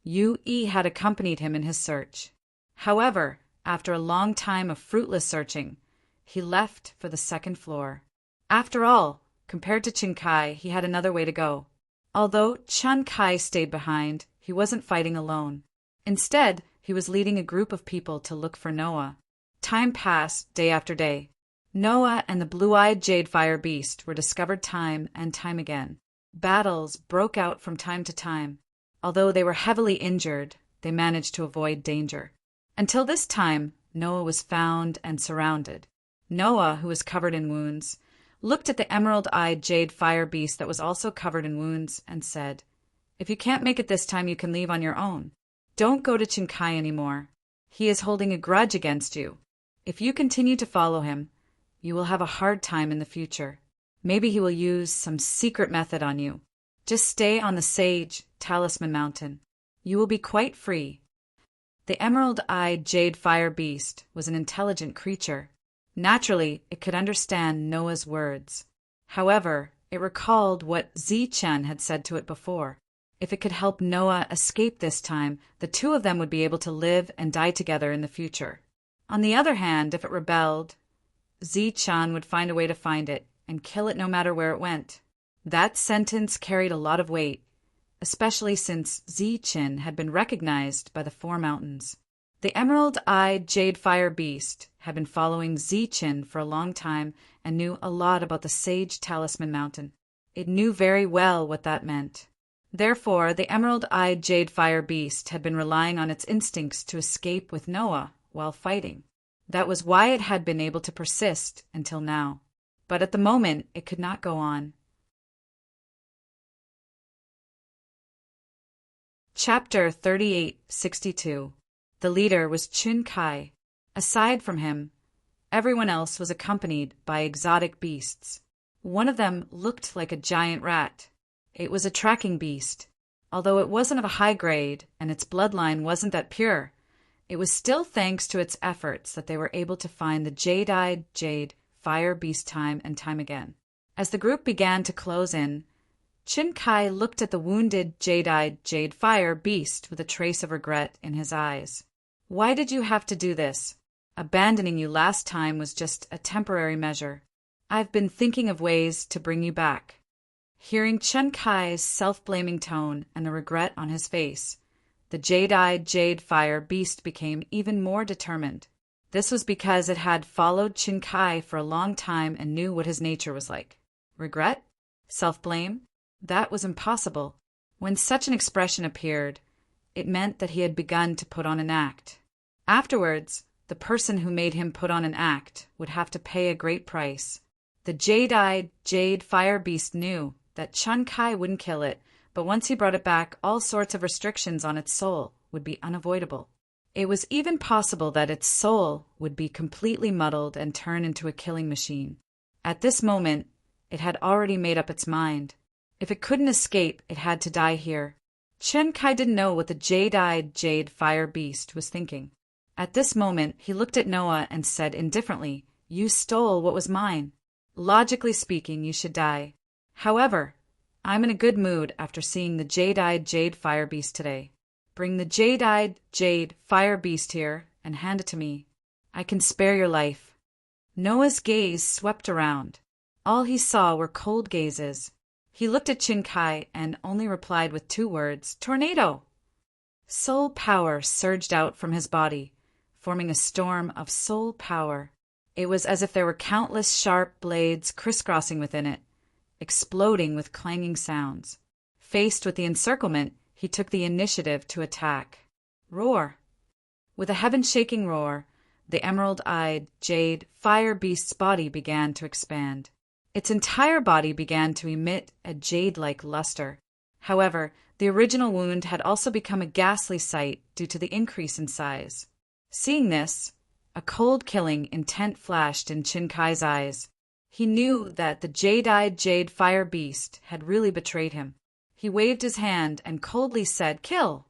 Yu-E had accompanied him in his search. However, after a long time of fruitless searching, he left for the second floor. After all, compared to Chinkai, he had another way to go. Although Chinkai stayed behind, he wasn't fighting alone. Instead, he was leading a group of people to look for Noah. Time passed day after day. Noah and the blue-eyed jade fire beast were discovered time and time again. Battles broke out from time to time. Although they were heavily injured, they managed to avoid danger. Until this time, Noah was found and surrounded. Noah, who was covered in wounds, looked at the emerald-eyed jade fire beast that was also covered in wounds and said, "If you can't make it this time, you can leave on your own. Don't go to Chinkai anymore. He is holding a grudge against you. If you continue to follow him, you will have a hard time in the future. Maybe he will use some secret method on you. Just stay on the Sage Talisman Mountain. You will be quite free." The emerald-eyed jade fire beast was an intelligent creature. Naturally, it could understand Noah's words. However, it recalled what Zichen had said to it before. If it could help Noah escape this time, the two of them would be able to live and die together in the future. On the other hand, if it rebelled, Zichen would find a way to find it and kill it no matter where it went. That sentence carried a lot of weight, especially since Zichen had been recognized by the Four Mountains. The emerald-eyed jade fire beast had been following Zichen for a long time and knew a lot about the Sage Talisman Mountain. It knew very well what that meant. Therefore, the emerald-eyed jade fire beast had been relying on its instincts to escape with Noah while fighting. That was why it had been able to persist until now. But at the moment, it could not go on. Chapter 3862. The leader was Chinkai. Aside from him, everyone else was accompanied by exotic beasts. One of them looked like a giant rat. It was a tracking beast. Although it wasn't of a high grade and its bloodline wasn't that pure, it was still thanks to its efforts that they were able to find the jade-eyed jade fire beast time and time again. As the group began to close in, Chinkai looked at the wounded jade-eyed jade fire beast with a trace of regret in his eyes. "Why did you have to do this? Abandoning you last time was just a temporary measure. I've been thinking of ways to bring you back." Hearing Chinkai's self-blaming tone and the regret on his face, the jade-eyed jade fire beast became even more determined. This was because it had followed Chinkai for a long time and knew what his nature was like. Regret? Self-blame? That was impossible. When such an expression appeared, it meant that he had begun to put on an act. Afterwards, the person who made him put on an act would have to pay a great price. The jade-eyed jade fire beast knew that Chinkai wouldn't kill it, but once he brought it back, all sorts of restrictions on its soul would be unavoidable. It was even possible that its soul would be completely muddled and turn into a killing machine. At this moment, it had already made up its mind. If it couldn't escape, it had to die here. Chinkai didn't know what the jade-eyed jade fire beast was thinking. At this moment, he looked at Noah and said indifferently, "You stole what was mine. Logically speaking, you should die. However, I'm in a good mood after seeing the jade-eyed jade fire beast today. Bring the jade-eyed jade fire beast here and hand it to me. I can spare your life." Noah's gaze swept around. All he saw were cold gazes. He looked at Chinkai and only replied with 2 words, "Tornado!" Soul power surged out from his body, forming a storm of soul power. It was as if there were countless sharp blades crisscrossing within it, exploding with clanging sounds. Faced with the encirclement, he took the initiative to attack. Roar! With a heaven-shaking roar, the emerald-eyed jade fire beast's body began to expand. Its entire body began to emit a jade-like luster. However, the original wound had also become a ghastly sight due to the increase in size. Seeing this, A cold killing intent flashed in Chin Kai's eyes. He knew that the jade-eyed jade fire beast had really betrayed him. He waved his hand and coldly said, "Kill!"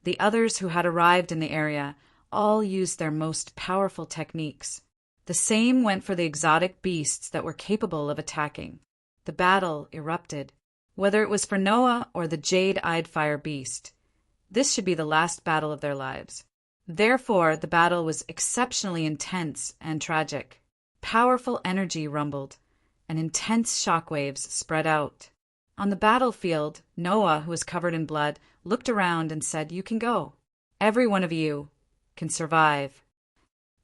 The others who had arrived in the area all used their most powerful techniques. The same went for the exotic beasts that were capable of attacking. The battle erupted. Whether it was for Noah or the jade-eyed fire beast, this should be the last battle of their lives. Therefore, the battle was exceptionally intense and tragic. Powerful energy rumbled, and intense shockwaves spread out. On the battlefield, Noah, who was covered in blood, looked around and said, "You can go. Every one of you can survive."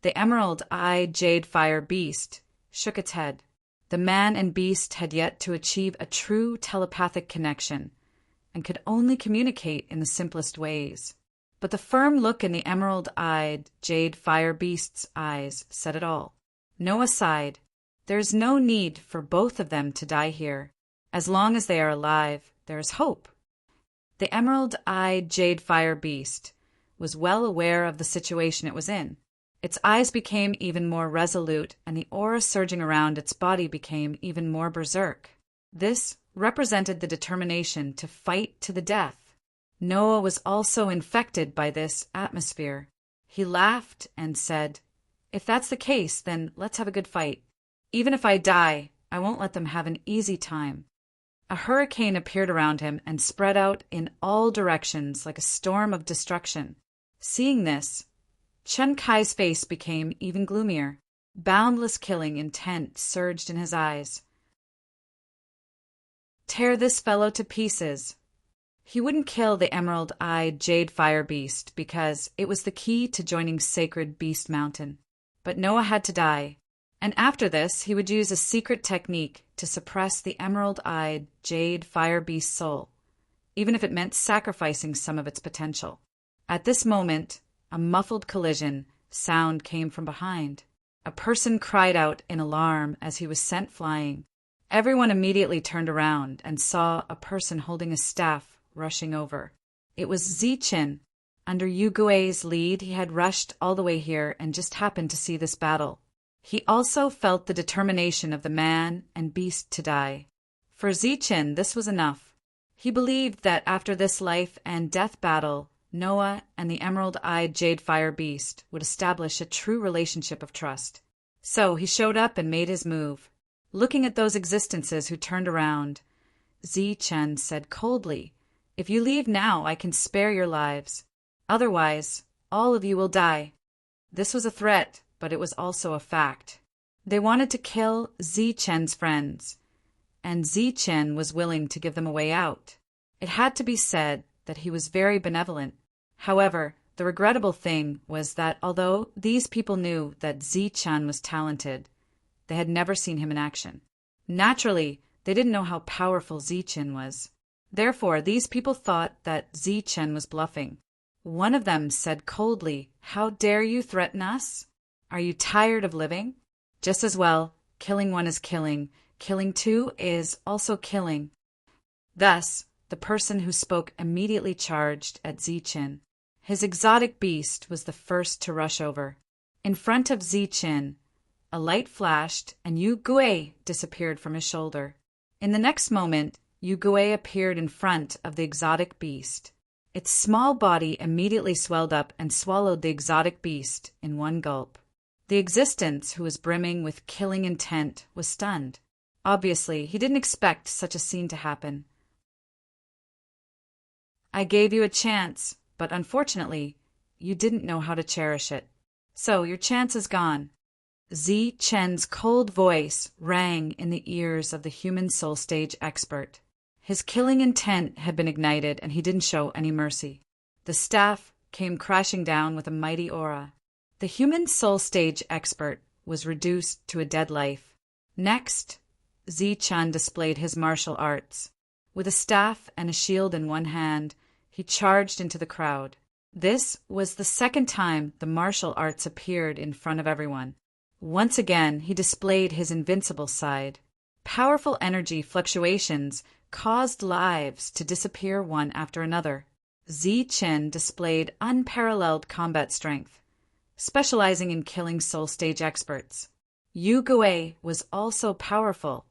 The emerald-eyed jade fire beast shook its head. The man and beast had yet to achieve a true telepathic connection and could only communicate in the simplest ways. But the firm look in the emerald-eyed jade fire beast's eyes said it all. Noah sighed. "There's no need for both of them to die here. As long as they are alive, there is hope." The emerald-eyed jade fire beast was well aware of the situation it was in. Its eyes became even more resolute, and the aura surging around its body became even more berserk. This represented the determination to fight to the death. Noah was also infected by this atmosphere. He laughed and said, "If that's the case, then let's have a good fight. Even if I die, I won't let them have an easy time." A hurricane appeared around him and spread out in all directions like a storm of destruction. Seeing this, Chen Kai's face became even gloomier. Boundless killing intent surged in his eyes. Tear this fellow to pieces. He wouldn't kill the emerald-eyed jade fire beast because it was the key to joining sacred Beast Mountain. But Noah had to die, and after this he would use a secret technique to suppress the emerald-eyed jade fire beast's soul, even if it meant sacrificing some of its potential. At this moment, a muffled collision sound came from behind. A person cried out in alarm as he was sent flying. Everyone immediately turned around and saw a person holding a staff rushing over. It was Zichen. Under Yugue's lead, he had rushed all the way here and just happened to see this battle. He also felt the determination of the man and beast to die. For Zichen, this was enough. He believed that after this life and death battle, Noah and the emerald-eyed jade fire beast would establish a true relationship of trust. So he showed up and made his move. Looking at those existences who turned around, Zichen said coldly, "If you leave now, I can spare your lives. Otherwise, all of you will die." This was a threat, but it was also a fact. They wanted to kill Zichen's friends, and Zichen was willing to give them a way out. It had to be said that he was very benevolent. However, the regrettable thing was that although these people knew that Zichen was talented, they had never seen him in action. Naturally, they didn't know how powerful Zichen was. Therefore, these people thought that Zichen was bluffing. One of them said coldly, "How dare you threaten us? Are you tired of living? Just as well, killing one is killing. Killing two is also killing." Thus, the person who spoke immediately charged at Zichen. His exotic beast was the first to rush over. In front of Zichen, a light flashed and Yu Gui disappeared from his shoulder. In the next moment, Yu Gui appeared in front of the exotic beast. Its small body immediately swelled up and swallowed the exotic beast in one gulp. The existence, who was brimming with killing intent, was stunned. Obviously, he didn't expect such a scene to happen. "I gave you a chance, but unfortunately, you didn't know how to cherish it. So your chance is gone." Zichen's cold voice rang in the ears of the human soul stage expert. His killing intent had been ignited, and he didn't show any mercy. The staff came crashing down with a mighty aura. The human soul stage expert was reduced to a dead life. Next, Zichen displayed his martial arts. With a staff and a shield in one hand, he charged into the crowd. This was the second time the martial arts appeared in front of everyone. Once again, he displayed his invincible side. Powerful energy fluctuations caused lives to disappear one after another. Zichen displayed unparalleled combat strength. specializing in killing soul stage experts. Yu Gui was also powerful,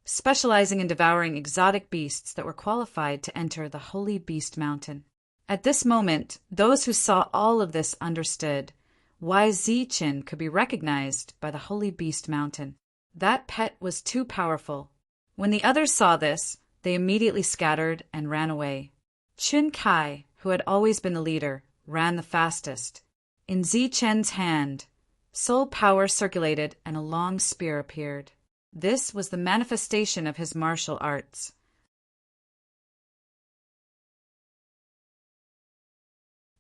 specializing in devouring exotic beasts that were qualified to enter the Holy Beast Mountain. At this moment, those who saw all of this understood why Ziqin could be recognized by the Holy Beast Mountain. That pet was too powerful. When the others saw this, they immediately scattered and ran away. Qun Kai, who had always been the leader, ran the fastest. In Ziqin's hand, soul power circulated and a long spear appeared. This was the manifestation of his martial arts.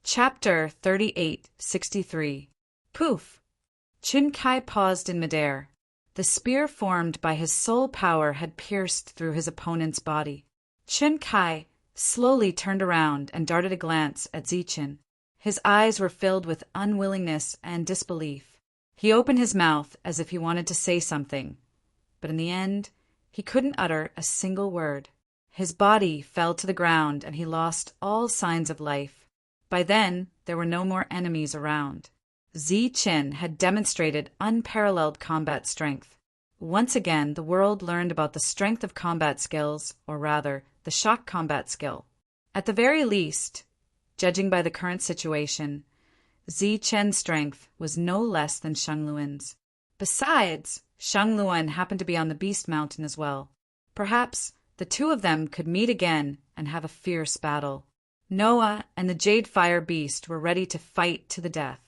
Chapter 3863. Poof! Qun Kai paused in midair. The spear formed by his soul power had pierced through his opponent's body. Qun Kai slowly turned around and darted a glance at Ziqin. His eyes were filled with unwillingness and disbelief. He opened his mouth as if he wanted to say something, but in the end, he couldn't utter a single word. His body fell to the ground and he lost all signs of life. By then, there were no more enemies around. Ziqin had demonstrated unparalleled combat strength. Once again, the world learned about the strength of combat skills, or rather, the shock combat skill. At the very least, judging by the current situation, Ziqin's strength was no less than Shangluan's. Besides, Shangluan happened to be on the Beast Mountain as well. Perhaps the two of them could meet again and have a fierce battle. Noah and the Jade Fire Beast were ready to fight to the death.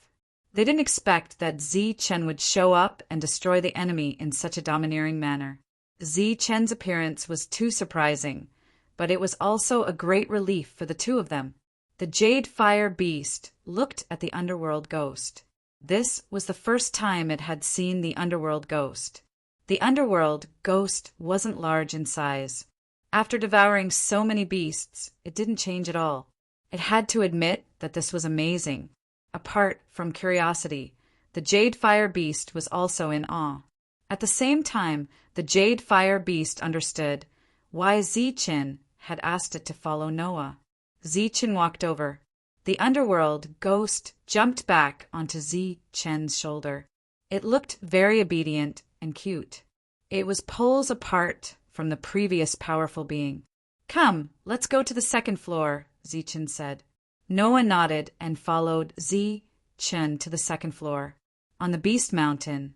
They didn't expect that Ziqin would show up and destroy the enemy in such a domineering manner. Ziqin's appearance was too surprising, but it was also a great relief for the two of them. The Jade Fire Beast looked at the underworld ghost. This was the first time it had seen the underworld ghost. The underworld ghost wasn't large in size. After devouring so many beasts, it didn't change at all. It had to admit that this was amazing. Apart from curiosity, the Jade Fire Beast was also in awe. At the same time, the Jade Fire Beast understood why Ziqin had asked it to follow Noah. Ziqin walked over. The underworld ghost jumped back onto Ziqin's shoulder. It looked very obedient and cute. It was poles apart from the previous powerful being. "Come, let's go to the second floor," Ziqin said. Noah nodded and followed Ziqin to the second floor. On the Beast Mountain,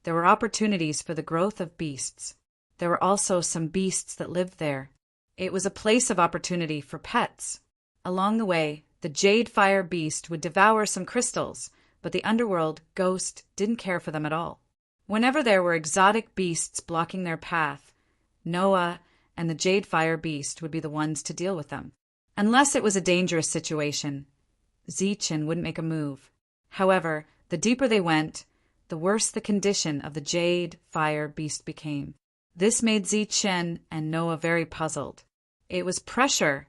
there were opportunities for the growth of beasts. There were also some beasts that lived there. It was a place of opportunity for pets. Along the way, the Jade Fire Beast would devour some crystals, but the underworld ghost didn't care for them at all. Whenever there were exotic beasts blocking their path, Noah and the Jade Fire Beast would be the ones to deal with them. Unless it was a dangerous situation, Ziqin wouldn't make a move. However, the deeper they went, the worse the condition of the Jade Fire Beast became. This made Ziqin and Noah very puzzled. It was pressure,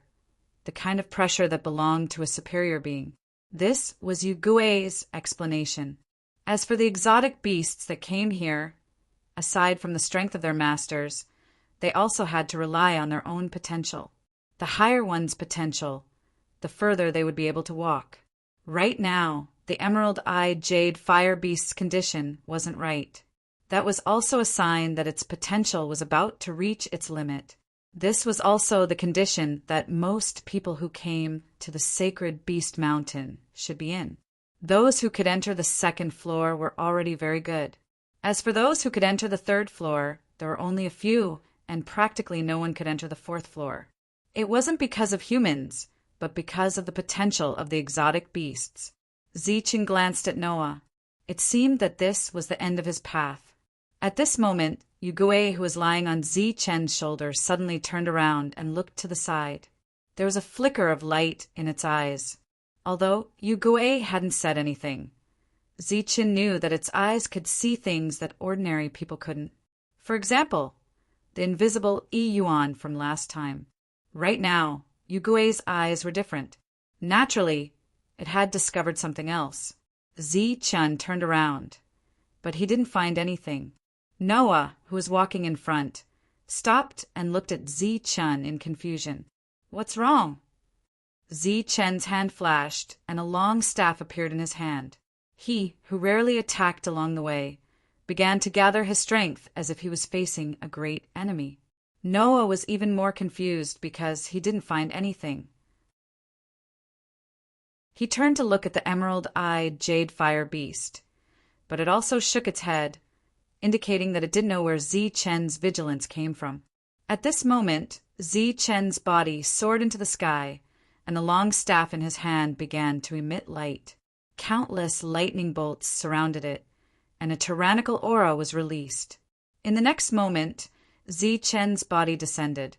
the kind of pressure that belonged to a superior being. This was Yu Gui's explanation. As for the exotic beasts that came here, aside from the strength of their masters, they also had to rely on their own potential. The higher one's potential, the further they would be able to walk. Right now, the emerald-eyed Jade Fire Beast's condition wasn't right. That was also a sign that its potential was about to reach its limit. This was also the condition that most people who came to the sacred Beast Mountain should be in. Those who could enter the second floor were already very good. As for those who could enter the third floor, there were only a few, and practically no one could enter the fourth floor. It wasn't because of humans, but because of the potential of the exotic beasts. Ziqin glanced at Noah. It seemed that this was the end of his path. At this moment, Yu Gui, who was lying on Ziqin's shoulder, suddenly turned around and looked to the side. There was a flicker of light in its eyes. Although Yu Gui hadn't said anything, Ziqin knew that its eyes could see things that ordinary people couldn't. For example, the invisible Yuan from last time. Right now, Yu Gui's eyes were different. Naturally, it had discovered something else. Ziqin turned around, but he didn't find anything. Noah, who was walking in front, stopped and looked at Ziqin in confusion. "What's wrong?" Ziqin's hand flashed, and a long staff appeared in his hand. He, who rarely attacked along the way, began to gather his strength as if he was facing a great enemy. Noah was even more confused because he didn't find anything. He turned to look at the emerald-eyed jade fire beast, but it also shook its head, indicating that it didn't know where Zi-Chen's vigilance came from. At this moment, Zi-Chen's body soared into the sky, and the long staff in his hand began to emit light. Countless lightning bolts surrounded it, and a tyrannical aura was released. In the next moment, Zi-Chen's body descended,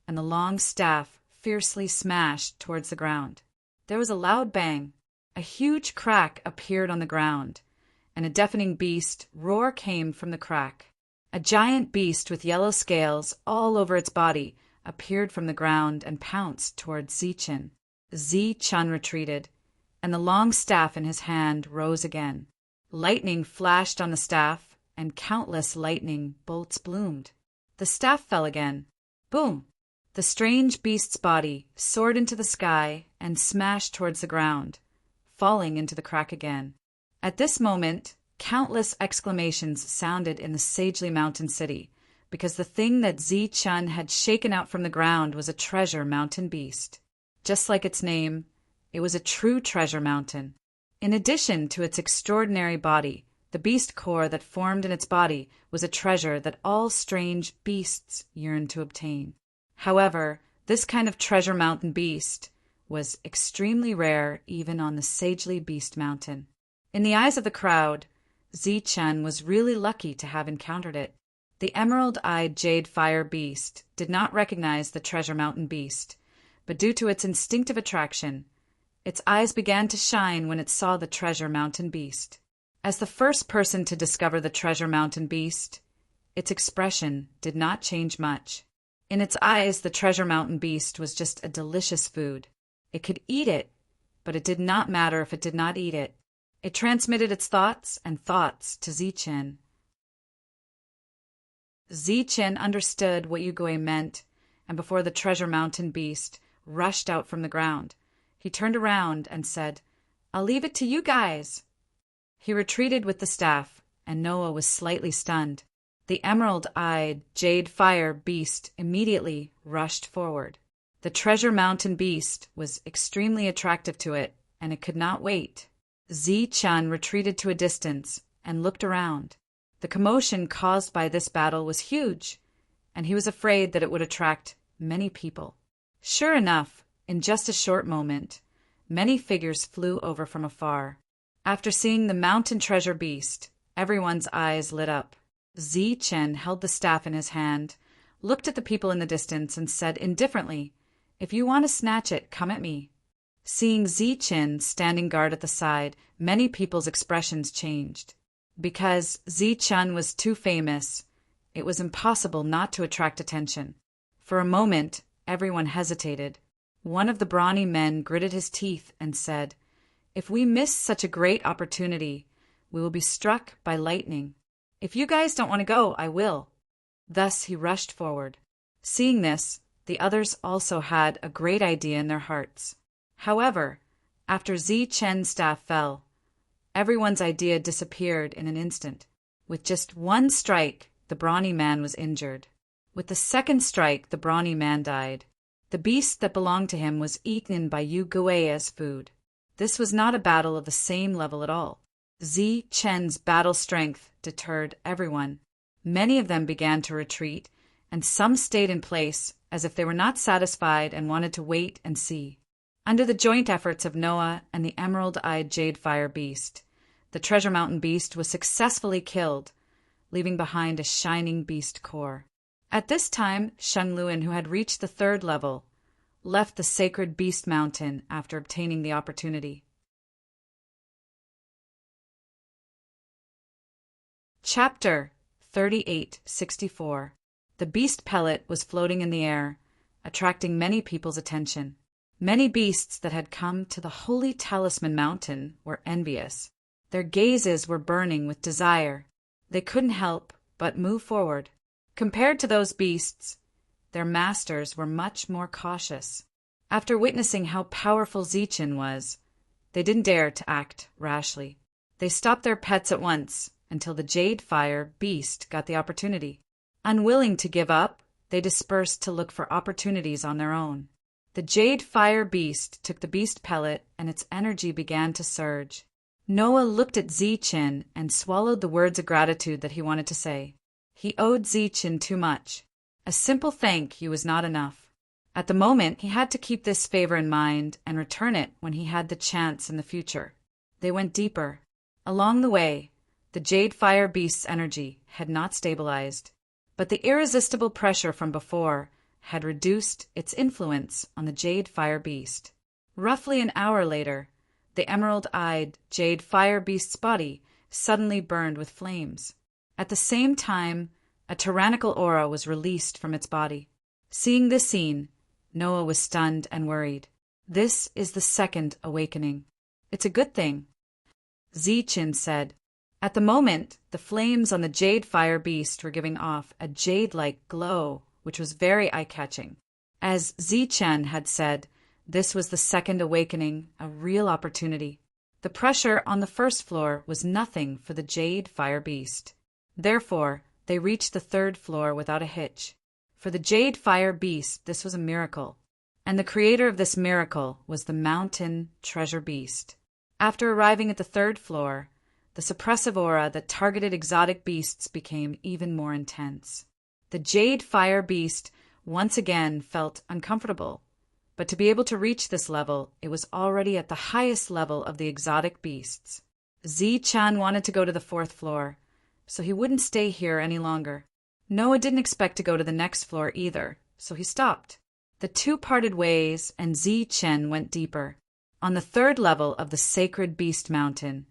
and the long staff fiercely smashed towards the ground. There was a loud bang. A huge crack appeared on the ground, and a deafening beast roar came from the crack. A giant beast with yellow scales all over its body appeared from the ground and pounced towards Zi-Chen. Zi-Chen retreated, and the long staff in his hand rose again. Lightning flashed on the staff, and countless lightning bolts bloomed. The staff fell again. Boom! The strange beast's body soared into the sky and smashed towards the ground, falling into the crack again. At this moment, countless exclamations sounded in the Sagely Mountain City, because the thing that Zi-Chen had shaken out from the ground was a treasure mountain beast. Just like its name, it was a true treasure mountain. In addition to its extraordinary body, the beast core that formed in its body was a treasure that all strange beasts yearned to obtain. However, this kind of treasure mountain beast was extremely rare even on the Sagely Beast Mountain. In the eyes of the crowd, Zi-Chen was really lucky to have encountered it. The emerald-eyed jade fire beast did not recognize the treasure mountain beast, but due to its instinctive attraction, its eyes began to shine when it saw the treasure mountain beast. As the first person to discover the treasure mountain beast, its expression did not change much. In its eyes, the treasure mountain beast was just a delicious food. It could eat it, but it did not matter if it did not eat it. It transmitted its thoughts and thoughts to Zi-Chen. Zi-Chen understood what Yugui meant, and before the treasure mountain beast rushed out from the ground, he turned around and said, "I'll leave it to you guys." He retreated with the staff, and Noah was slightly stunned. The emerald-eyed jade fire beast immediately rushed forward. The treasure mountain beast was extremely attractive to it, and it could not wait. Zi-Chen retreated to a distance and looked around. The commotion caused by this battle was huge, and he was afraid that it would attract many people. Sure enough, in just a short moment, many figures flew over from afar. After seeing the mountain treasure beast, everyone's eyes lit up. Zi-Chen held the staff in his hand, looked at the people in the distance, and said indifferently, "If you want to snatch it, come at me." Seeing Zi-Chen standing guard at the side, many people's expressions changed. Because Zi-Chen was too famous, it was impossible not to attract attention. For a moment, everyone hesitated. One of the brawny men gritted his teeth and said, "If we miss such a great opportunity, we will be struck by lightning. If you guys don't want to go, I will." Thus he rushed forward. Seeing this, the others also had a great idea in their hearts. However, after Zi-Chen's staff fell, everyone's idea disappeared in an instant. With just one strike, the brawny man was injured. With the second strike, the brawny man died. The beast that belonged to him was eaten by Yu Gui as food. This was not a battle of the same level at all. Zi-Chen's battle strength deterred everyone. Many of them began to retreat, and some stayed in place as if they were not satisfied and wanted to wait and see. Under the joint efforts of Noah and the emerald-eyed jade fire beast, the treasure mountain beast was successfully killed, leaving behind a shining beast core. At this time, Shengluan, who had reached the 3rd level, left the sacred beast mountain after obtaining the opportunity. Chapter 3864. The beast pellet was floating in the air, attracting many people's attention. Many beasts that had come to the Holy Talisman Mountain were envious. Their gazes were burning with desire. They couldn't help but move forward. Compared to those beasts, their masters were much more cautious. After witnessing how powerful Zi-Chen was, they didn't dare to act rashly. They stopped their pets at once until the Jade Fire beast got the opportunity. Unwilling to give up, they dispersed to look for opportunities on their own. The Jade Fire beast took the beast pellet and its energy began to surge. Noah looked at Zichin and swallowed the words of gratitude that he wanted to say. He owed Zichin too much. A simple thank you was not enough. At the moment, he had to keep this favor in mind and return it when he had the chance in the future. They went deeper. Along the way, the Jade Fire beast's energy had not stabilized, but the irresistible pressure from before had reduced its influence on the Jade Fire beast. Roughly an hour later, the emerald-eyed Jade Fire beast's body suddenly burned with flames. At the same time, a tyrannical aura was released from its body. Seeing this scene, Noah was stunned and worried. This is the second awakening. It's a good thing. Zichin said. At the moment, the flames on the Jade Fire beast were giving off a jade-like glow, which was very eye-catching. As Zichin had said, this was the second awakening, a real opportunity. The pressure on the first floor was nothing for the Jade Fire beast. Therefore, they reached the third floor without a hitch. For the Jade Fire beast, this was a miracle. And the creator of this miracle was the mountain treasure beast. After arriving at the third floor, the suppressive aura that targeted exotic beasts became even more intense. The Jade Fire beast once again felt uncomfortable, but to be able to reach this level, it was already at the highest level of the exotic beasts. Zichin wanted to go to the fourth floor, so he wouldn't stay here any longer. Noah didn't expect to go to the next floor either, so he stopped. The two parted ways, and Zichin went deeper. On the third level of the sacred beast mountain,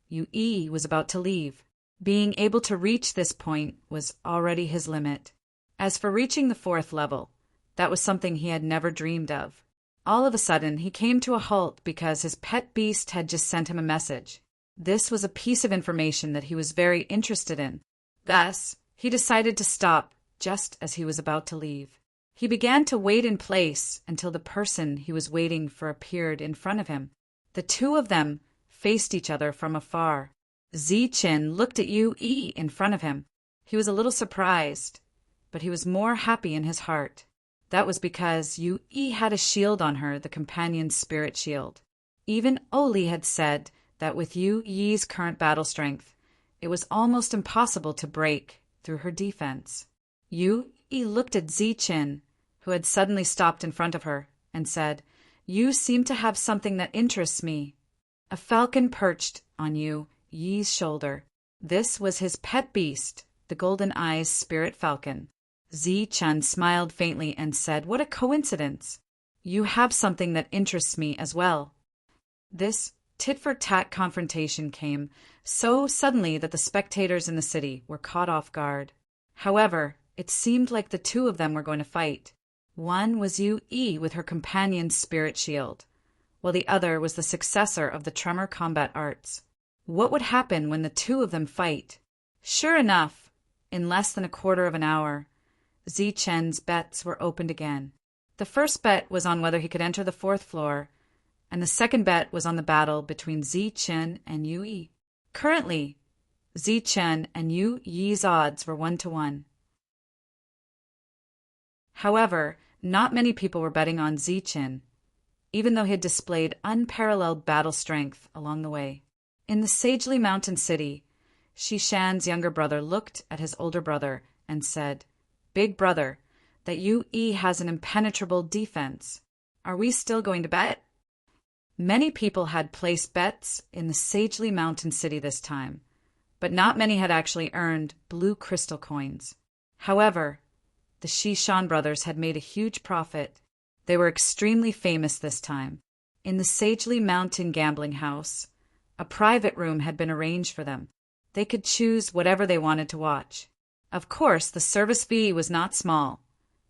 Yu was about to leave. Being able to reach this point was already his limit. As for reaching the fourth level, that was something he had never dreamed of. All of a sudden, he came to a halt because his pet beast had just sent him a message. This was a piece of information that he was very interested in. Thus, he decided to stop just as he was about to leave. He began to wait in place until the person he was waiting for appeared in front of him. The two of them faced each other from afar. Zichin looked at Yu in front of him. He was a little surprised, but he was more happy in his heart. That was because Yu had a shield on her, the companion's spirit shield. Even Oli had said that with Yu's current battle strength, it was almost impossible to break through her defense. Yu looked at Zichin, who had suddenly stopped in front of her, and said, "You seem to have something that interests me." A falcon perched on Yi's shoulder. This was his pet beast, the Golden Eyes spirit falcon. Zichin smiled faintly and said, "What a coincidence! You have something that interests me as well." This tit-for-tat confrontation came so suddenly that the spectators in the city were caught off guard. However, it seemed like the two of them were going to fight. One was Yu with her companion's spirit shield, while the other was the successor of the tremor combat arts. What would happen when the two of them fight? Sure enough, in less than a quarter of an hour, Zichin's bets were opened again. The first bet was on whether he could enter the fourth floor, and the second bet was on the battle between Zichin and Yu. Currently, Zichin and Yu's odds were 1-1. However, not many people were betting on Zichin, even though he had displayed unparalleled battle strength along the way. In the Sagely Mountain City, Shishan's younger brother looked at his older brother and said, "Big brother, that Yu has an impenetrable defense. Are we still going to bet?" Many people had placed bets in the Sagely Mountain City this time, but not many had actually earned blue crystal coins. However, the Shishan brothers had made a huge profit. They were extremely famous this time. In the Sagely Mountain gambling house, a private room had been arranged for them. They could choose whatever they wanted to watch. Of course, the service fee was not small,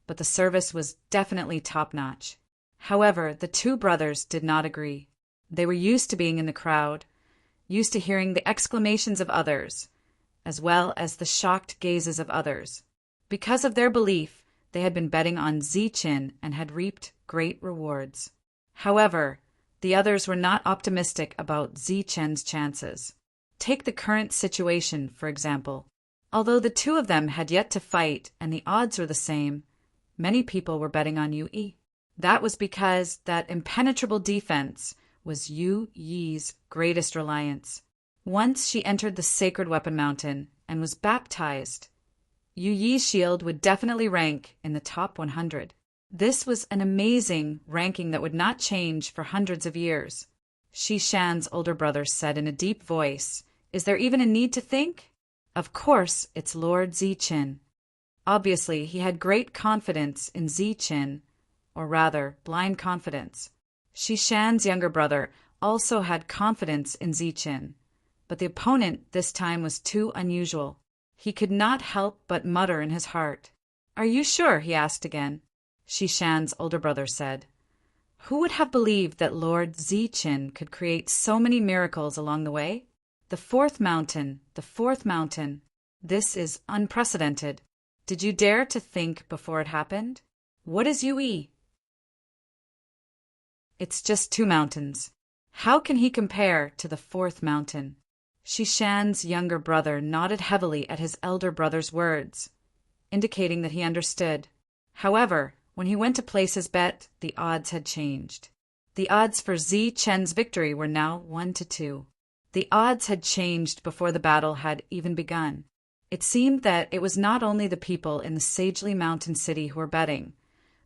but the service was definitely top-notch. However, the two brothers did not agree. They were used to being in the crowd, used to hearing the exclamations of others, as well as the shocked gazes of others. Because of their belief, they had been betting on Zichin and had reaped great rewards. However, the others were not optimistic about Zichin's chances. Take the current situation, for example. Although the two of them had yet to fight and the odds were the same, many people were betting on Yu. That was because that impenetrable defense was Yu Yi's greatest reliance. Once she entered the sacred weapon mountain and was baptized, Yu Yi's shield would definitely rank in the top 100. This was an amazing ranking that would not change for hundreds of years. Shi Shan's older brother said in a deep voice, "Is there even a need to think? Of course, it's Lord Ziqin." Obviously, he had great confidence in Ziqin, or rather, blind confidence. Shi Shan's younger brother also had confidence in Ziqin, but the opponent this time was too unusual. He could not help but mutter in his heart. "Are you sure?" he asked again. Shi Shan's older brother said, "Who would have believed that Lord Ziqin could create so many miracles along the way? The fourth mountain, the fourth mountain. This is unprecedented. Did you dare to think before it happened? What is Yue? It's just 2 mountains. How can he compare to the fourth mountain?" Shi Shan's younger brother nodded heavily at his elder brother's words, indicating that he understood. However, when he went to place his bet, the odds had changed. The odds for Ziqin's victory were now 1-2. The odds had changed before the battle had even begun. It seemed that it was not only the people in the Sagely Mountain City who were betting,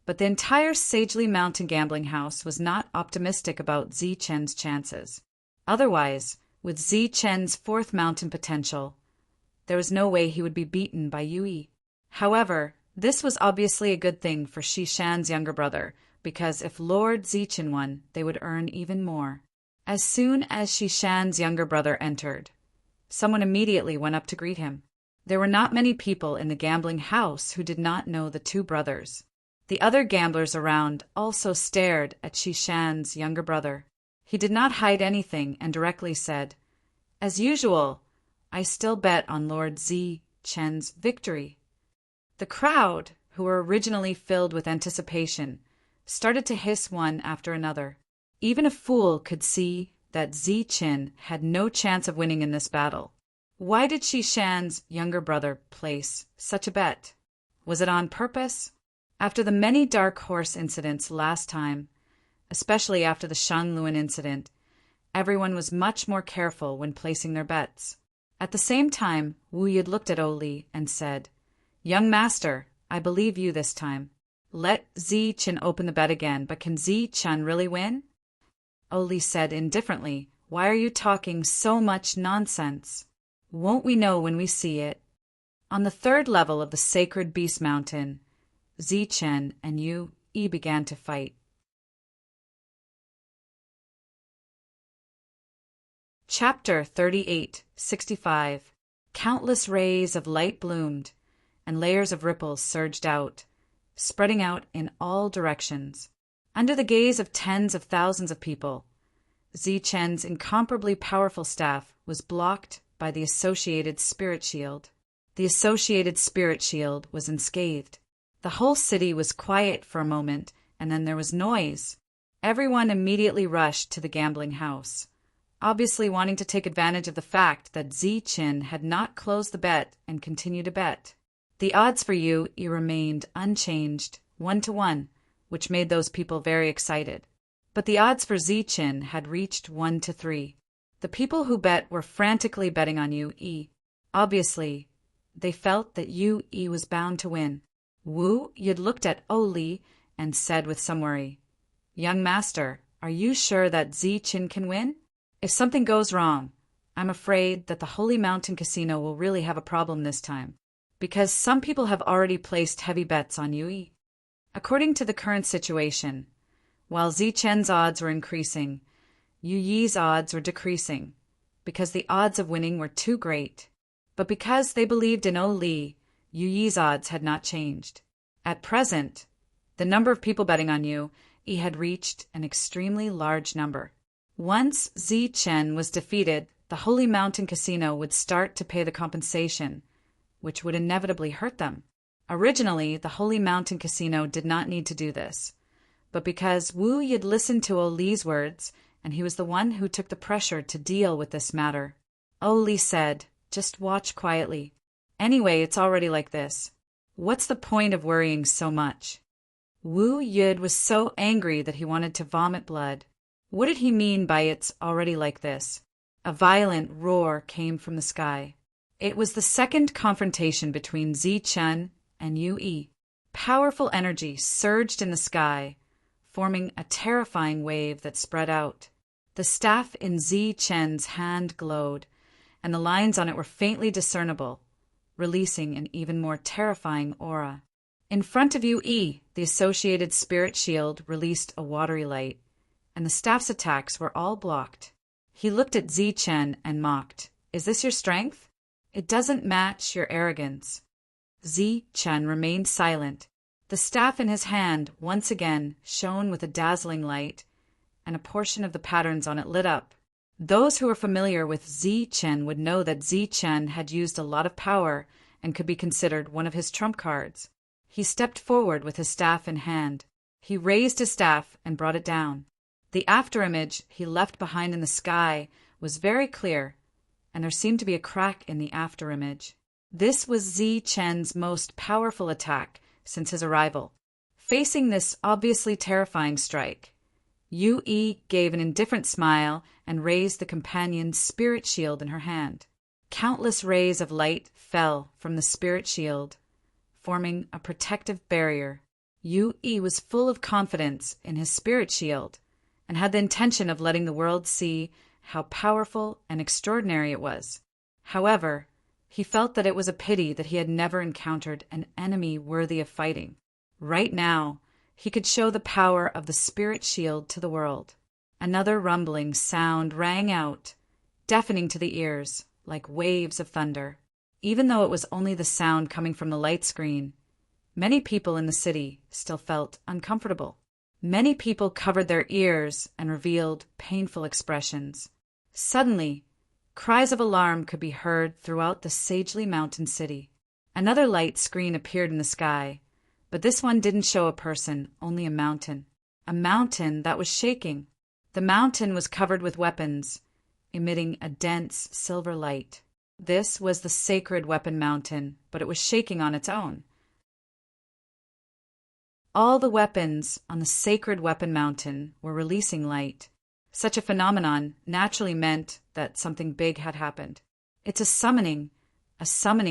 but the entire Sagely Mountain gambling house was not optimistic about Ziqin's chances. Otherwise, with Ziqin's fourth mountain potential, there was no way he would be beaten by Yue. However, this was obviously a good thing for Shi Shan's younger brother, because if Lord Ziqin won, they would earn even more. As soon as Shi Shan's younger brother entered, someone immediately went up to greet him. There were not many people in the gambling house who did not know the two brothers. The other gamblers around also stared at Shi Shan's younger brother. He did not hide anything and directly said, "As usual, I still bet on Lord Ziqin's victory." The crowd, who were originally filled with anticipation, started to hiss one after another. Even a fool could see that Ziqin had no chance of winning in this battle. Why did Shi Shan's younger brother place such a bet? Was it on purpose? After the many dark horse incidents last time, especially after the Shangluan incident, everyone was much more careful when placing their bets. At the same time, Wu Yi looked at Oli and said, "Young master, I believe you this time. Let Ziqin open the bet again, but can Ziqin really win?" Oli said indifferently, "Why are you talking so much nonsense? Won't we know when we see it?" On the 3rd level of the sacred beast mountain, Ziqin and Yu Yi began to fight. Chapter 38-65. Countless rays of light bloomed, and layers of ripples surged out, spreading out in all directions. Under the gaze of tens of thousands of people, Ziqin's incomparably powerful staff was blocked by the associated spirit shield. The associated spirit shield was unscathed. The whole city was quiet for a moment, and then there was noise. Everyone immediately rushed to the gambling house, obviously wanting to take advantage of the fact that Ziqin had not closed the bet and continued to bet. The odds for Yu Yi remained unchanged, 1-1, which made those people very excited. But the odds for Ziqin had reached 1-3. The people who bet were frantically betting on Yu Yi. Obviously, they felt that Yu Yi was bound to win. Wu Yi looked at Oli and said with some worry, "Young master, are you sure that Ziqin can win? If something goes wrong, I'm afraid that the Holy Mountain Casino will really have a problem this time, because some people have already placed heavy bets on Yu Yi." According to the current situation, while Ziqin's odds were increasing, Yu Yi's odds were decreasing, because the odds of winning were too great. But because they believed in Oli, Yu Yi's odds had not changed. At present, the number of people betting on Yu Yi had reached an extremely large number. Once Ziqin was defeated, the Holy Mountain Casino would start to pay the compensation, which would inevitably hurt them. Originally, the Holy Mountain Casino did not need to do this, but because Wu Yi had listened to Oli's words, and he was the one who took the pressure to deal with this matter. Li said, "Just watch quietly. Anyway, it's already like this. What's the point of worrying so much?" Wu Yud was so angry that he wanted to vomit blood. What did he mean by "it's already like this"? A violent roar came from the sky. It was the second confrontation between Zichen and Yi. Powerful energy surged in the sky, forming a terrifying wave that spread out. The staff in Zichen's hand glowed, and the lines on it were faintly discernible, releasing an even more terrifying aura. In front of Yi, the associated spirit shield released a watery light, and the staff's attacks were all blocked. He looked at Zichen and mocked. "Is this your strength? It doesn't match your arrogance." Zichen remained silent. The staff in his hand once again shone with a dazzling light, and a portion of the patterns on it lit up. Those who were familiar with Zichen would know that Zichen had used a lot of power and could be considered one of his trump cards. He stepped forward with his staff in hand. He raised his staff and brought it down. The afterimage he left behind in the sky was very clear, and there seemed to be a crack in the afterimage. This was Zichen's most powerful attack since his arrival. Facing this obviously terrifying strike, Yi gave an indifferent smile and raised the companion's spirit shield in her hand. Countless rays of light fell from the spirit shield, forming a protective barrier. Yi was full of confidence in his spirit shield and had the intention of letting the world see how powerful and extraordinary it was. However, he felt that it was a pity that he had never encountered an enemy worthy of fighting. Right now, he could show the power of the spirit shield to the world. Another rumbling sound rang out, deafening to the ears, like waves of thunder. Even though it was only the sound coming from the light screen, many people in the city still felt uncomfortable. Many people covered their ears and revealed painful expressions. Suddenly, cries of alarm could be heard throughout the sagely mountain city. Another light screen appeared in the sky, but this one didn't show a person, only a mountain. A mountain that was shaking. The mountain was covered with weapons, emitting a dense silver light. This was the sacred weapon mountain, but it was shaking on its own. All the weapons on the sacred weapon mountain were releasing light. Such a phenomenon naturally meant that something big had happened. It's a summoning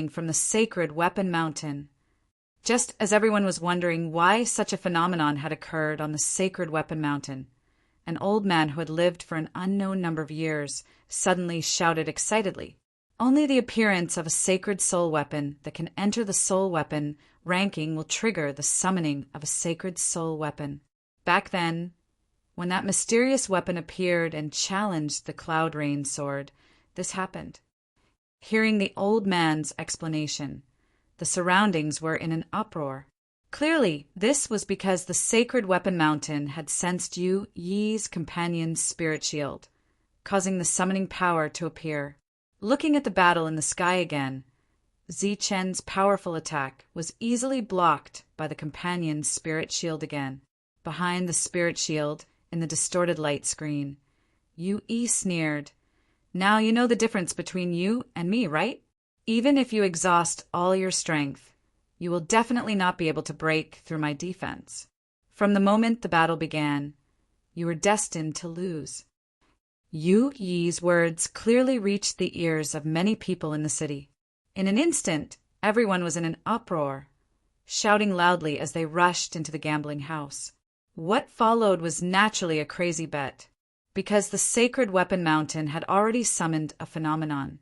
from the sacred weapon mountain. Just as everyone was wondering why such a phenomenon had occurred on the sacred weapon mountain, an old man who had lived for an unknown number of years suddenly shouted excitedly, "Only the appearance of a sacred soul weapon that can enter the soul weapon ranking will trigger the summoning of a sacred soul weapon." Back then, when that mysterious weapon appeared and challenged the Cloud Rain sword, this happened. Hearing the old man's explanation, the surroundings were in an uproar. Clearly, this was because the sacred weapon mountain had sensed Yi's companion's spirit shield, causing the summoning power to appear. Looking at the battle in the sky again, Zichen's powerful attack was easily blocked by the companion's spirit shield again. Behind the spirit shield, in the distorted light screen, Yi sneered, "Now you know the difference between you and me, right? Even if you exhaust all your strength, you will definitely not be able to break through my defense. From the moment the battle began, you were destined to lose." Yi's words clearly reached the ears of many people in the city. In an instant, everyone was in an uproar, shouting loudly as they rushed into the gambling house. What followed was naturally a crazy bet, because the sacred weapon mountain had already summoned a phenomenon.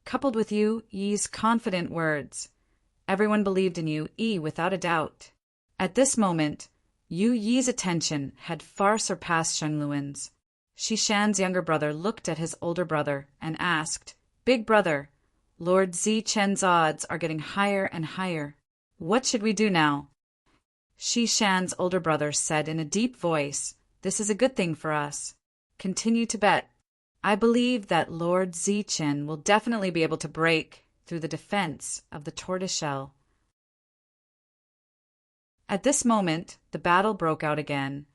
Coupled with Yi's confident words, everyone believed in Yi without a doubt. At this moment, Yi's attention had far surpassed Shengluan's. Shishan's younger brother looked at his older brother and asked, "Big brother, Lord Zichen's odds are getting higher and higher. What should we do now?" Shishan's older brother said in a deep voice, "This is a good thing for us. Continue to bet. I believe that Lord Zichen will definitely be able to break through the defense of the tortoiseshell." At this moment, the battle broke out again,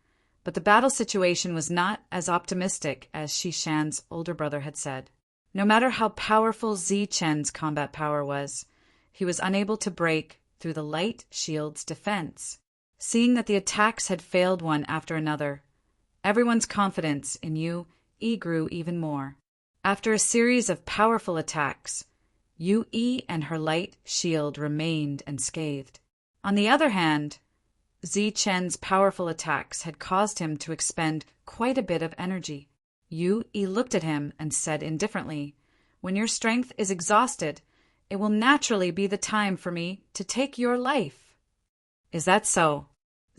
but the battle situation was not as optimistic as Shishan's older brother had said. No matter how powerful Zi Chen's combat power was, he was unable to break through the light shield's defense. Seeing that the attacks had failed one after another, everyone's confidence in Yu Yi grew even more. After a series of powerful attacks, Yu Yi and her light shield remained unscathed. On the other hand, Zi Chen's powerful attacks had caused him to expend quite a bit of energy. Yu Yi looked at him and said indifferently, "When your strength is exhausted, it will naturally be the time for me to take your life." "Is that so?"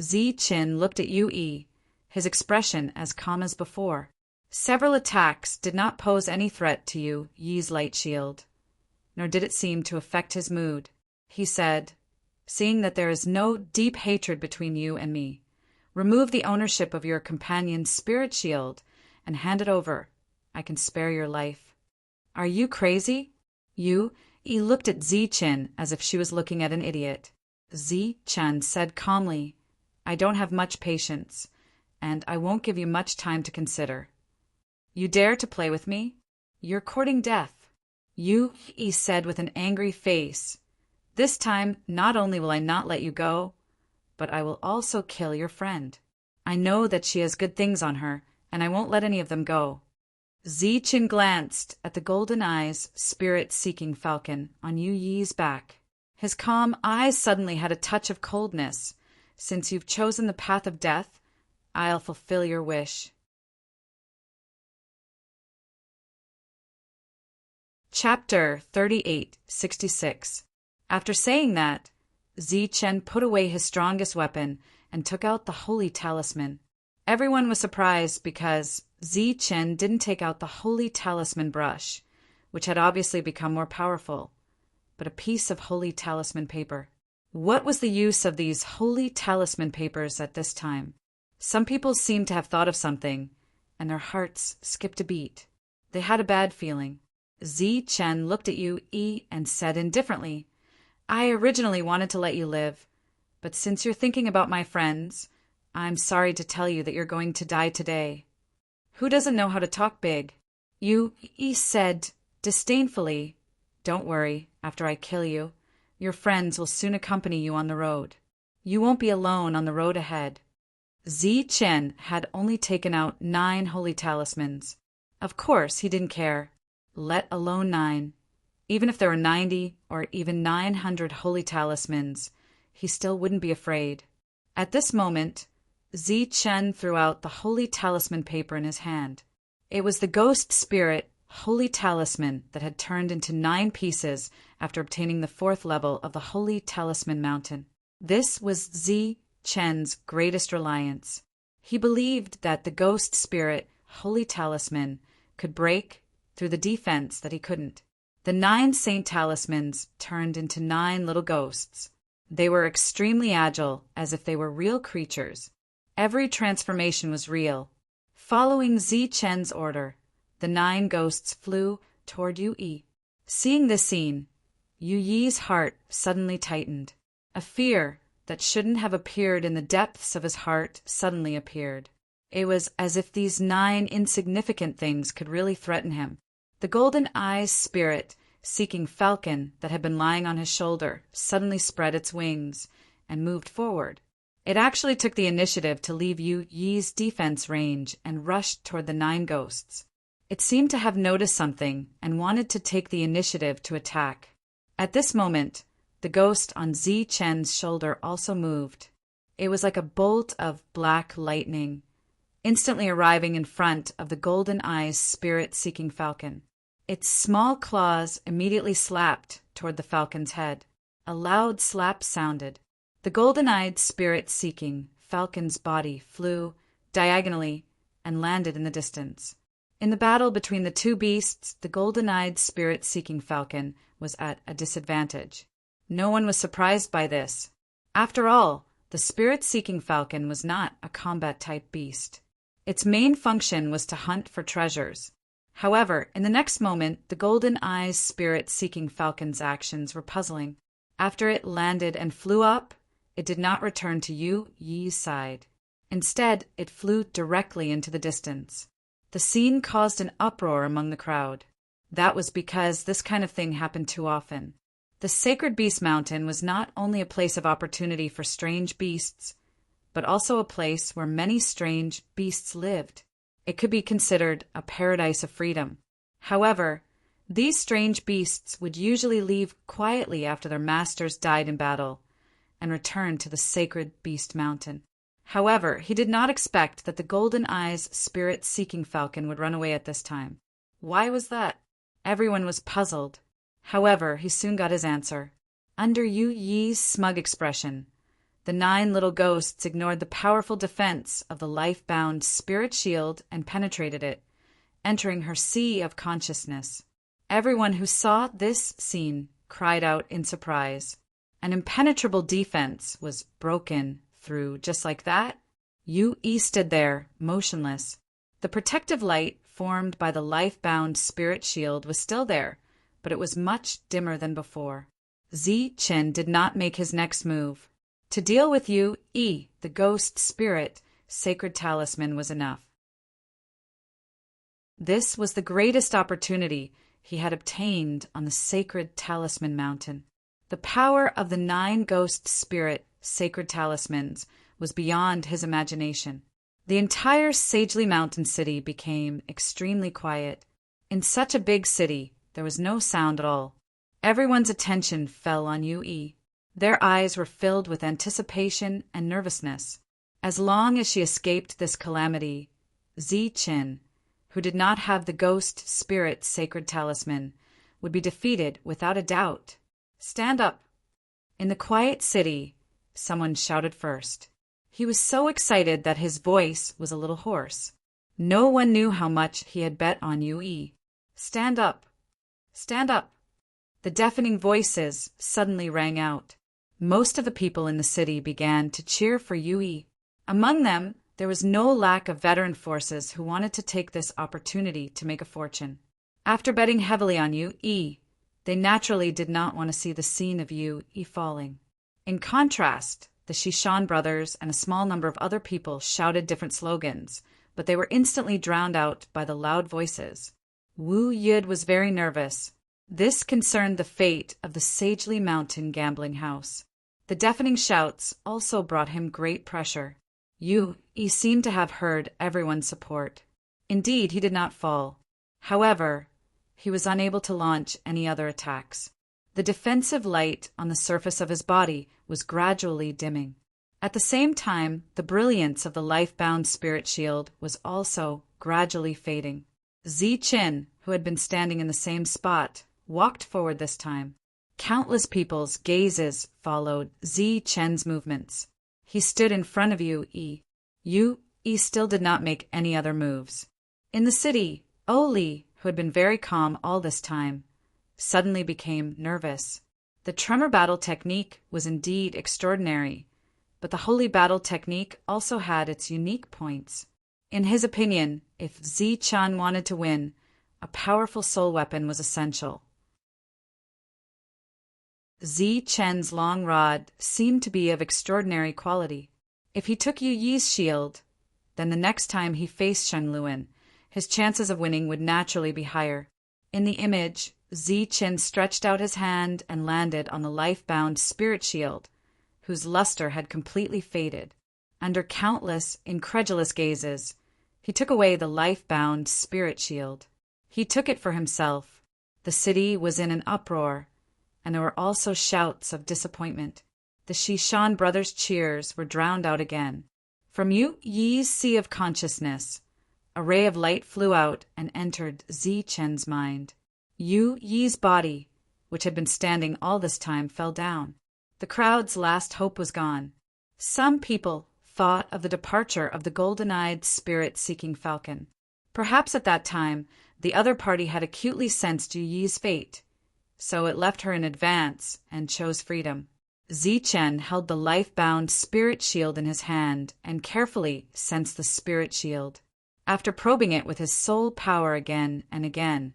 Zi Chen looked at Yu Yi, his expression as calm as before. Several attacks did not pose any threat to Yu Yi's light shield, nor did it seem to affect his mood. He said, "Seeing that there is no deep hatred between you and me, remove the ownership of your companion's spirit shield and hand it over. I can spare your life." "Are you crazy?" Yu Yi looked at Zi Chen as if she was looking at an idiot. Zi Chen said calmly, "I don't have much patience, and I won't give you much time to consider. You dare to play with me? You're courting death." Yu Yi said with an angry face, "This time, not only will I not let you go, but I will also kill your friend. I know that she has good things on her, and I won't let any of them go." Zi Chen glanced at the golden eyes spirit-seeking falcon on Yu Yi's back. His calm eyes suddenly had a touch of coldness. "Since you've chosen the path of death, I'll fulfill your wish." Chapter 3866. After saying that, Zi Chen put away his strongest weapon and took out the holy talisman. Everyone was surprised because Zi Chen didn't take out the holy talisman brush, which had obviously become more powerful, but a piece of holy talisman paper. What was the use of these holy talisman papers at this time? Some people seemed to have thought of something, and their hearts skipped a beat. They had a bad feeling. Zi Chen looked at Yu Yi and said indifferently, "I originally wanted to let you live, but since you're thinking about my friends, I'm sorry to tell you that you're going to die today." "Who doesn't know how to talk big?" Yu Yi said disdainfully, "Don't worry, after I kill you, your friends will soon accompany you on the road. You won't be alone on the road ahead." Zi Chen had only taken out 9 holy talismans. Of course, he didn't care, let alone 9. Even if there were 90 or even 900 holy talismans, he still wouldn't be afraid. At this moment, Zi Chen threw out the holy talisman paper in his hand. It was the ghost spirit holy talisman that had turned into 9 pieces after obtaining the 4th level of the holy talisman mountain. This was Zi Chen's greatest reliance. He believed that the ghost spirit holy talisman could break through the defense that he couldn't. The 9 saint talismans turned into 9 little ghosts. They were extremely agile, as if they were real creatures. Every transformation was real. Following Zi Chen's order, the 9 ghosts flew toward Yu Yi. Seeing this scene, Yu Yi's heart suddenly tightened. A fear that shouldn't have appeared in the depths of his heart suddenly appeared. It was as if these 9 insignificant things could really threaten him. The golden eyes spirit seeking falcon that had been lying on his shoulder suddenly spread its wings and moved forward. It actually took the initiative to leave Yu Yi's defense range and rushed toward the 9 ghosts. It seemed to have noticed something and wanted to take the initiative to attack. At this moment, the ghost on Zi Chen's shoulder also moved. It was like a bolt of black lightning, instantly arriving in front of the golden eyes spirit-seeking falcon. Its small claws immediately slapped toward the falcon's head. A loud slap sounded. The golden-eyed spirit-seeking falcon's body flew diagonally and landed in the distance. In the battle between the 2 beasts, the golden-eyed spirit-seeking falcon was at a disadvantage. No one was surprised by this. After all, the spirit-seeking falcon was not a combat-type beast. Its main function was to hunt for treasures. However, in the next moment, the golden eyes spirit-seeking falcon's actions were puzzling. After it landed and flew up, it did not return to Yu Yi's side. Instead, it flew directly into the distance. The scene caused an uproar among the crowd. That was because this kind of thing happened too often. The Sacred Beast Mountain was not only a place of opportunity for strange beasts, but also a place where many strange beasts lived. It could be considered a paradise of freedom. However, these strange beasts would usually leave quietly after their masters died in battle and return to the Sacred Beast Mountain. However, he did not expect that the Golden Eyes spirit-seeking falcon would run away at this time. Why was that? Everyone was puzzled. However, he soon got his answer. Under Yu Yi's smug expression, the 9 little ghosts ignored the powerful defense of the life-bound spirit shield and penetrated it, entering her sea of consciousness. Everyone who saw this scene cried out in surprise. An impenetrable defense was broken through. Just like that, Yu Yi stood there, motionless. The protective light formed by the life-bound spirit shield was still there, but it was much dimmer than before. Zi Chen did not make his next move. To deal with Yu Yi, the ghost spirit, sacred talisman was enough. This was the greatest opportunity he had obtained on the Sacred Talisman Mountain. The power of the 9 ghost spirit sacred talismans was beyond his imagination. The entire Sagely Mountain city became extremely quiet. In such a big city, there was no sound at all. Everyone's attention fell on Yu Yi. Their eyes were filled with anticipation and nervousness. As long as she escaped this calamity, Zi Chen, who did not have the ghost spirit sacred talisman, would be defeated without a doubt. Stand up! In the quiet city, someone shouted first. He was so excited that his voice was a little hoarse. No one knew how much he had bet on Yu Yi. Stand up! Stand up! The deafening voices suddenly rang out. Most of the people in the city began to cheer for Yu Yi. Among them, there was no lack of veteran forces who wanted to take this opportunity to make a fortune. After betting heavily on Yu Yi, they naturally did not want to see the scene of Yu Yi falling. In contrast, the Shishan brothers and a small number of other people shouted different slogans, but they were instantly drowned out by the loud voices. Wu Yid was very nervous. This concerned the fate of the Sagely Mountain gambling house. The deafening shouts also brought him great pressure. Yu Yi seemed to have heard everyone's support. Indeed, he did not fall. However, he was unable to launch any other attacks. The defensive light on the surface of his body was gradually dimming. At the same time, the brilliance of the life-bound spirit shield was also gradually fading. Zi Chen, who had been standing in the same spot, walked forward this time. Countless people's gazes followed Zi Chen's movements. He stood in front of Yu Yi. Yu Yi still did not make any other moves. In the city, Li, who had been very calm all this time, suddenly became nervous. The tremor battle technique was indeed extraordinary, but the holy battle technique also had its unique points. In his opinion, if Zi Chen wanted to win, a powerful soul weapon was essential. Zi Chen's long rod seemed to be of extraordinary quality. If he took Yu Yi's shield, then the next time he faced Shen Luan, his chances of winning would naturally be higher. In the image, Zi Chen stretched out his hand and landed on the life-bound spirit shield, whose luster had completely faded. Under countless, incredulous gazes, he took away the life-bound spirit shield. He took it for himself. The city was in an uproar, and there were also shouts of disappointment. The Shishan brothers' cheers were drowned out again. From Yu Yi's sea of consciousness, a ray of light flew out and entered Zi Chen's mind. Yu Yi's body, which had been standing all this time, fell down. The crowd's last hope was gone. Some people thought of the departure of the golden-eyed spirit-seeking falcon. Perhaps at that time, the other party had acutely sensed Yu Yi's fate, so it left her in advance and chose freedom. Zi Chen held the life-bound spirit shield in his hand and carefully sensed the spirit shield. After probing it with his soul power again and again,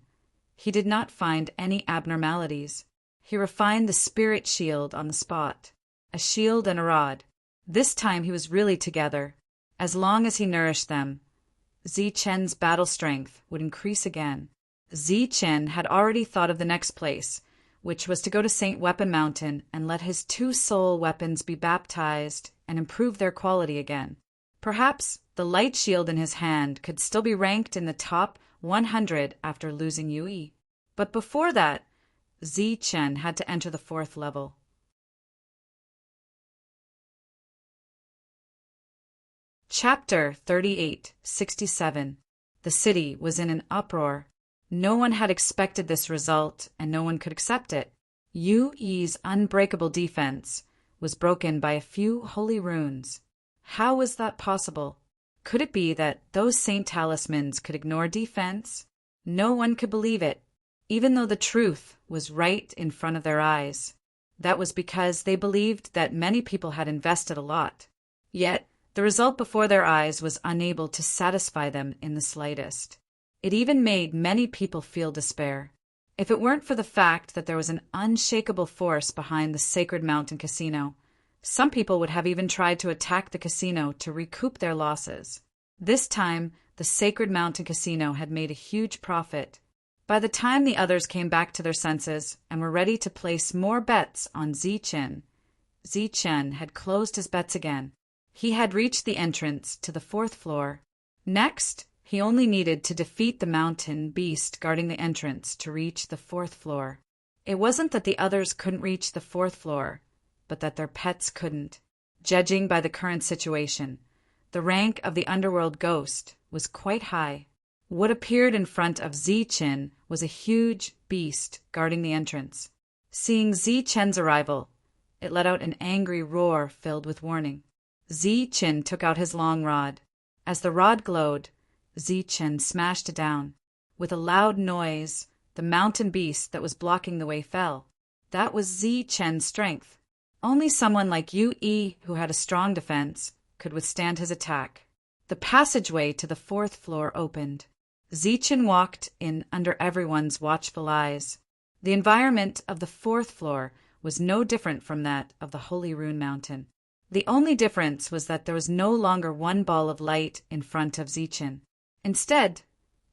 he did not find any abnormalities. He refined the spirit shield on the spot, a shield and a rod. This time he was really together. As long as he nourished them, Zi Chen's battle strength would increase again. Chen had already thought of the next place, which was to go to Saint Weapon Mountain and let his 2 soul weapons be baptized and improve their quality again. Perhaps the light shield in his hand could still be ranked in the top 100 after losing Yue. But before that, Chen had to enter the 4th level. Chapter 38-67. The city was in an uproar. No one had expected this result, and no one could accept it. Yue's unbreakable defense was broken by a few holy runes. How was that possible? Could it be that those saint talismans could ignore defense? No one could believe it, even though the truth was right in front of their eyes. That was because they believed that many people had invested a lot. Yet, the result before their eyes was unable to satisfy them in the slightest. It even made many people feel despair. If it weren't for the fact that there was an unshakable force behind the Sacred Mountain Casino, some people would have even tried to attack the casino to recoup their losses. This time, the Sacred Mountain Casino had made a huge profit. By the time the others came back to their senses and were ready to place more bets on Chen had closed his bets again. He had reached the entrance to the 4th floor. Next, he only needed to defeat the mountain beast guarding the entrance to reach the 4th floor. It wasn't that the others couldn't reach the 4th floor, but that their pets couldn't. Judging by the current situation, the rank of the underworld ghost was quite high. What appeared in front of Chen was a huge beast guarding the entrance. Seeing Chen's arrival, it let out an angry roar filled with warning. Chen took out his long rod. As the rod glowed, Chen smashed it down. With a loud noise, the mountain beast that was blocking the way fell. That was Chen's strength. Only someone like Yue, who had a strong defense, could withstand his attack. The passageway to the 4th floor opened. Chen walked in under everyone's watchful eyes. The environment of the 4th floor was no different from that of the Holy Rune Mountain. The only difference was that there was no longer one ball of light in front of Chen. Instead,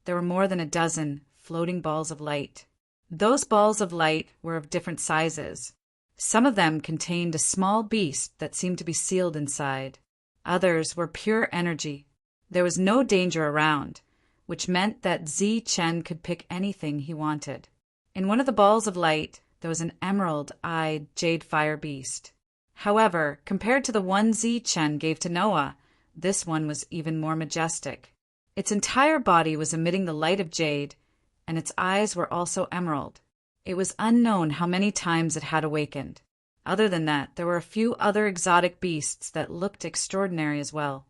there were more than a dozen floating balls of light. Those balls of light were of different sizes. Some of them contained a small beast that seemed to be sealed inside. Others were pure energy. There was no danger around, which meant that Chen could pick anything he wanted. In one of the balls of light, there was an emerald-eyed jade fire beast. However, compared to the one Chen gave to Noah, this one was even more majestic. Its entire body was emitting the light of jade, and its eyes were also emerald. It was unknown how many times it had awakened. Other than that, there were a few other exotic beasts that looked extraordinary as well.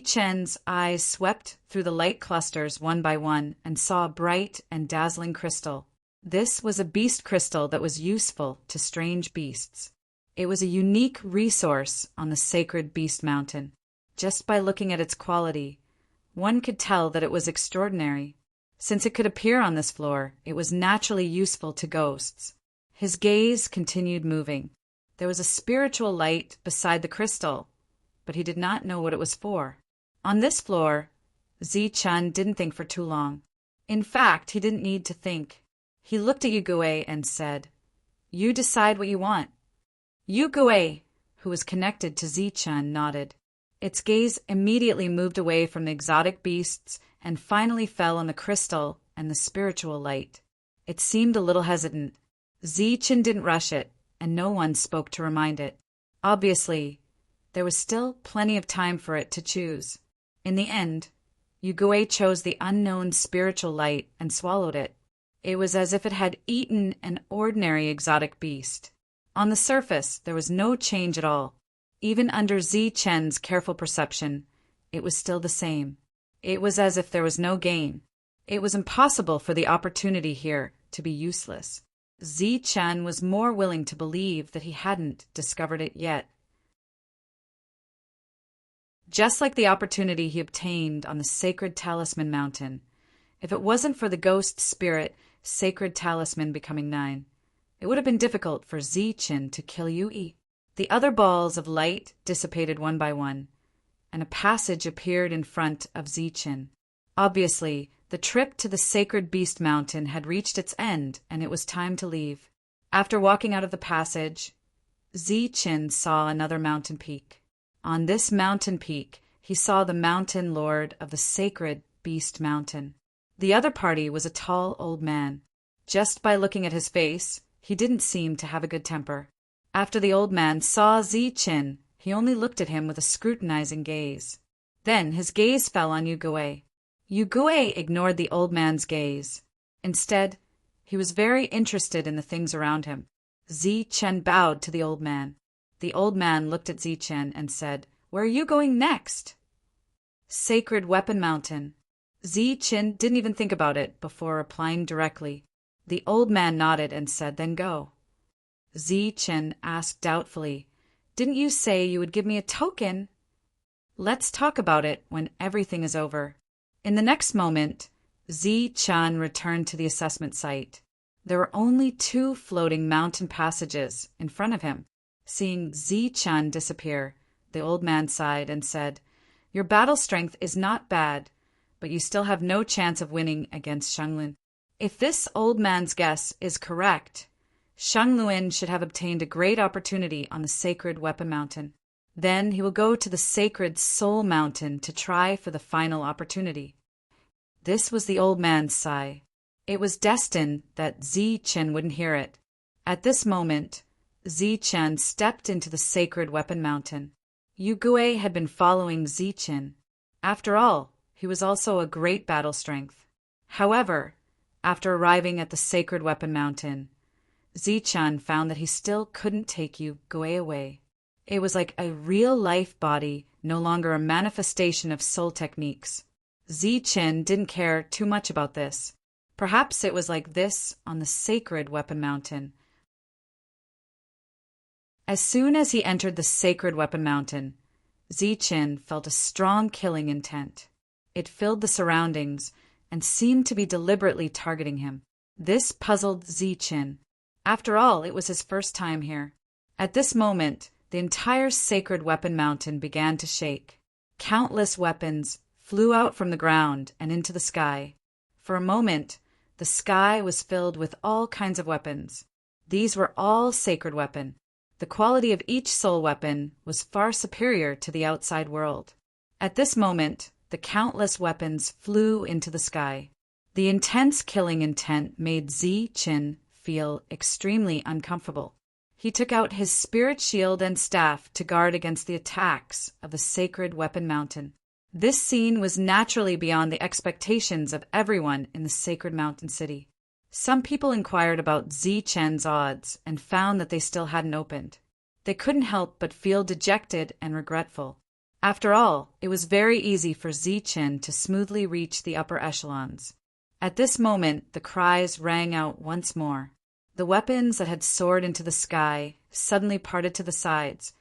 Chen's eyes swept through the light clusters one by one and saw a bright and dazzling crystal. This was a beast crystal that was useful to strange beasts. It was a unique resource on the Sacred Beast Mountain. Just by looking at its quality, one could tell that it was extraordinary. Since it could appear on this floor, it was naturally useful to ghosts. His gaze continued moving. There was a spiritual light beside the crystal, but he did not know what it was for. On this floor, Chen didn't think for too long. In fact, he didn't need to think. He looked at Yue and said, "You decide what you want." Yue, who was connected to Chen, nodded. Its gaze immediately moved away from the exotic beasts and finally fell on the crystal and the spiritual light. It seemed a little hesitant. Chen didn't rush it, and no one spoke to remind it. Obviously, there was still plenty of time for it to choose. In the end, Yue chose the unknown spiritual light and swallowed it. It was as if it had eaten an ordinary exotic beast. On the surface, there was no change at all. Even under Chen's careful perception, it was still the same. It was as if there was no gain. It was impossible for the opportunity here to be useless. Chen was more willing to believe that he hadn't discovered it yet. Just like the opportunity he obtained on the Sacred Talisman Mountain, if it wasn't for the ghost spirit Sacred Talisman becoming 9, it would have been difficult for Chen to kill Yue. The other balls of light dissipated one by one, and a passage appeared in front of Chen. Obviously, the trip to the Sacred Beast Mountain had reached its end, and it was time to leave. After walking out of the passage, Zichen saw another mountain peak. On this mountain peak, he saw the mountain lord of the Sacred Beast Mountain. The other party was a tall old man. Just by looking at his face, he didn't seem to have a good temper. After the old man saw Zichen, he only looked at him with a scrutinizing gaze. Then his gaze fell on Yugui. Yugui ignored the old man's gaze. Instead, he was very interested in the things around him. Zichen bowed to the old man. The old man looked at Zichen and said, "Where are you going next?" "Sacred Weapon Mountain." Zichen didn't even think about it before replying directly. The old man nodded and said, "Then go." Zichen asked doubtfully, "Didn't you say you would give me a token?" "Let's talk about it when everything is over." In the next moment, Zichen returned to the assessment site. There were only 2 floating mountain passages in front of him. Seeing Zichen disappear, the old man sighed and said, "Your battle strength is not bad, but you still have no chance of winning against Shanglun. If this old man's guess is correct, Shanglun should have obtained a great opportunity on the Sacred Weapon Mountain. Then he will go to the Sacred Soul Mountain to try for the final opportunity." This was the old man's sigh. It was destined that Zichen wouldn't hear it. At this moment, Zichen stepped into the Sacred Weapon Mountain. Yugui had been following Zichen. After all, he was also a great battle strength. However, after arriving at the Sacred Weapon Mountain, Zichen found that he still couldn't take Yugui away. It was like a real-life body, no longer a manifestation of soul techniques. Zichen didn't care too much about this. Perhaps it was like this on the Sacred Weapon Mountain. As soon as he entered the Sacred Weapon Mountain, Zichen felt a strong killing intent. It filled the surroundings and seemed to be deliberately targeting him. This puzzled Zichen. After all, it was his first time here. At this moment, the entire Sacred Weapon Mountain began to shake. Countless weapons flew out from the ground and into the sky. For a moment, the sky was filled with all kinds of weapons. These were all sacred weapons. The quality of each soul weapon was far superior to the outside world. At this moment, the countless weapons flew into the sky. The intense killing intent made Zichen feel extremely uncomfortable. He took out his spirit shield and staff to guard against the attacks of the Sacred Weapon Mountain. This scene was naturally beyond the expectations of everyone in the Sacred Mountain City. Some people inquired about Zichen's odds and found that they still hadn't opened. They couldn't help but feel dejected and regretful. After all, it was very easy for Zichen to smoothly reach the upper echelons. At this moment, the cries rang out once more. The weapons that had soared into the sky suddenly parted to the sides,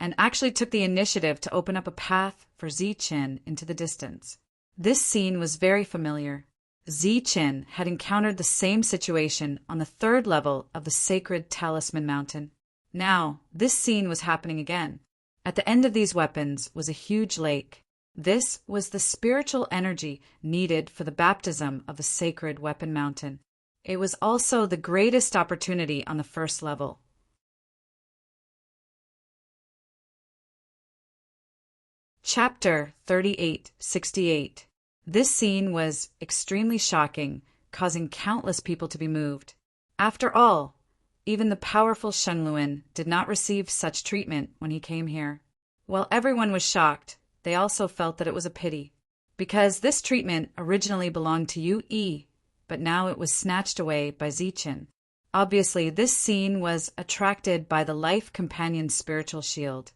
and actually took the initiative to open up a path for Zichen into the distance. This scene was very familiar. Zichen had encountered the same situation on the 3rd level of the Sacred Talisman Mountain. Now, this scene was happening again. At the end of these weapons was a huge lake. This was the spiritual energy needed for the baptism of the Sacred Weapon Mountain. It was also the greatest opportunity on the 1st level. Chapter 3868. This scene was extremely shocking, causing countless people to be moved. After all, even the powerful Shanglun did not receive such treatment when he came here. While everyone was shocked, they also felt that it was a pity, because this treatment originally belonged to Yue, but now it was snatched away by Zichen. Obviously, this scene was attracted by the Life Companion's spiritual shield,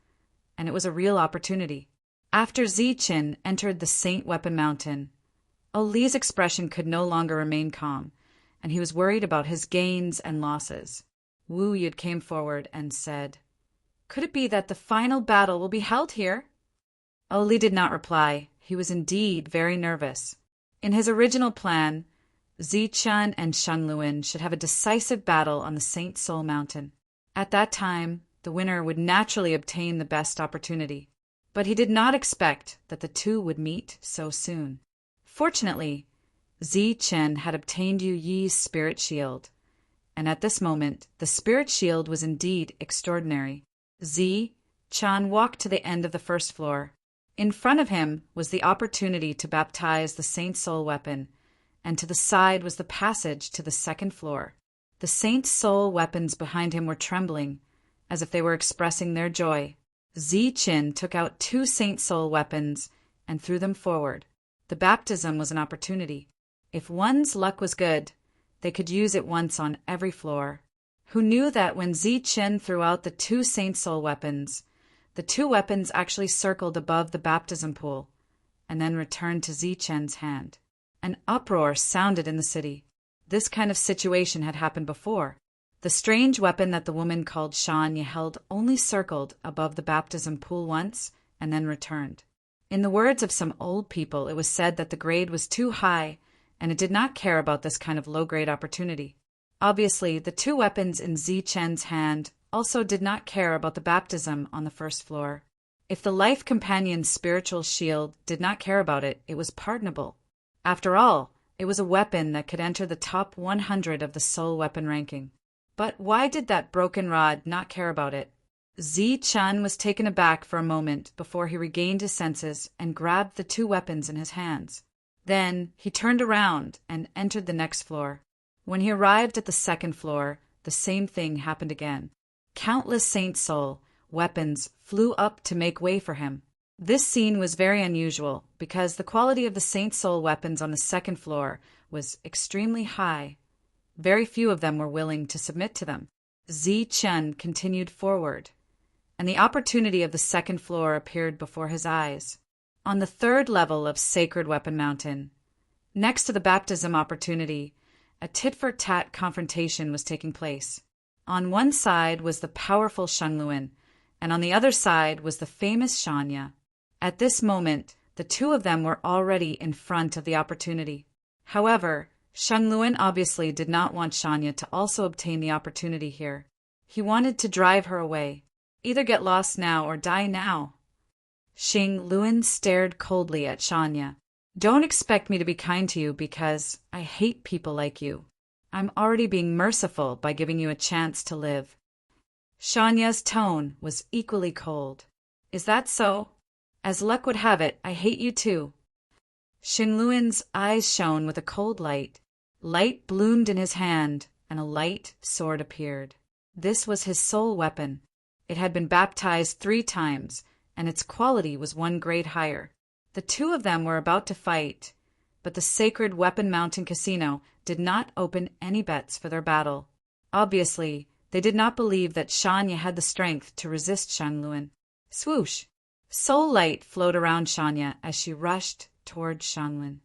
and it was a real opportunity. After Zichen entered the Saint Weapon Mountain, Oli's expression could no longer remain calm, and he was worried about his gains and losses. Wu Yud came forward and said, "Could it be that the final battle will be held here?" Oli did not reply. He was indeed very nervous. In his original plan, Zichen and Shanglun should have a decisive battle on the Saint Soul Mountain. At that time, the winner would naturally obtain the best opportunity. But he did not expect that the two would meet so soon. Fortunately, Chen had obtained Yu Yi's spirit shield, and at this moment the spirit shield was indeed extraordinary. Chen walked to the end of the first floor. In front of him was the opportunity to baptize the Saint's soul weapon, and to the side was the passage to the second floor. The Saint's soul weapons behind him were trembling, as if they were expressing their joy. Chen took out 2 Saint soul weapons and threw them forward. The baptism was an opportunity. If one's luck was good, they could use it once on every floor. Who knew that when Chen threw out the 2 Saint soul weapons, the 2 weapons actually circled above the baptism pool, and then returned to Chen's hand. An uproar sounded in the city. This kind of situation had happened before. The strange weapon that the woman called Shanya held only circled above the baptism pool once and then returned. In the words of some old people, it was said that the grade was too high and it did not care about this kind of low-grade opportunity. Obviously, the 2 weapons in Chen's hand also did not care about the baptism on the first floor. If the life companion's spiritual shield did not care about it, it was pardonable. After all, it was a weapon that could enter the top 100 of the soul weapon ranking. But why did that broken rod not care about it? Chen was taken aback for a moment before he regained his senses and grabbed the 2 weapons in his hands. Then he turned around and entered the next floor. When he arrived at the second floor, the same thing happened again. Countless Saint Soul weapons flew up to make way for him. This scene was very unusual because the quality of the Saint Soul weapons on the second floor was extremely high. Very few of them were willing to submit to them. Chen continued forward, and the opportunity of the second floor appeared before his eyes. On the 3rd level of Sacred Weapon Mountain, next to the baptism opportunity, a tit-for-tat confrontation was taking place. On one side was the powerful Shangluan, and on the other side was the famous Shanya. At this moment, the 2 of them were already in front of the opportunity. However, Shangluan obviously did not want Shanya to also obtain the opportunity here. He wanted to drive her away. Either get lost now or die now. Shangluan stared coldly at Shanya. Don't expect me to be kind to you because I hate people like you. I'm already being merciful by giving you a chance to live. Shanya's tone was equally cold. Is that so? As luck would have it, I hate you too. Shangluan's eyes shone with a cold light. Light bloomed in his hand, and a light sword appeared. This was his soul weapon. It had been baptized 3 times, and its quality was 1 grade higher. The 2 of them were about to fight, but the Sacred Weapon Mountain Casino did not open any bets for their battle. Obviously, they did not believe that Shanya had the strength to resist Shangluan. Swoosh! Soul light flowed around Shanya as she rushed toward Shangluan.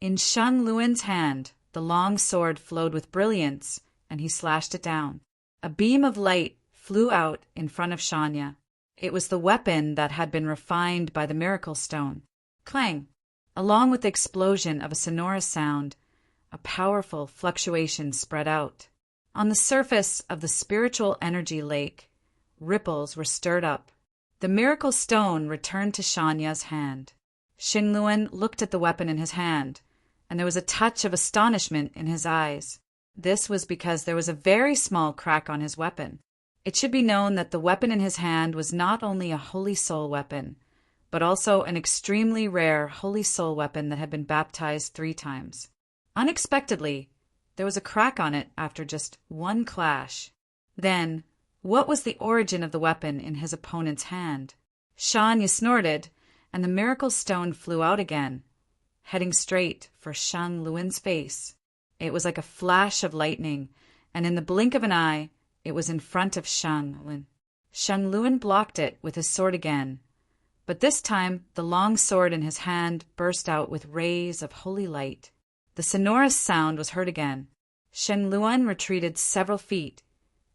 In Shangluan's hand, the long sword flowed with brilliance, and he slashed it down. A beam of light flew out in front of Shanya. It was the weapon that had been refined by the miracle stone. Clang! Along with the explosion of a sonorous sound, a powerful fluctuation spread out. On the surface of the spiritual energy lake, ripples were stirred up. The miracle stone returned to Shanya's hand. Shangluan looked at the weapon in his hand, and there was a touch of astonishment in his eyes. This was because there was a very small crack on his weapon. It should be known that the weapon in his hand was not only a Holy Soul weapon, but also an extremely rare Holy Soul weapon that had been baptized 3 times. Unexpectedly, there was a crack on it after just 1 clash. Then, what was the origin of the weapon in his opponent's hand? Shanya snorted, and the miracle stone flew out again, heading straight for Shangluan's face. It was like a flash of lightning, and in the blink of an eye, it was in front of Shangluan. Shangluan blocked it with his sword again, but this time the long sword in his hand burst out with rays of holy light. The sonorous sound was heard again. Shangluan retreated several feet,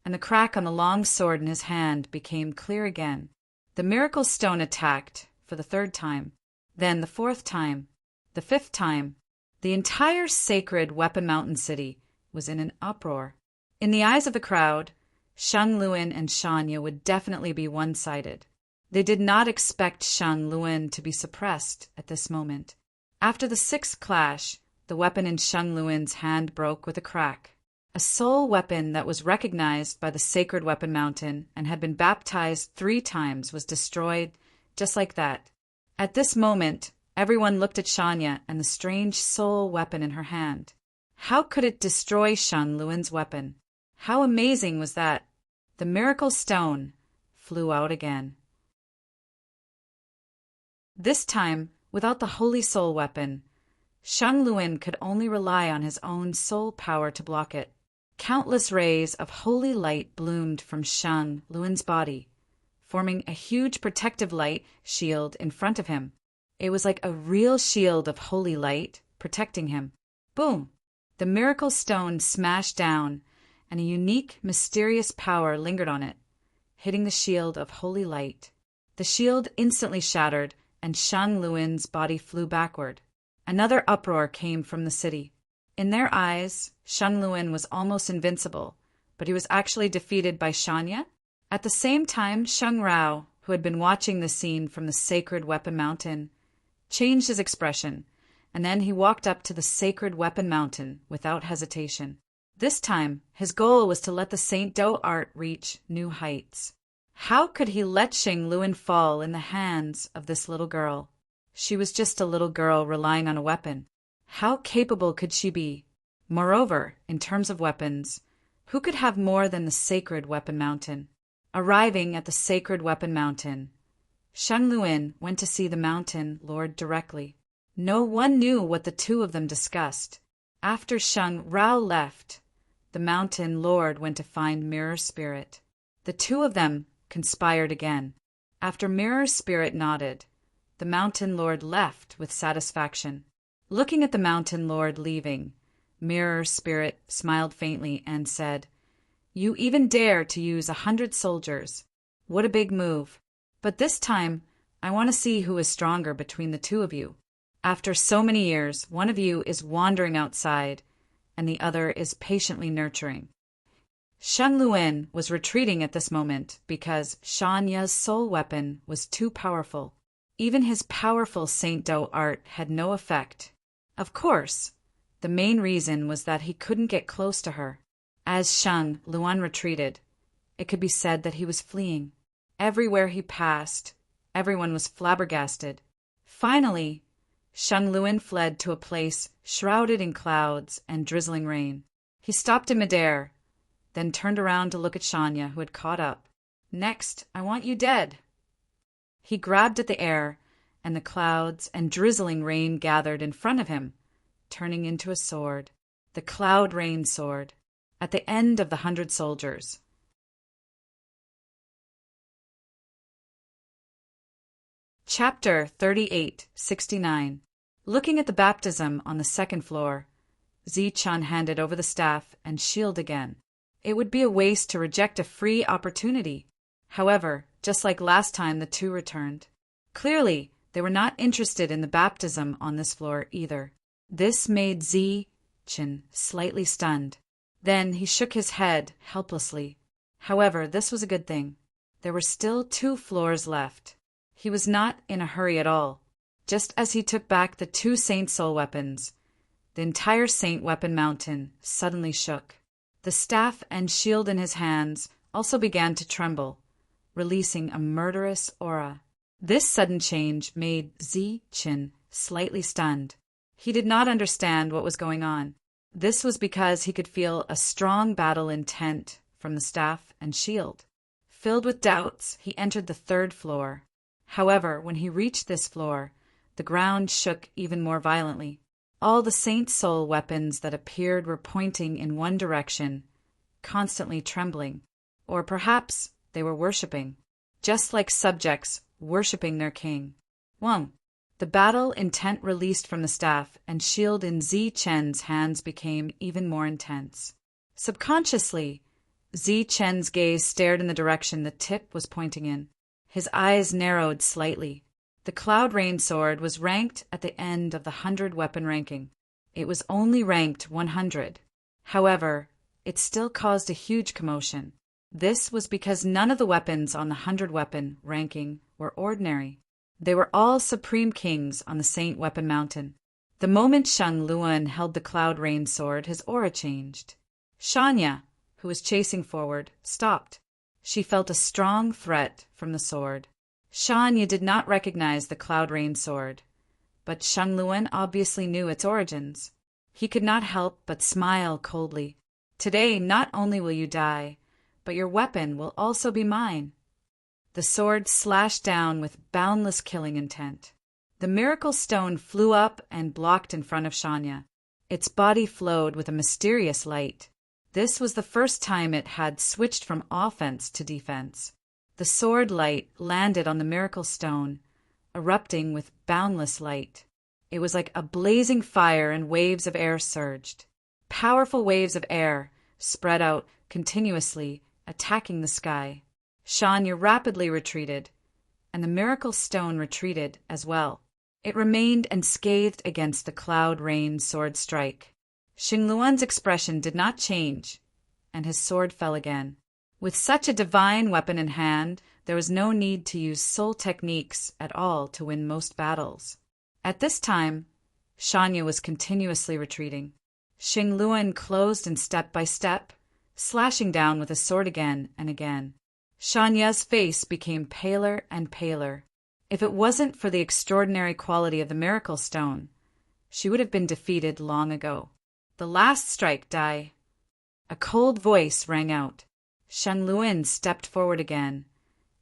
and the crack on the long sword in his hand became clear again. The miracle stone attacked for the 3rd time, then the 4th time, the 5th time. The entire Sacred Weapon Mountain city was in an uproar. In the eyes of the crowd, Shangluan and Shanya would definitely be one-sided. They did not expect Shan Luin to be suppressed at this moment. After the sixth clash, the weapon in Shan Luin's hand broke with a crack. A soul weapon that was recognized by the Sacred Weapon Mountain and had been baptized 3 times was destroyed just like that. At this moment, everyone looked at Shanya and the strange soul weapon in her hand. How could it destroy Shan Luin's weapon? How amazing was that? The miracle stone flew out again. This time, without the Holy Soul weapon, Shan Luin could only rely on his own soul power to block it. Countless rays of holy light bloomed from Shan Luin's body, forming a huge protective light shield in front of him. It was like a real shield of holy light protecting him. Boom! The miracle stone smashed down, and a unique, mysterious power lingered on it, hitting the shield of holy light. The shield instantly shattered, and Shan Luin's body flew backward. Another uproar came from the city. In their eyes, Shan Luin was almost invincible, but he was actually defeated by Shanya. At the same time, Sheng Rao, who had been watching the scene from the Sacred Weapon Mountain, changed his expression, and then he walked up to the Sacred Weapon Mountain without hesitation. This time, his goal was to let the Saint Do art reach new heights. How could he let Shan Luin fall in the hands of this little girl? She was just a little girl relying on a weapon. How capable could she be? Moreover, in terms of weapons, who could have more than the Sacred Weapon Mountain? Arriving at the Sacred Weapon Mountain, Shan Luin went to see the Mountain Lord directly. No one knew what the two of them discussed. After Sheng Rao left, the Mountain Lord went to find Mirror Spirit. The two of them conspired again. After Mirror Spirit nodded, the Mountain Lord left with satisfaction. Looking at the Mountain Lord leaving, Mirror Spirit smiled faintly and said, "You even dare to use 100 soldiers. What a big move. But this time, I want to see who is stronger between the two of you. After so many years, one of you is wandering outside, and the other is patiently nurturing." Shan Luin was retreating at this moment because Shanya's soul weapon was too powerful. Even his powerful Saint Do art had no effect. Of course, the main reason was that he couldn't get close to her. As Shan Luin retreated, it could be said that he was fleeing. Everywhere he passed, everyone was flabbergasted. Finally, Shan Luin fled to a place shrouded in clouds and drizzling rain. He stopped in midair, then turned around to look at Shanya, who had caught up. "Next, I want you dead." He grabbed at the air, and the clouds and drizzling rain gathered in front of him, turning into a sword, the Cloud Rain Sword, at the end of the 100 soldiers. Chapter 38-69. Looking at the baptism on the second floor, Zichun handed over the staff and shield again. It would be a waste to reject a free opportunity. However, just like last time, the two returned. Clearly, they were not interested in the baptism on this floor either. This made Zichun slightly stunned. Then he shook his head helplessly. However, this was a good thing. There were still 2 floors left. He was not in a hurry at all. Just as he took back the 2 Saint Soul weapons, the entire Saint Weapon Mountain suddenly shook. The staff and shield in his hands also began to tremble, releasing a murderous aura. This sudden change made Zichun slightly stunned. He did not understand what was going on. This was because he could feel a strong battle intent from the staff and shield. Filled with doubts, he entered the 3rd floor. However, when he reached this floor, the ground shook even more violently. All the Saint Soul weapons that appeared were pointing in one direction, constantly trembling. Or perhaps they were worshipping, just like subjects worshipping their king. 1. The battle intent released from the staff and shield in Zichun's hands became even more intense. Subconsciously, Zichun's gaze stared in the direction the tip was pointing in. His eyes narrowed slightly. The Cloud Rain Sword was ranked at the end of the 100 weapon ranking. It was only ranked 100. However, it still caused a huge commotion. This was because none of the weapons on the 100 weapon ranking were ordinary. They were all supreme kings on the Saint Weapon Mountain. The moment Shang Luan held the Cloud Rain sword, his aura changed. Shanya, who was chasing forward, stopped. She felt a strong threat from the sword. Shanya did not recognize the Cloud Rain sword, but Shang Luan obviously knew its origins. He could not help but smile coldly. Today, not only will you die, but your weapon will also be mine. The sword slashed down with boundless killing intent. The miracle stone flew up and blocked in front of Shanya. Its body flowed with a mysterious light. This was the first time it had switched from offense to defense. The sword light landed on the miracle stone, erupting with boundless light. It was like a blazing fire, and waves of air surged. Powerful waves of air spread out continuously, attacking the sky. Shanya rapidly retreated, and the miracle stone retreated as well. It remained unscathed against the Cloud Rain sword strike. Shang Luan's expression did not change, and his sword fell again. With such a divine weapon in hand, there was no need to use soul techniques at all to win most battles. At this time, Shanya was continuously retreating. Shang Luan closed in step by step, slashing down with his sword again and again. Shanya's face became paler and paler. If it wasn't for the extraordinary quality of the miracle stone, she would have been defeated long ago. The last strike, die. A cold voice rang out. Shang Luan stepped forward again,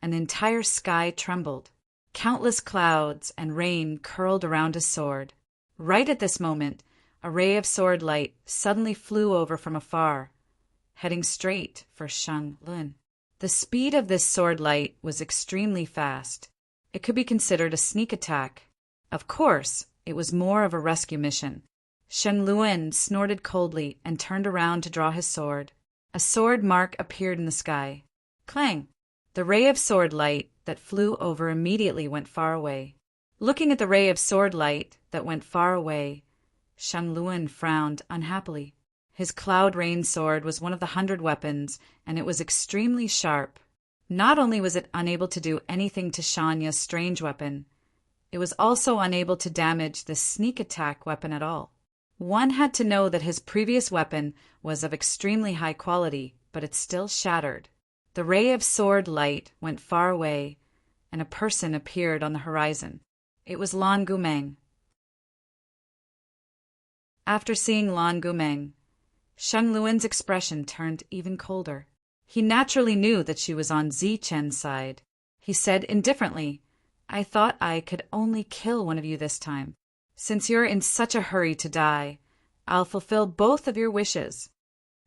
and the entire sky trembled. Countless clouds and rain curled around his sword. Right at this moment, a ray of sword light suddenly flew over from afar, heading straight for Shang Luan. The speed of this sword light was extremely fast. It could be considered a sneak attack. Of course, it was more of a rescue mission. Shang Luan snorted coldly and turned around to draw his sword. A sword mark appeared in the sky. Clang! The ray of sword light that flew over immediately went far away. Looking at the ray of sword light that went far away, Shang Luan frowned unhappily. His Cloud Rain sword was one of the 100 weapons, and it was extremely sharp. Not only was it unable to do anything to Shanya's strange weapon, it was also unable to damage the sneak attack weapon at all. One had to know that his previous weapon was of extremely high quality, but it still shattered. The ray of sword light went far away, and a person appeared on the horizon. It was Lan Gumeng. After seeing Lan Gumeng, Shang Luan's expression turned even colder. He naturally knew that she was on Zichen's side. He said indifferently, "I thought I could only kill one of you this time. Since you're in such a hurry to die, I'll fulfill both of your wishes."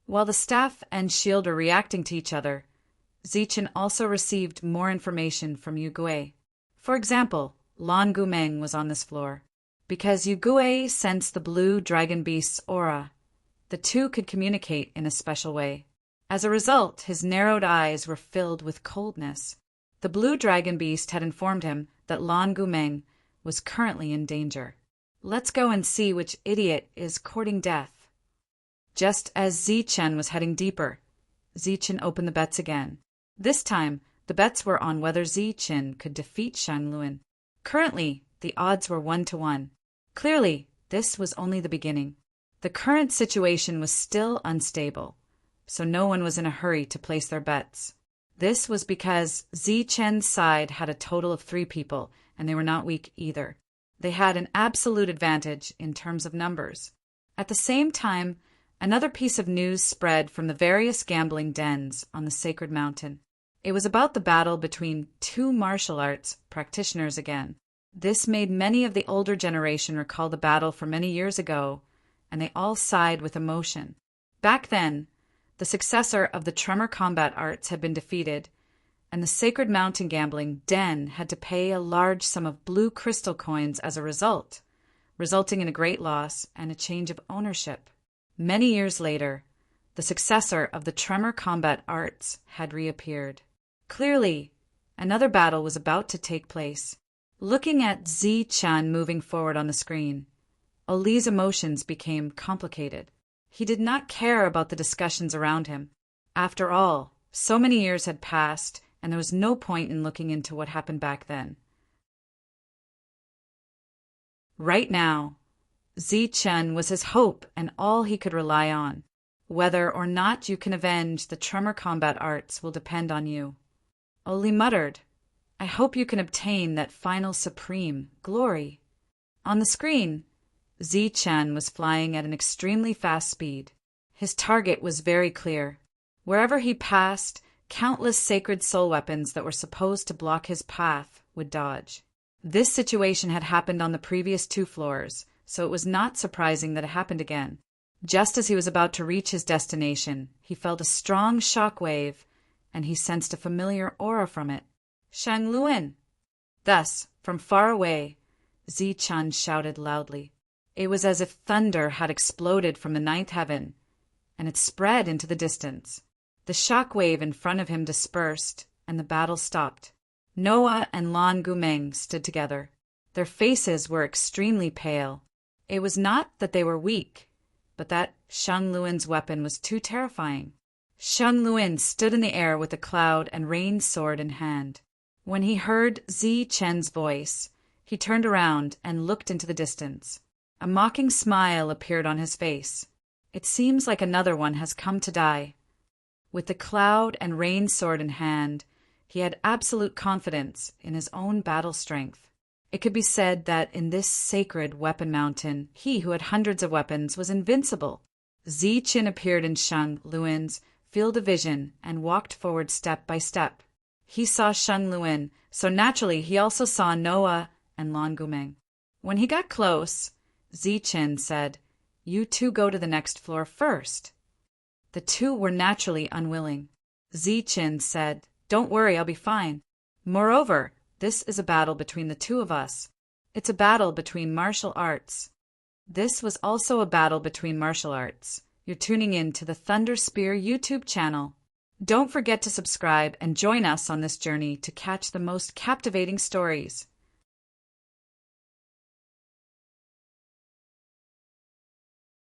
While the staff and shield are reacting to each other, Zichen also received more information from Yu Gui. For example, Lan Gumeng was on this floor. Because Yu Gui sensed the blue dragon beast's aura, the two could communicate in a special way. As a result, his narrowed eyes were filled with coldness. The blue dragon beast had informed him that Lan Gumeng was currently in danger. Let's go and see which idiot is courting death. Just as Zichen was heading deeper, Zichen opened the bets again. This time, the bets were on whether Zichen could defeat Shang Luan. Currently, the odds were 1-1. Clearly, this was only the beginning. The current situation was still unstable, so no one was in a hurry to place their bets. This was because Zichen's side had a total of 3 people, and they were not weak either. They had an absolute advantage in terms of numbers. At the same time, another piece of news spread from the various gambling dens on the sacred mountain. It was about the battle between 2 martial arts practitioners again. This made many of the older generation recall the battle from many years ago, and they all sighed with emotion. Back then, the successor of the tremor combat arts had been defeated, and the sacred mountain gambling den had to pay a large sum of blue crystal coins as a result, resulting in a great loss and a change of ownership. Many years later, the successor of the tremor combat arts had reappeared. Clearly, another battle was about to take place. Looking at Zichen moving forward on the screen, Oli's emotions became complicated. He did not care about the discussions around him. After all, so many years had passed, and there was no point in looking into what happened back then. Right now, Zichen was his hope and all he could rely on. Whether or not you can avenge the tremor combat arts will depend on you. Oli muttered, I hope you can obtain that final supreme glory. On the screen, Zichen was flying at an extremely fast speed. His target was very clear. Wherever he passed, countless sacred soul weapons that were supposed to block his path would dodge. This situation had happened on the previous 2 floors, so it was not surprising that it happened again. Just as he was about to reach his destination, he felt a strong shock wave, and he sensed a familiar aura from it. Shang Luin! Thus, from far away, Zichen shouted loudly. It was as if thunder had exploded from the 9th heaven, and it spread into the distance. The shock wave in front of him dispersed, and the battle stopped. Noah and Lan Gumeng stood together. Their faces were extremely pale. It was not that they were weak, but that Shang Luin's weapon was too terrifying. Shang Luin stood in the air with the cloud and rain sword in hand. When he heard Zichen's voice, he turned around and looked into the distance. A mocking smile appeared on his face. It seems like another one has come to die. With the cloud and rain sword in hand, he had absolute confidence in his own battle strength. It could be said that in this sacred weapon mountain, he who had hundreds of weapons was invincible. Zichen appeared in Shang Luin's field of vision and walked forward step by step. He saw Shang Luin, so naturally he also saw Noah and Lan Gumeng. When he got close, Zichen said, You 2 go to the next floor first. The 2 were naturally unwilling. Zichen said, Don't worry, I'll be fine. Moreover, this is a battle between the 2 of us. It's a battle between martial arts. This was also a battle between martial arts. You're tuning in to the Thunder Spear YouTube channel. Don't forget to subscribe and join us on this journey to catch the most captivating stories.